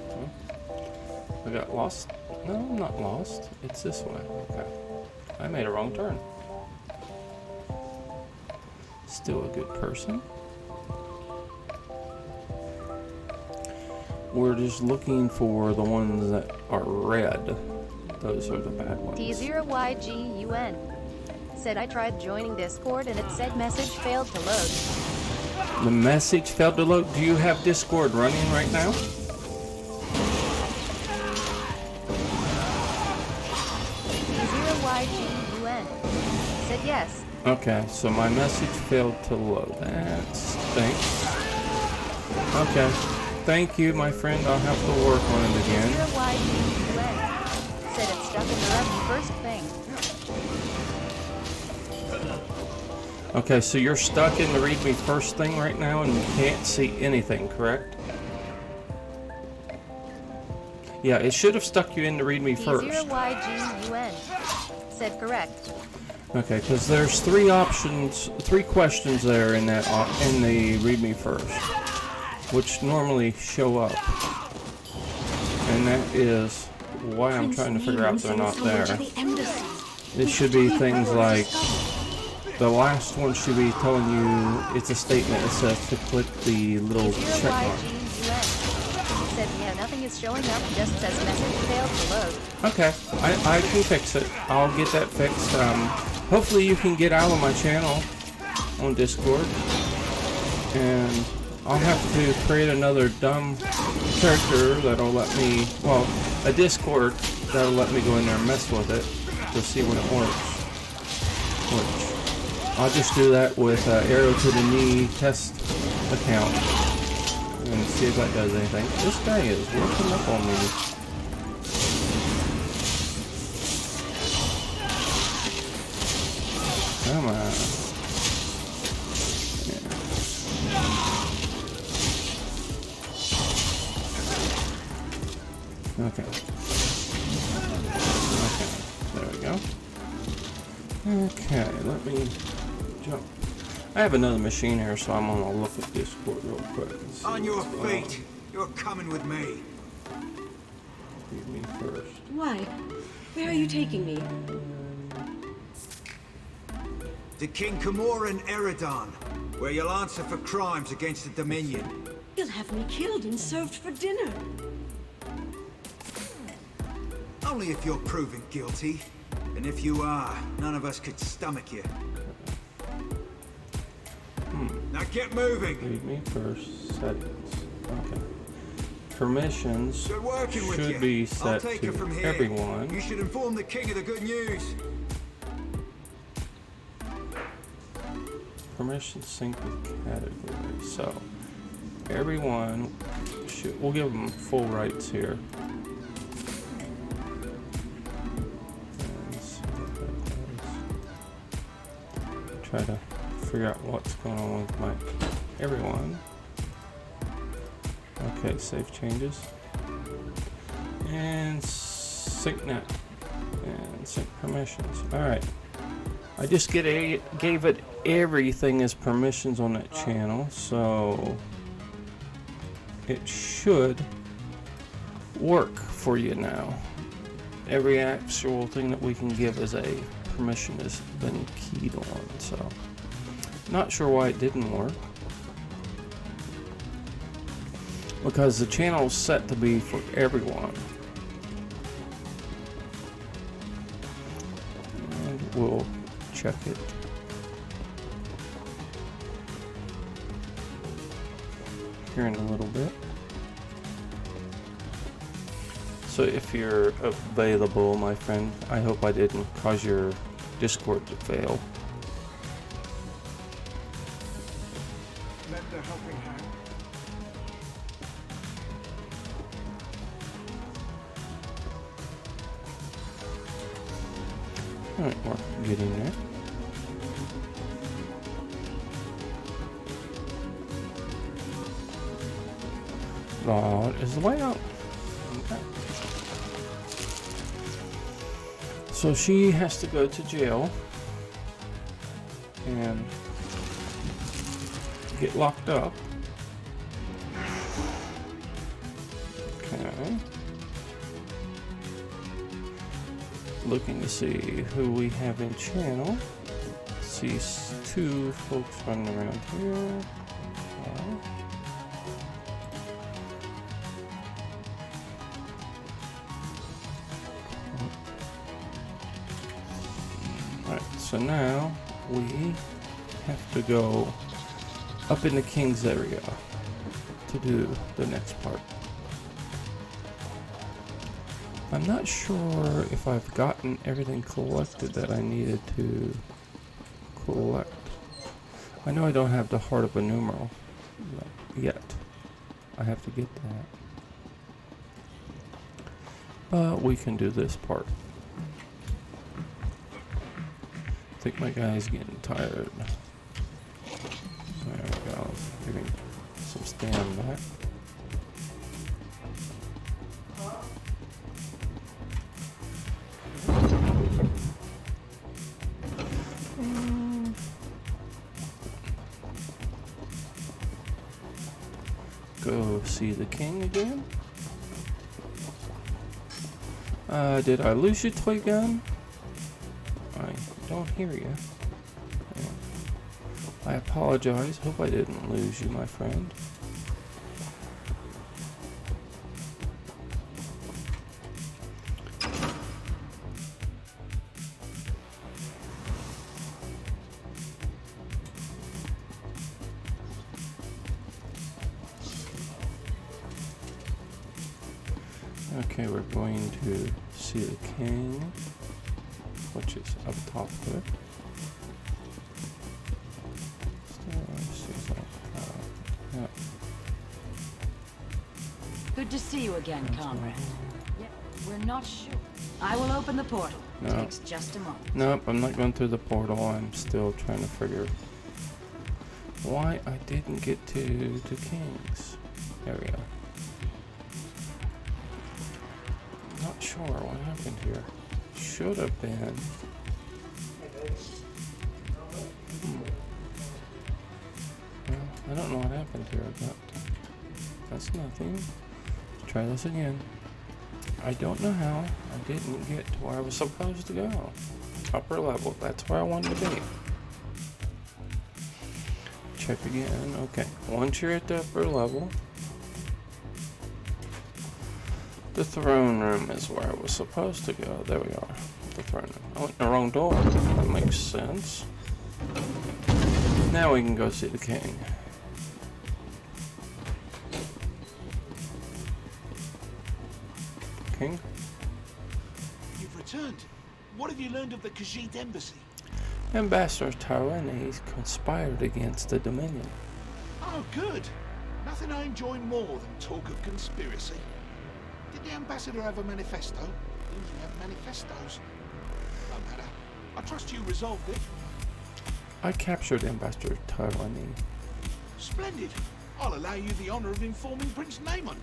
B: I got lost. No, I'm not lost. It's this way. Okay. I made a wrong turn. Still a good person. We're just looking for the ones that are red. Those are the bad ones.
A: T0YGUN said I tried joining Discord and it said message failed to load.
B: The message failed to load? Do you have Discord running right now?
A: T0YGUN said yes.
B: Okay, so my message failed to load. That stinks. Okay, thank you, my friend. I'll have to work on it again.
A: T0YGUN said it's stuck in the first thing.
B: Okay, so you're stuck in the read me first thing right now and you can't see anything, correct? Yeah, it should have stuck you in the read me first.
A: T0YGUN said correct.
B: Okay, because there's 3 options, 3 questions there in that in the read me first, which normally show up, and that is why I'm trying to figure out they're not there. It should be things like the last one should be telling you it's a statement that says to click the little check mark.
A: Said yeah, nothing is showing up. Just says message failed to load.
B: Okay, I can fix it. I'll get that fixed. Hopefully you can get out of my channel on Discord, and I'll have to create another dumb character that'll let me, well, a Discord that'll let me go in there and mess with it to see when it works. Which I'll just do that with Arrow to the Knee test account and see if that does anything. This guy is working up on me. Come on. Yeah. Okay. Okay. There we go. Okay, let me jump. I have another machine here, so I'm gonna look at Discord real quick.
Q: On your feet. You're coming with me.
B: Read me first.
R: Why? Where are you taking me?
Q: To King Camoran Eridan, where you'll answer for crimes against the Dominion.
R: You'll have me killed and served for dinner.
Q: Only if you're proven guilty. And if you are, none of us could stomach you. Now get moving!
B: Read me first, settings. Okay. permissions
Q: Good working with
B: should
Q: you.
B: be
Q: I'll
B: set
Q: take it from
B: to
Q: here.
B: everyone.
Q: You should inform the king of the good news.
B: Permissions sync with category. So everyone should, we'll give them full rights here. Try to figure out what's going on with my everyone. Okay, save changes. And sync net. And sync permissions. Alright. I just gave it everything as permissions on that channel, so it should work for you now. Every actual thing that we can give as a permission has been keyed on, so not sure why it didn't work, because the channel is set to be for everyone. And we'll check it. Here in a little bit. So if you're available, my friend, I hope I didn't cause your Discord to fail.
Q: Lend a helping hand.
B: Alright, we're getting there. That is the way out. Okay. So she has to go to jail and get locked up. Okay. Looking to see who we have in channel. See two folks running around here. Okay. So now we have to go up in the King's area to do the next part. I'm not sure if I've gotten everything collected that I needed to collect. I know I don't have the Heart of a Numeral yet. I have to get that. But we can do this part. I think my guy's getting tired. There we go. Giving some stand back. Go see the king again. Did I lose your toy gun? I don't hear you. I apologize. Hope I didn't lose you, my friend. Okay, we're going to see the king, which is up top there. Yeah.
S: Good to see you again, comrade. Yeah, we're not sure. I will open the portal.
B: No.
S: Takes just a moment.
B: Nope, I'm not going through the portal. I'm still trying to figure why I didn't get to the King's area. Not sure what happened here. Should have been. Well, I don't know what happened here, but that's nothing. Let's try this again. I don't know how I didn't get to where I was supposed to go. Upper level, that's where I wanted to be. Check again. Okay, once you're at the upper level, the throne room is where I was supposed to go. There we are. The throne room. I went in the wrong door. That makes sense. Now we can go see the king. King.
G: You've returned. What have you learned of the Khajiit embassy?
B: Ambassador Tyrannus conspired against the Dominion.
G: Oh, good. Nothing I enjoy more than talk of conspiracy. Did the ambassador have a manifesto? They usually have manifestos. No matter. I trust you resolved it.
B: I captured Ambassador Tyrannus.
G: Splendid. I'll allow you the honor of informing Prince Naaman.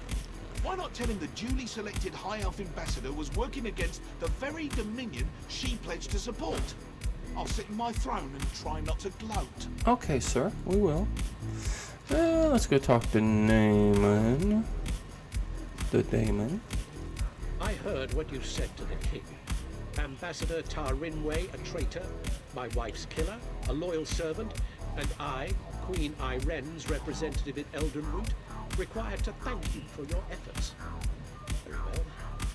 G: Why not tell him the duly selected High Elf ambassador was working against the very Dominion she pledged to support? I'll sit in my throne and try not to gloat.
B: Okay, sir, we will. Let's go talk to Naaman. The Damon.
M: I heard what you said to the king. Ambassador Tarinway, a traitor, my wife's killer, a loyal servant, and I, Queen Iren's representative in Eldenroot, required to thank you for your efforts. Very well.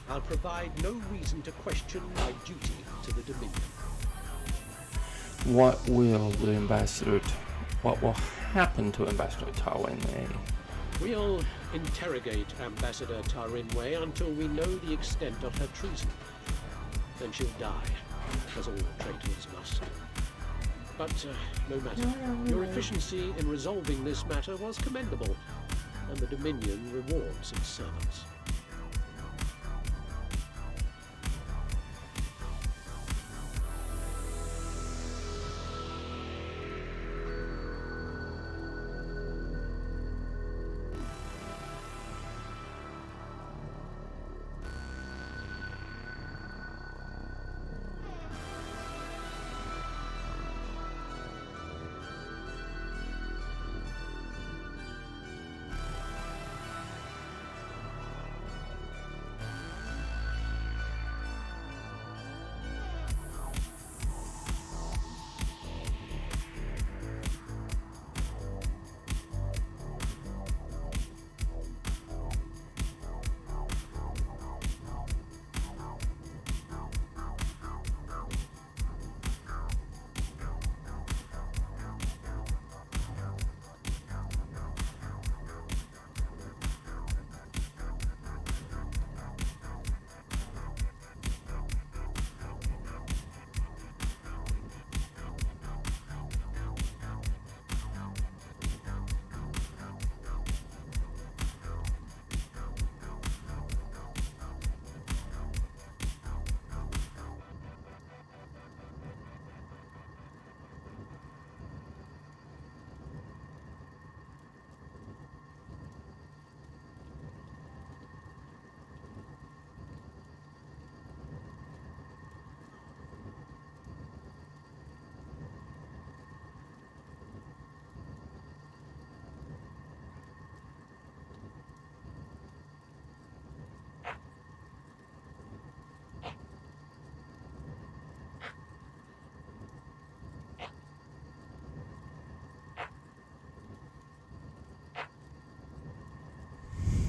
M: I'll provide no reason to question my duty to the Dominion.
B: What will happen to Ambassador Tarinway?
M: We'll interrogate Ambassador Tarinway until we know the extent of her treason. Then she'll die, as all traitors must. But no matter. Your efficiency in resolving this matter was commendable, and the Dominion rewards its servants.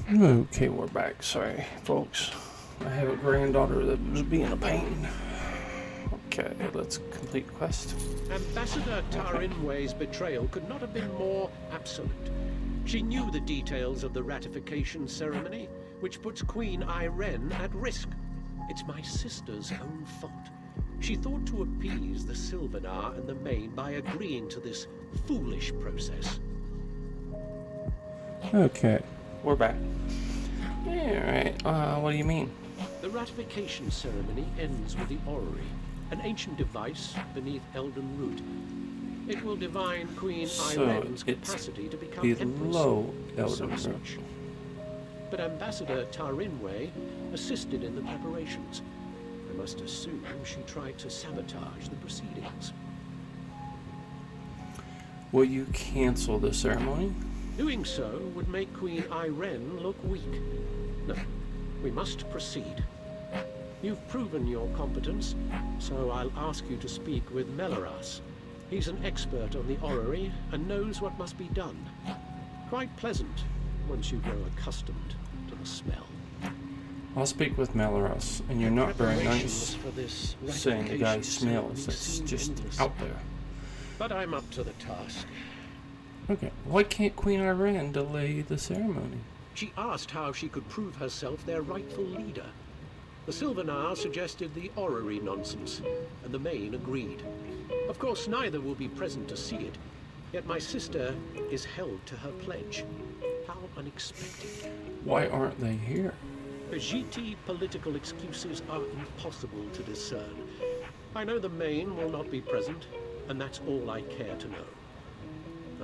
B: Okay, we're back. Sorry, folks. I have a granddaughter that was being a pain. Okay, let's complete quest.
M: Ambassador Tarinway's betrayal could not have been more absolute. She knew the details of the ratification ceremony, which puts Queen Iren at risk. It's my sister's own fault. She thought to appease the Sylvanar and the Main by agreeing to this foolish process.
B: Okay, we're back. Alright, what do you mean?
M: The ratification ceremony ends with the orrery, an ancient device beneath Eldenroot. It will divine Queen Iren's capacity to become
B: below
M: Eldenroot. But Ambassador Tarinway assisted in the preparations. I must assume she tried to sabotage the proceedings.
B: Will you cancel the ceremony?
M: Doing so would make Queen Iren look weak. No, we must proceed. You've proven your competence, so I'll ask you to speak with Melaras. He's an expert on the orrery and knows what must be done. Quite pleasant once you grow accustomed to the smell.
B: I'll speak with Melaras, and you're not very nice saying the guy smells. It's just out there.
M: But I'm up to the task.
B: Okay, why can't Queen Iren delay the ceremony?
M: She asked how she could prove herself their rightful leader. The Sylvanar suggested the orrery nonsense, and the Main agreed. Of course, neither will be present to see it, yet my sister is held to her pledge. How unexpected.
B: Why aren't they here?
M: Vegeti political excuses are impossible to discern. I know the Main will not be present, and that's all I care to know.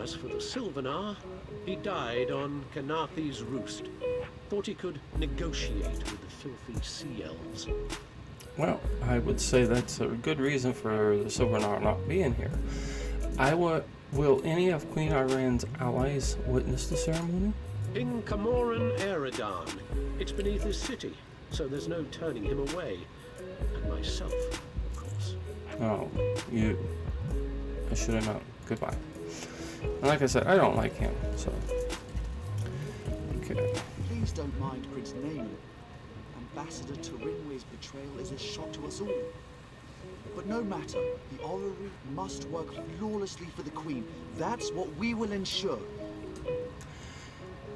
M: As for the Sylvanar, he died on Kanathi's roost. Thought he could negotiate with the filthy sea elves.
B: Well, I would say that's a good reason for the Sylvanar not being here. Will any of Queen Iren's allies witness the ceremony?
M: In Camoran Eridan. It's beneath his city, so there's no turning him away. And myself, of course.
B: Oh, I should have known. Goodbye. And like I said, I don't like him, so. Okay.
Q: Please don't mind Prince Naaman. Ambassador Turinwe's betrayal is a shock to us all. But no matter, the orrery must work flawlessly for the Queen. That's what we will ensure.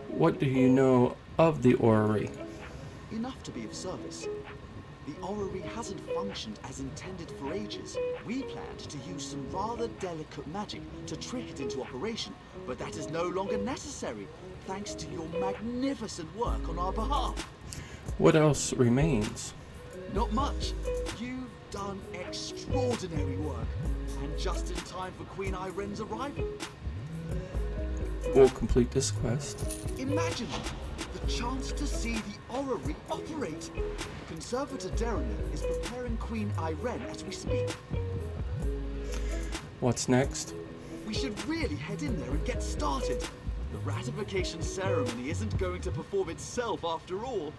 B: What do you know of the orrery?
Q: Enough to be of service. The orrery hasn't functioned as intended for ages. We planned to use some rather delicate magic to trick it into operation, but that is no longer necessary, thanks to your magnificent work on our behalf.
B: What else remains?
Q: Not much. You've done extraordinary work, and just in time for Queen Iren's arrival.
B: We'll complete this quest.
Q: Imagine the chance to see the orrery operate. Conservator Darren is preparing Queen Iren as we speak.
B: What's next?
Q: We should really head in there and get started. The ratification ceremony isn't going to perform itself after all.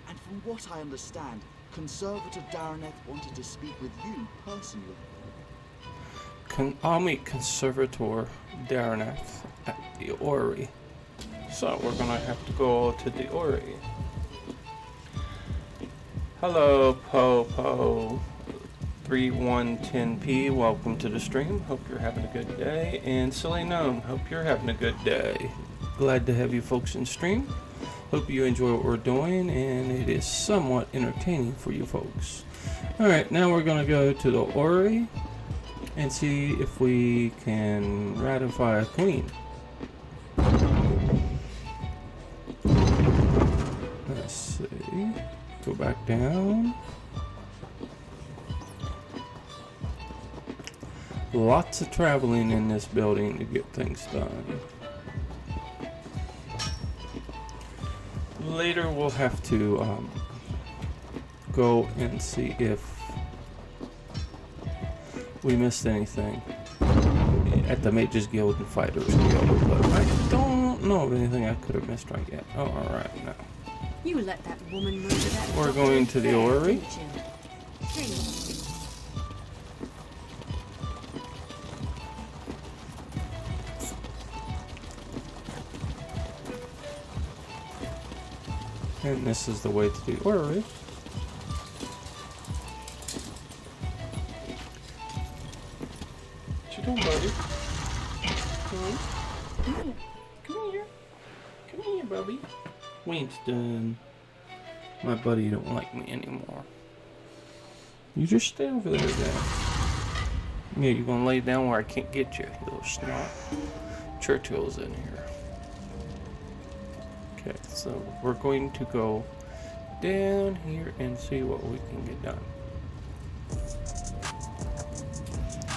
Q: And from what I understand, Conservator Darreneth wanted to speak with you personally.
B: I'll meet Conservator Darreneth at the orrery. So we're gonna have to go to the orrery. Hello, Popo 3110P. Welcome to the stream. Hope you're having a good day. And Silly Gnome, hope you're having a good day. Glad to have you folks in stream. Hope you enjoy what we're doing, and it is somewhat entertaining for you folks. Alright, now we're gonna go to the orrery and see if we can ratify a queen. Let's see. Go back down. Lots of traveling in this building to get things done. Later we'll have to go and see if we missed anything at the Mages Guild and Fighters Guild, but I don't know of anything I could have missed right yet. Oh, alright, now.
R: You let that woman murder that
B: We're going to the orrery. And this is the way to the orrery. What you doing, buddy? Come here. Come here. Come here, Bubby. Winston. My buddy don't like me anymore. You just stay over there, Dad. Yeah, you gonna lay down where I can't get you, you little snot. Churchill's in here. Okay, so we're going to go down here and see what we can get done.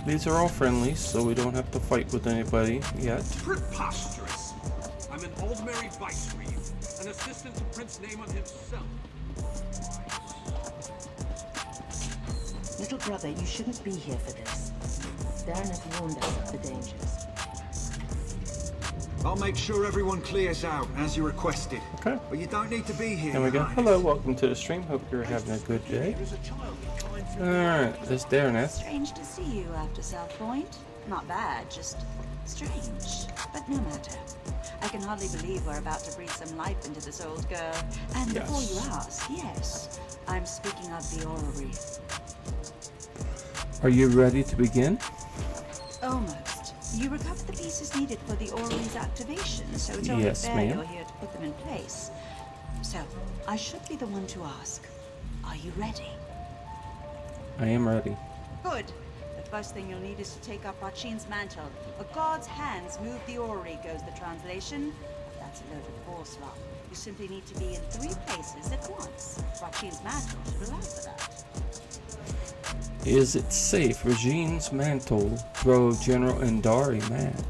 B: These are all friendlies, so we don't have to fight with anybody yet.
J: Preposterous! I'm an Aldmeri Vicereeve, an assistant to Prince Naaman himself.
S: Little brother, you shouldn't be here for this. Darren has warned us of the dangers.
Q: I'll make sure everyone clears out, as you requested.
B: Okay.
Q: But you don't need to be here.
B: There we go. Hello, welcome to the stream. Hope you're having a good day. Alright, this Darreneth.
O: Strange to see you after South Point. Not bad, just strange. But no matter. I can hardly believe we're about to breathe some life into this old girl. And before you ask, yes, I'm speaking of the orrery.
B: Are you ready to begin?
O: Almost. You recovered the pieces needed for the orrery's activation, so it's only
B: Yes,
O: fair
B: ma'am.
O: you're here to put them in place. So, I should be the one to ask. Are you ready?
B: I am ready.
O: Good. The first thing you'll need is to take up Rachin's mantle. A god's hands move the orrery, goes the translation. That's a load of bull slop. You simply need to be in 3 places at once. Rachin's mantle should allow for that.
B: Is it safe? Regine's mantle drove General Indari mad.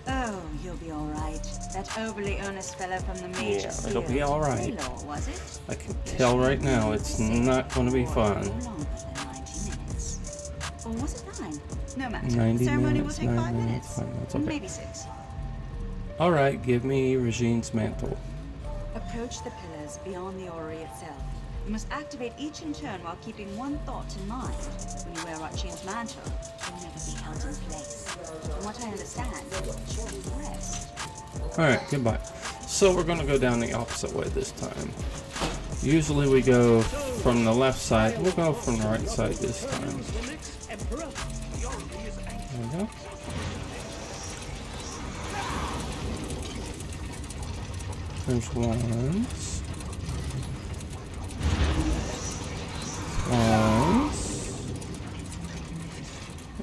O: Oh, you'll be all right. That overly earnest fellow from the Major
B: Yeah,
O: Seal.
B: it'll be all right.
O: Taylor, was it?
B: I can tell right now it's not going to be fun.
O: Longer than 90 minutes. Or was it 9? No matter.
B: 90
O: Ceremony
B: minutes,
O: will take 5
B: 9
O: minutes.
B: minutes, 5 minutes, okay.
O: Maybe 6.
B: All right, give me Regine's mantle.
O: Approach the pillars beyond the orrery itself. You must activate each in turn while keeping one thought in mind. When you wear Rachin's mantle, you'll never be held in place. From what I understand, you'll rest.
B: Alright, goodbye. So we're going to go down the opposite way this time. Usually we go from the left side. We'll go from the right side this time. There we go. There's ones.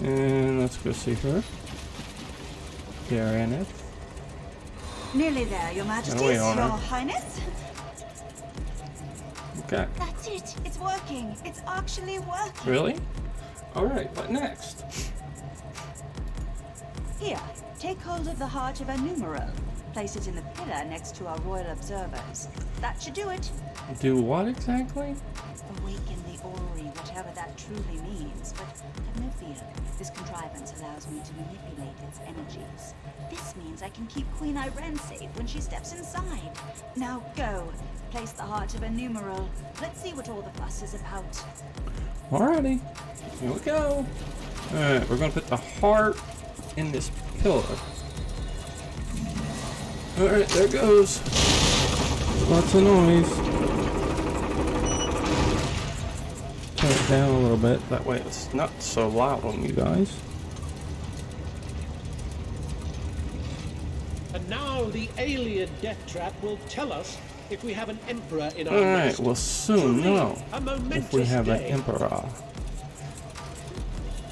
B: And let's go see her. Darren.
O: Nearly there, Your Majesty.
B: Oh, wait,
O: Your
B: Honor.
O: Highness.
B: Okay.
O: That's it. It's working. It's actually working.
B: Really? Alright, what next?
O: Here, take hold of the heart of a numeral. Place it in the pillar next to our royal observers. That should do it.
B: Do what exactly?
O: Awaken the orrery, whatever that truly means. But have no fear. This contrivance allows me to manipulate its energies. This means I can keep Queen Irene safe when she steps inside. Now go. Place the heart of a numeral. Let's see what all the fuss is about.
B: Alrighty. Here we go. Alright, we're going to put the heart in this pillar. Alright, there it goes. Lots of noise. Turn it down a little bit. That way it's not so loud on you guys.
M: And now the alien death trap will tell us if we have an emperor in our
B: Alright,
M: midst.
B: we'll soon know
M: a
B: if we
M: momentous
B: have an
M: day.
B: emperor.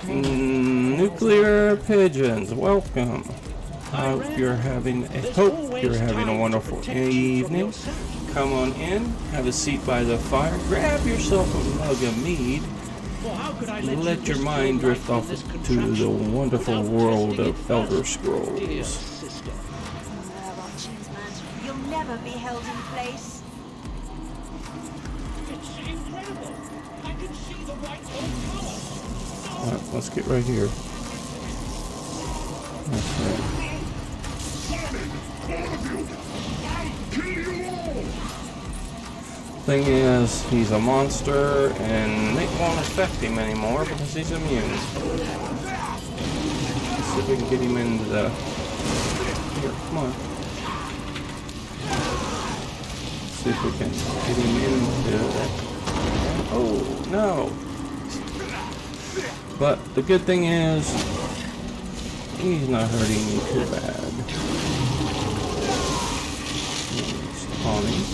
B: Nuclear pigeons, welcome. Hope you're having a wonderful evening. Come on in, have a seat by the fire, grab yourself a mug of mead, let your mind drift off to the wonderful world of Elder Scrolls.
O: You'll never be held in place.
M: It's incredible. I can see the white whole color.
B: Alright, let's get right here. That's right. Thing is, he's a monster, and it won't affect him anymore because he's immune. Let's see if we can get him into the... Here, come on. See if we can get him into that. Oh, no! But the good thing is, he's not hurting me too bad. Spawning.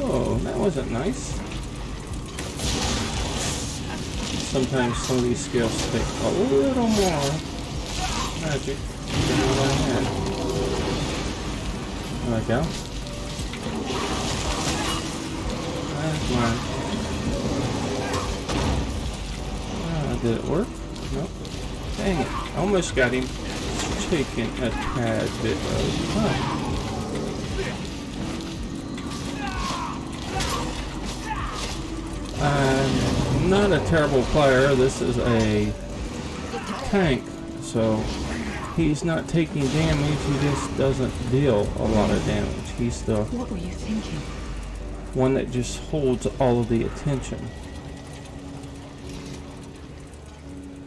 B: Oh, that wasn't nice. Sometimes some of these skills take a little more magic than what I had. There we go. That's mine. Did it work? Nope. Dang it. Almost got him. It's taking a tad bit of time. I'm not a terrible player. This is a tank, so he's not taking damage. He just doesn't deal a lot of damage. He's the
S: What were you thinking?
B: one that just holds all of the attention.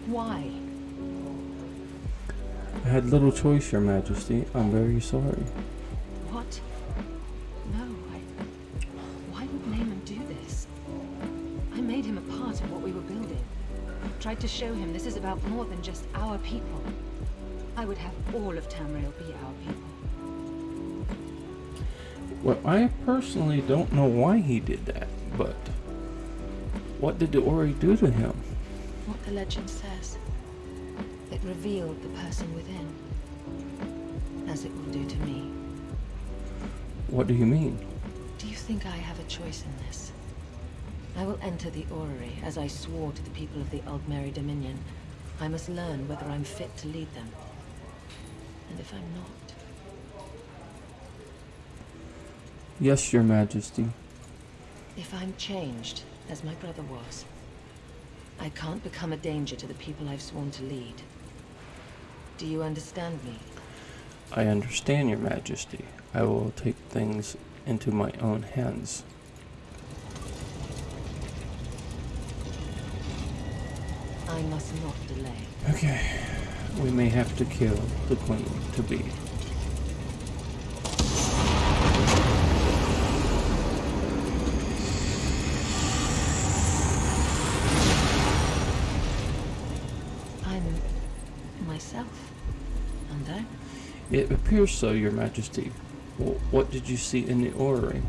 S: Why?
B: I had little choice, Your Majesty. I'm very sorry.
S: What? No, why would Naaman do this? I made him a part of what we were building. Tried to show him this is about more than just our people. I would have all of Tamriel be our people.
B: Well, I personally don't know why he did that, but what did the Ori do to him?
I: What the legend says. It revealed the person within, as it will do to me.
B: What do you mean?
I: Do you think I have a choice in this? I will enter the Orrery, as I swore to the people of the Aldmeri Dominion. I must learn whether I'm fit to lead them. And if I'm not...
B: Yes, Your Majesty.
I: If I'm changed, as my brother was, I can't become a danger to the people I've sworn to lead. Do you understand me?
B: I understand, Your Majesty. I will take things into my own hands.
I: I must not delay.
B: Okay. We may have to kill the Queen to be.
I: I'm myself, aren't I?
B: It appears so, Your Majesty. Well, what did you see in the Orrery?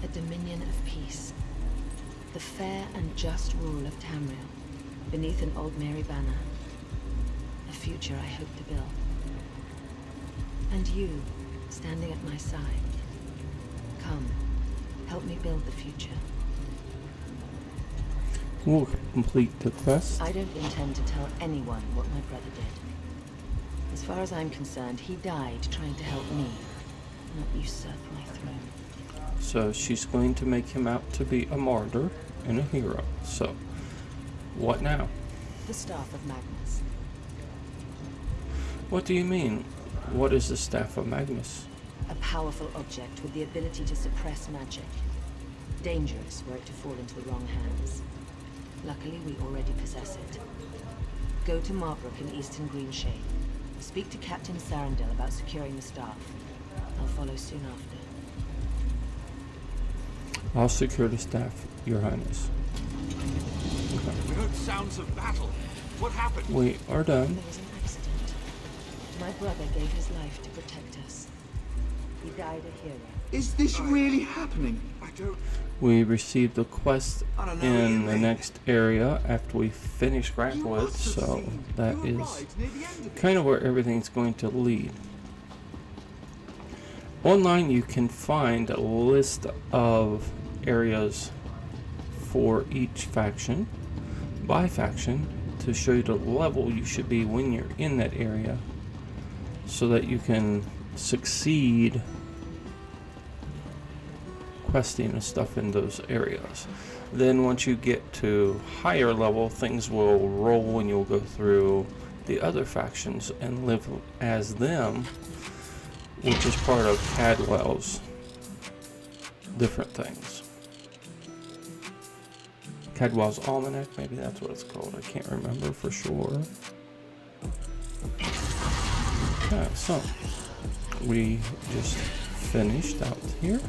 I: A dominion of peace. The fair and just rule of Tamriel, beneath an Aldmeri banner. A future I hope to build. And you, standing at my side. Come, help me build the future.
B: We'll complete the quest.
I: I don't intend to tell anyone what my brother did. As far as I'm concerned, he died trying to help me, not usurp my throne.
B: So she's going to make him out to be a martyr and a hero. So, what now?
I: The Staff of Magnus.
B: What do you mean? What is the Staff of Magnus?
I: A powerful object with the ability to suppress magic. Dangerous were it to fall into the wrong hands. Luckily, we already possess it. Go to Marbrook in Eastern Greenshade. Speak to Captain Sarandel about securing the staff. I'll follow soon after.
B: I'll secure the staff, Your Highness. Okay.
J: We heard sounds of battle. What happened?
B: We are done.
I: There was an accident. My brother gave his life to protect us. He died a hero.
G: Is this really happening? I don't...
B: We received a quest in the next area after we finish Grathwood, so that is kind of where everything's going to lead. Online you can find a list of areas for each faction, by faction, to show you the level you should be when you're in that area, so that you can succeed questing and stuff in those areas. Then once you get to higher level, things will roll and you'll go through the other factions and live as them, which is part of Cadwell's different things. Cadwell's Almanac, maybe that's what it's called. I can't remember for sure. Okay, so we just finished out here.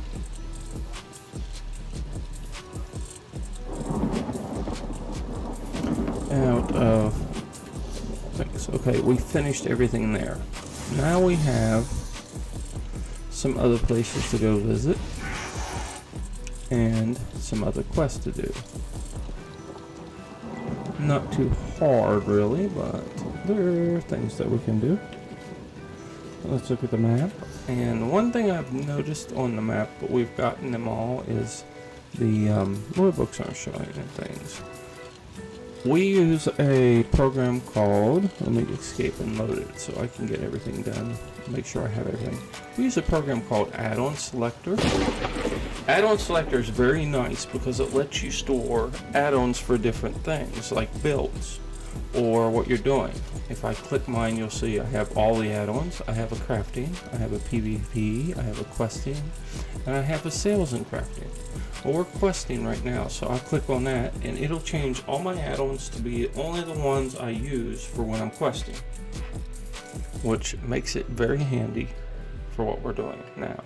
B: Out of things. Okay, we finished everything there. Now we have some other places to go visit and some other quests to do. Not too hard really, but there are things that we can do. Let's look at the map. And one thing I've noticed on the map, but we've gotten them all, is the lore books aren't showing and things. We use a program called, let me escape and load it so I can get everything done, make sure I have everything. We use a program called Add-on Selector. Add-on Selector is very nice because it lets you store add-ons for different things, like builds or what you're doing. If I click mine, you'll see I have all the add-ons. I have a crafting, I have a PvP, I have a questing, and I have a sales and crafting. Well, we're questing right now, so I'll click on that and it'll change all my add-ons to be only the ones I use for when I'm questing, which makes it very handy for what we're doing now.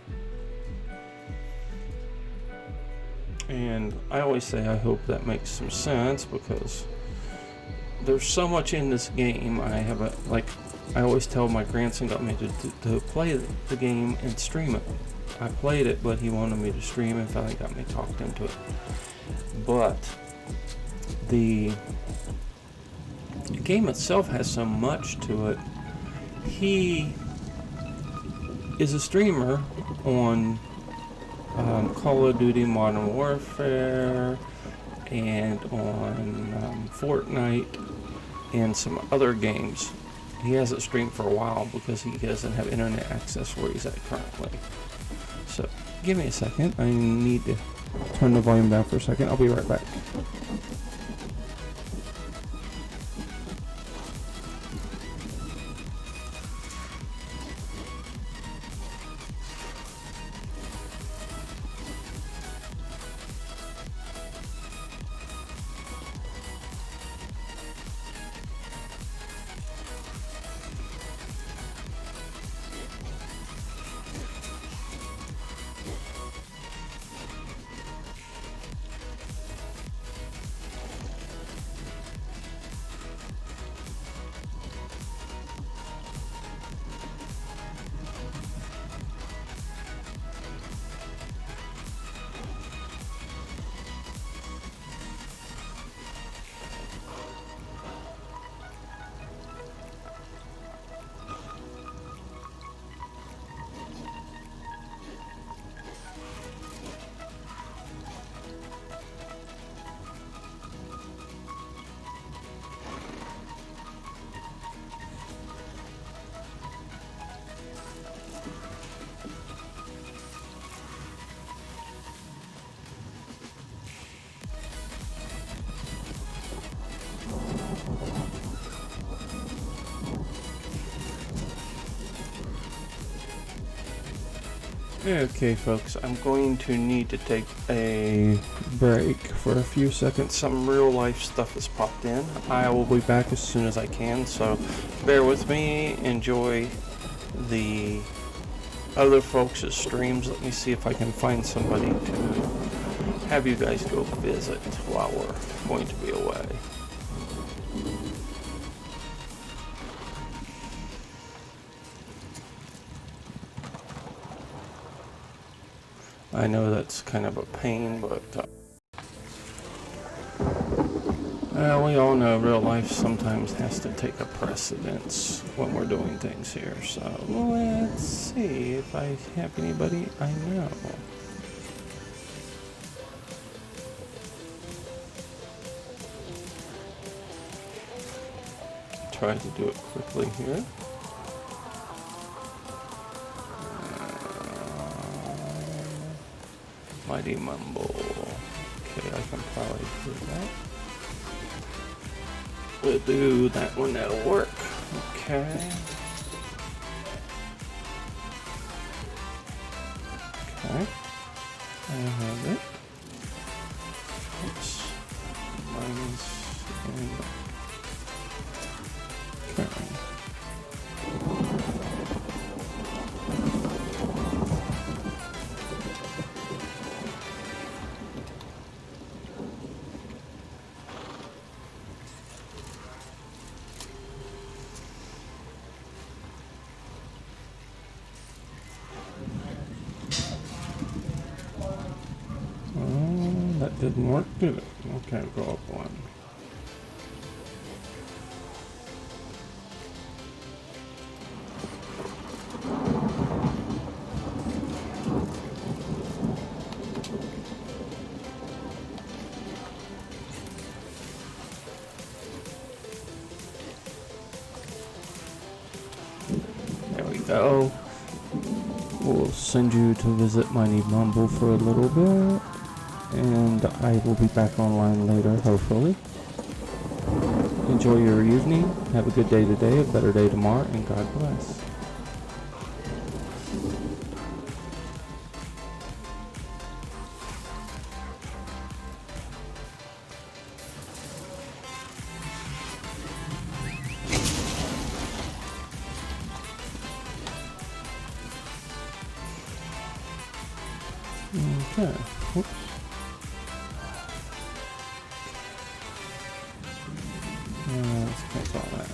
B: And I always say I hope that makes some sense, because there's so much in this game. I have a, like I always tell my grandson got me to play the game and stream it. I played it, but he wanted me to stream and finally got me talked into it. But the game itself has so much to it. He is a streamer on Call of Duty Modern Warfare and on Fortnite and some other games. He hasn't streamed for a while because he doesn't have internet access where he's at currently. So give me a second. I need to turn the volume down for a second. I'll be right back. Okay folks, I'm going to need to take a break for a few seconds. Some real life stuff has popped in. I will be back as soon as I can, so bear with me. Enjoy the other folks' streams. Let me see if I can find somebody to have you guys go visit while we're going to be away. I know that's kind of a pain, but we all know real life sometimes has to take a precedence when we're doing things here. So let's see if I have anybody I know. Try to do it quickly here. Mighty Mumble. Okay, I can probably do that. We'll do that one, that'll work. Okay. Okay. I have it. Oops. Minus and okay. That didn't work, did it? Okay, go up one. There we go. We'll send you to visit Mighty Mumble for a little bit. And I will be back online later, hopefully. Enjoy your evening. Have a good day today, a better day tomorrow, and God bless. Okay. Oops. Let's cancel all that.